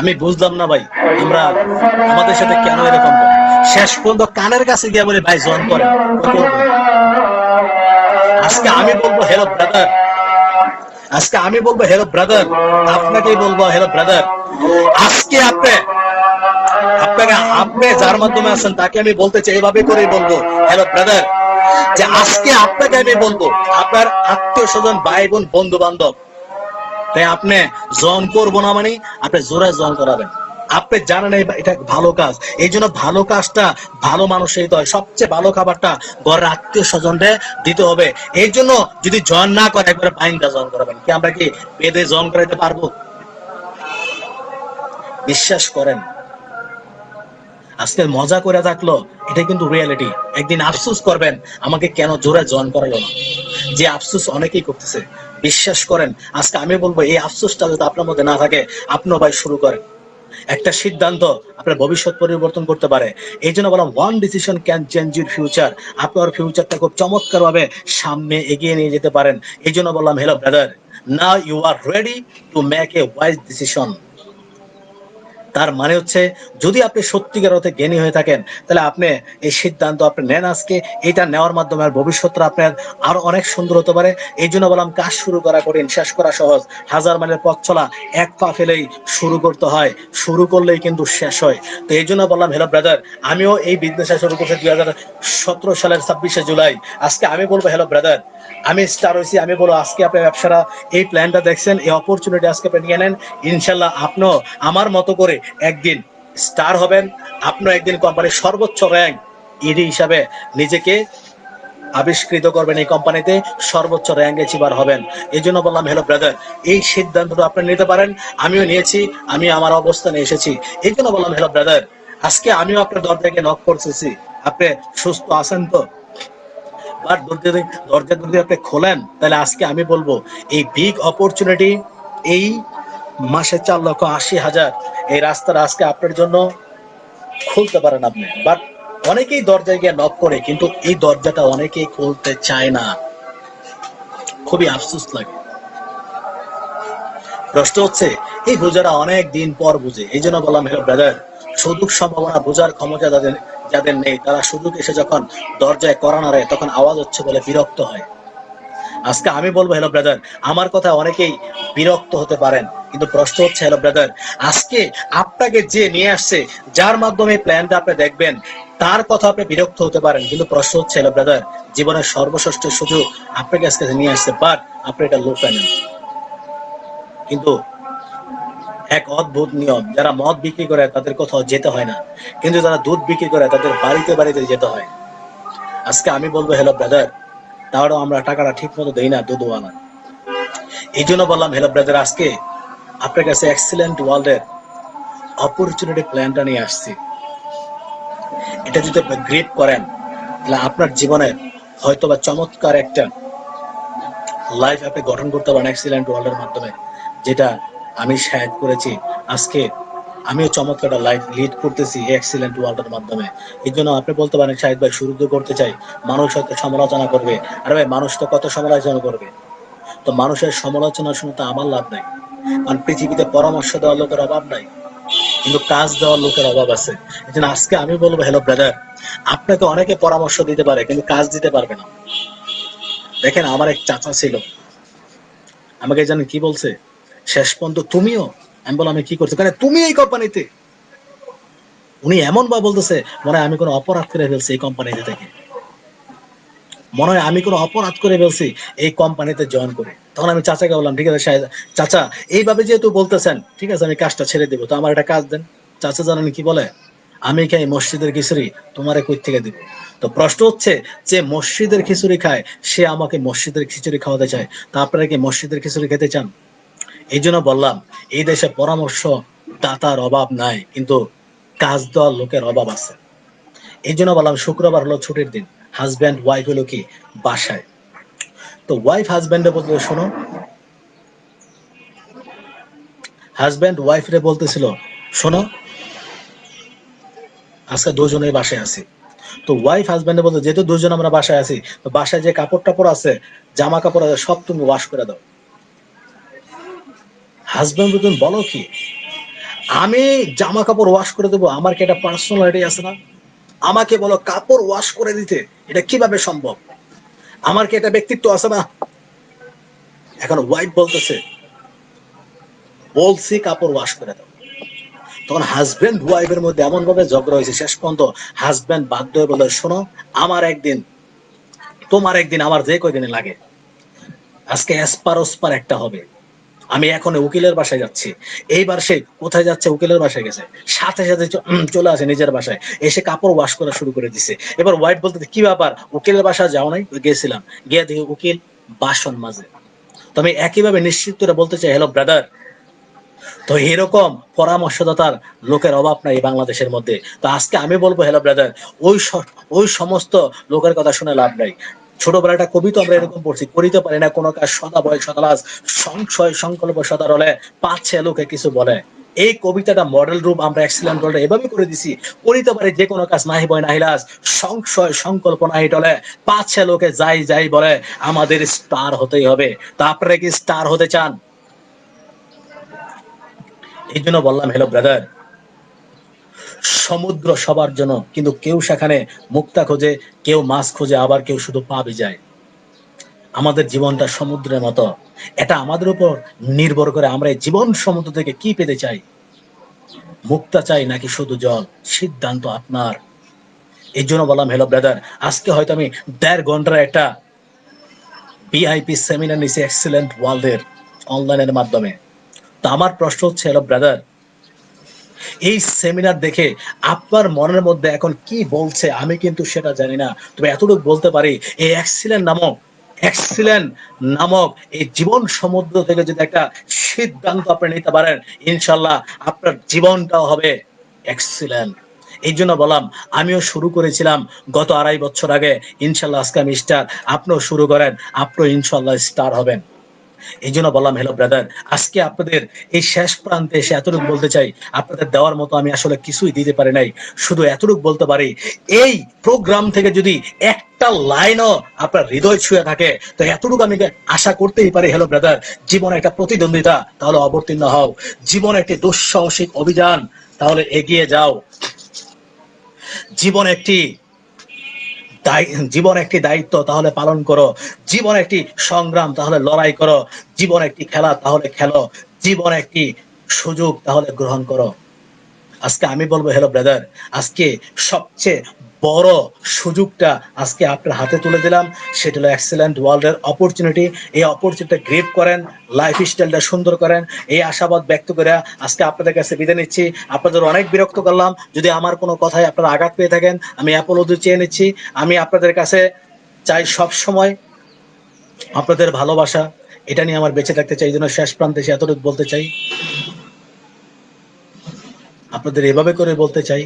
আমি বুঝলাম না ভাই আমরা আমাদের সাথে কেন এরকম করে। শেষ পর্যন্ত কানের কাছে গিয়ে বলে ভাই জয়েন করেন। আজকে আমি বলবো হ্যালো ব্রাদার, আজকে আমি বলবো হ্যালো ব্রাদার, আপনাকেই বলবো হ্যালো ব্রাদার, আজকে আপনি যার মাধ্যমে আছেন তাকে আমি বলতে চাই, এভাবে করেই বলবো হ্যালো ব্রাদার, যে আজকে আপনাকে আমি বলবো আপনার আত্মীয় স্বজন, ভাই বোন, বন্ধু বান্ধব, তাই আপনি জন করবো না মানে আপনি জোরে জন করাবেন। আপনি জানেন এটা ভালো কাজ, এই জন্য ভালো কাজটা ভালো মানুষই তো হয়। সবচেয়ে ভালো খাবারটা ঘরের আত্মীয় স্বজনরে দিতে হবে। এই জন্য যদি জন না করে একবারে বাইন্দা জন করাবেন। কি আমরা কি বেদে জন করাইতে পারবো? বিশ্বাস করেন, আজকে মজা করে থাকলো, এটা কিন্তু রিয়েলিটি। একদিন আফসোস করবেন আমাকে কেন জোরে জন করালো না, যে আফসোস অনেকেই করতেছে। বিশ্বাস করেন, আজকে আমি বলবো এই আফসোসটা যদি আপনার মধ্যে না থাকে, আপনিও ভাই শুরু করেন। একটা সিদ্ধান্ত আপনার ভবিষ্যৎ পরিবর্তন করতে পারে। এই জন্য বললাম one decision can change your future. আপনার ফিউচারটা খুব চমৎকার ভাবে সামনে এগিয়ে নিয়ে যেতে পারেন। এই জন্য বললাম hello brother, now you are ready to make a wise decision. তার মানে হচ্ছে যদি আপনি সত্যিকার অর্থে জ্ঞানী হয়ে থাকেন, তাহলে আপনি এই সিদ্ধান্ত আপনি নেন আজকে। এটা নেওয়ার মাধ্যমে আর ভবিষ্যৎটা আপনার আরো অনেক সুন্দর হতে পারে। এই জন্য বললাম কাজ শুরু করা কঠিন, শেষ করা সহজ। হাজার মাইলের পথ চলা এক পা ফেলেই শুরু করতে হয়, শুরু করলেই কিন্তু শেষ হয়। তো এই জন্য বললাম হ্যালো ব্রাদার, আমিও এই বিজনেসে শুরু করছি 2017 সালের 26শে জুলাই। আজকে আমি বলবো হ্যালো ব্রাদার, আমি স্টার হয়েছি, আমি বলবো আজকে আপনার ব্যবসাটা, এই প্ল্যানটা দেখছেন, এই অপরচুনিটি আজকে আপনি নিয়ে নেন। ইনশাল্লাহ আপনিও আমার মতো করে একদিন স্টার হবেন। আপনিও একদিন কোম্পানির সর্বোচ্চ র্যাঙ্ক ইডি হিসাবে নিজেকে আবিষ্কৃত করবেন, এই কোম্পানিতে সর্বোচ্চ র্যাঙ্ক অ্যাচিভার হবেন। এই জন্য বললাম হ্যালো ব্রাদার, এই সিদ্ধান্তটা আপনি নিতে পারেন, আমিও নিয়েছি, আমি আমার অবস্থানে এসেছি। এই জন্য বললাম হ্যালো ব্রাদার, আজকে আমিও আপনার দরজাকে নক করতেছি। আপনি সুস্থ আছেন তো? বাট দরজা যদি আপনি খোলেন, তাহলে আজকে আমি বলবো এই বিগ অপরচুনিটি, এই মাসে 4,80,000 এই রাস্তাটা আজকে আপনার জন্য খুলতে পারেন আপনি। বাট অনেকেই দরজায় গিয়ে নক করে, কিন্তু এই দরজাটা অনেকেই খুলতে চায় না, খুবই আফসোস লাগে। প্রশ্ন হচ্ছে এই বোঝারা অনেক দিন পর বুঝে। এই জন্য বললাম হ্যালো ব্রাদার, সুযোগ সম্ভাবনা বোঝার ক্ষমতা যাদের যাদের নেই, তারা সুযোগ এসে যখন দরজায় কড়া নাড়ে তখন আওয়াজ হচ্ছে বলে বিরক্ত হয়। আজকে আমি বলবো হ্যালো ব্রাদার, আমার কথা অনেকেই বিরক্ত হতে পারেন, কিন্তু প্রশ্ন হচ্ছে হ্যালো ব্রাদার, আজকে আপনাকে যে নিয়ে আসছে, যার মাধ্যমে প্ল্যানটা আপনি দেখবেন, তার কথা আপনি বিরক্ত হতে পারেন, কিন্তু প্রশ্ন হচ্ছে হ্যালো ব্রাদার, জীবনের সর্বশ্রেষ্ঠ সুযোগ আপনাকে আজকে নিয়ে আসছে, বাট আপনি এটা লুফে নেন। কিন্তু এক অদ্ভুত নিয়ম, যারা মদ বিক্রি করে তাদের কোথাও যেতে হয় না, কিন্তু যারা দুধ বিক্রি করে তাদের বাড়িতে বাড়িতে যেতে হয়। আজকে আমি বলবো হ্যালো ব্রাদার, তাহলেও আমরা টাকাটা ঠিক মতো দেই না দুধওয়ালা। এই জন্য বললাম হ্যালো ব্রাদার, আজকে আপনার কাছে এক্সিলেন্ট ওয়ার্ল্ডের অপরচুনিটি প্ল্যানটা নিয়ে আসছি। এটা যদি আপনি গ্রিপ করেন, তাহলে আপনার জীবনে হয়তো বা চমৎকার একটা লাইফ আপনি গঠন করতে পারেন এক্সিলেন্ট ওয়ার্ল্ডের মাধ্যমে, যেটা আমি শায়দ করেছি। আজকে আমিও চমৎকার একটা লাইফ লিড করতেছি এক্সিলেন্ট ওয়ার্ল্ডের মাধ্যমে। এই জন্য আপনি বলতে পারেন শাহিদ ভাই শুরু তো করতে চাই, মানুষ হয়তো সমালোচনা করবে। আরে ভাই, মানুষ তো কত সমালোচনা করবে, তো মানুষের সমালোচনা শুনে তো আমার লাভ নাই। কারণ পৃথিবীতে পরামর্শ দেওয়ার লোকের অভাব নাই, কিন্তু কাজ দেওয়ার লোকের অভাব আছে। এই জন্য আজকে আমি বলবো হ্যালো ব্রাদার, আপনাকে অনেকে পরামর্শ দিতে পারে কিন্তু কাজ দিতে পারবে না। দেখেন, আমার এক চাচা ছিল, আমাকে জানেন কি বলছে? শেষ পর্যন্ত তুমিও। আমি বললাম আমি কি করছি? কারণ তুমি এই কোম্পানিতে। উনি এমন ভাবে বলতেছে মনে হয় আমি কোনো অপরাধ করে ফেলছি এই কোম্পানিতে থেকে, মনে হয় আমি কোনো অপরাধ করে ফেলছি এই কোম্পানিতে জয়েন করে। তখন আমি চাচাকে বললাম ঠিক আছে চাচা, এইভাবে যেহেতু বলতেছেন, ঠিক আছে আমি কাজটা ছেড়ে দেবো, তো আমার একটা কাজ দেন। চাচা জানেন কি বলে? আমি খাই মসজিদের খিচুড়ি, তোমারে কই থেকে দিব? তো প্রশ্ন হচ্ছে, যে মসজিদের খিচুড়ি খায় সে আমাকে মসজিদের খিচুড়ি খাওয়াতে চায়, তা আপনারা কি মসজিদের খিচুড়ি খেতে চান? এই জন্য বললাম এই দেশে পরামর্শ দাতার অভাব নাই, কিন্তু কাজ দেওয়ার লোকের অভাব আছে। এই জন্য বললাম শুক্রবার হলো ছুটির দিন, হাজব্যান্ড ওয়াইফ হলো কি বাসায়। তো ওয়াইফ হাজব্যান্ডে বলতে, শোনো, হাজব্যান্ড ওয়াইফ রে বলতেছিল, শোনো আজকে দুজনেই বাসায় আছি। তো ওয়াইফ হাজব্যান্ডে বলতো যেহেতু দুজন আমরা বাসায় আছি, তো বাসায় যে কাপড় টাপড় আছে, জামা কাপড় আছে, সব তুমি ওয়াশ করে দাও। হাজব্যান্ড তুমি বলো কি, আমি জামা কাপড় ওয়াশ করে দেবো? আমার কি একটা পার্সোনালিটি আছে না? আমাকে বলো কাপড় ওয়াশ করে দিতে, এটা কিভাবে সম্ভব? আমার কি একটা ব্যক্তিত্ব আছে না? এখন ওয়াইফ বলতেছে বলছি কাপড় ওয়াশ করে দাও, তখন হাজবেন্ড ওয়াইফের মধ্যে এমন ভাবে ঝগড়া হয়েছে, শেষ পর্যন্ত হাজবেন্ড বাধ্য হয়ে বলে শোনো, আমার একদিন তোমার একদিন, আমার যে কয়দিনে লাগে, আজকে এসপার ওসপার একটা হবে। আমি এখন উকিলের বাসায় যাচ্ছি। এইবার সে কোথায় যাচ্ছে? উকিলের বাসায় গেছে, সাথে সাথে চলে আসে নিজের বাসায়, এসে কাপড় ওয়াশ করা শুরু করে দিছে। এবার ওয়াইফ বলতে কি ব্যাপার, উকিলের বাসায় যাও নাই? গেছিলাম, গিয়ে দেখি উকিল বাসন মাজে। তো আমি একইভাবে নিশ্চিত করে বলতে চাই, হ্যালো ব্রাদার, তো এরকম পরামর্শদাতার লোকের অভাব নাই বাংলাদেশের মধ্যে। তো আজকে আমি বলবো, হ্যালো ব্রাদার, ওই সমস্ত লোকের কথা শুনে লাভ নাই। ছোটবেলা একটা কবিতা আমরা এরকম পড়ছি, করিতে পারি না কোনো কাজ, সদা ভয় সদালাস, সংশয় সংকল্প সদা রলে, পাচ্ছে লোকে কিছু বলে। এই কবিতাটা মডেল রূপ আমরা এক্সিলেন্ট রোলটা এভাবে করে দিছি, করিতে পারি যে কোনো কাজ, নাহি ভয় নাহি লাজ, সংশয় সংকল্প নাহি টলে, পাচ্ছে লোকে যাই যাই বলে, আমাদের স্টার হতেই হবে। তা আপনারা কি স্টার হতে চান? এই জন্য বললাম, হ্যালো ব্রাদার, সমুদ্র সবার জন্য, কিন্তু কেউ সেখানে মুক্তা খোঁজে, কেউ মাছ খোঁজে, আবার কেউ শুধু পা ভিজায়। আমাদের জীবনটা সমুদ্রের মতো, এটা আমাদের উপর নির্ভর করে আমরা এই জীবন সমুদ্র থেকে কি পেতে চাই, মুক্তা চাই নাকি শুধু জল, সিদ্ধান্ত আপনার। এই জন্য বললাম, হ্যালো ব্রাদার, আজকে হয়তো আমি 1.5 ঘন্টার একটা ভিআইপি সেমিনার নিছি এক্সিলেন্ট ওয়ার্ল্ডের অনলাইনের মাধ্যমে। তো আমার প্রশ্ন হচ্ছে, হ্যালো ব্রাদার, এই সেমিনার দেখে আপনার মনের মধ্যে এখন কি বলছে আমি কিন্তু সেটা জানি না, তবে এতটুকু বলতে পারি, এই এক্সিলেন্ট নামক এই জীবন সমুদ্র থেকে যদি একটা সিদ্ধান্ত আপনি নিতে পারেন, ইনশাল্লাহ আপনার জীবনটাও হবে এক্সিলেন্ট। এই জন্য বললাম, আমিও শুরু করেছিলাম গত 2.5 বছর আগে, ইনশাল্লাহ আজকে আমি স্টার, আপনিও শুরু করেন, আপনিও ইনশাল্লাহ স্টার হবেন। এই জন্য বললাম, হ্যালো ব্রাদার, আজকে আপনাদের এই শেষ প্রান্তে এসে এতটুকু বলতে চাই, আপনাদের দেওয়ার মতো আমি আসলে কিছুই দিতে পারি নাই, শুধু এতটুকু বলতে পারি, এই প্রোগ্রাম থেকে যদি একটা লাইনও আপনার হৃদয় ছুঁয়ে থাকে, তো এতটুকু আমি আশা করতেই পারি, হ্যালো ব্রাদার, জীবনে একটা প্রতিদ্বন্দ্বিতা, তাহলে অবতীর্ণ হও। জীবন একটি দুঃসাহসিক অভিযান, তাহলে এগিয়ে যাও। জীবন একটি জীবন একটি দায়িত্ব, তাহলে পালন করো। জীবন একটি সংগ্রাম, তাহলে লড়াই করো। জীবন একটি খেলা, তাহলে খেলো। জীবন একটি সুযোগ, তাহলে গ্রহণ করো। আজকে আমি বলবো, হ্যালো ব্রাদার, আজকে সবচেয়ে বড় সুযোগটা আজকে আপনার হাতে তুলে দিলাম, সেটা হলো এক্সেলেন্ট ওয়ার্ল্ডের অপরচুনিটি। এই অপরচুনিটি গ্রিপ করেন, লাইফ স্টাইলটা সুন্দর করেন, এই আশাবাদ ব্যক্ত করে আজকে আপনাদের কাছে বিদায় নিচ্ছি। আপনাদের অনেক বিরক্ত করলাম, যদি আমার কোনো কথায় আপনারা আঘাত পেয়ে থাকেন, আমি অ্যাপোলজি চেয়ে নিচ্ছি। আমি আপনাদের কাছে চাই সব সময় আপনাদের ভালোবাসা, এটা নিয়ে আমার বেঁচে থাকতে চাই। এই জন্য শেষ প্রান্তে এসে এতটুকু বলতে চাই, আপনাদের এভাবে করে বলতে চাই,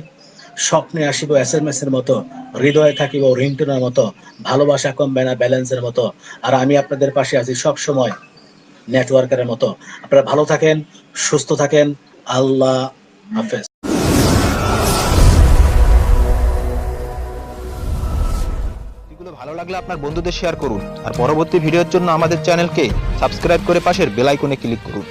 স্বপ্নে আসিব SMS এর মতো, হৃদয়ে থাকিব রিংটোনের মতো, ভালোবাসা কমবে না ব্যালেন্সের মতো, আর আমি আপনাদের পাশে আছি সব সময় নেটওয়ার্কের মতো। আপনারা ভালো থাকেন, সুস্থ থাকেন, আল্লাহ হাফেজ। ভিডিওগুলো ভালো লাগলে আপনার বন্ধুদের শেয়ার করুন, আর পরবর্তী ভিডিওর জন্য আমাদের চ্যানেলকে সাবস্ক্রাইব করে পাশের বেল আইকনে ক্লিক করুন।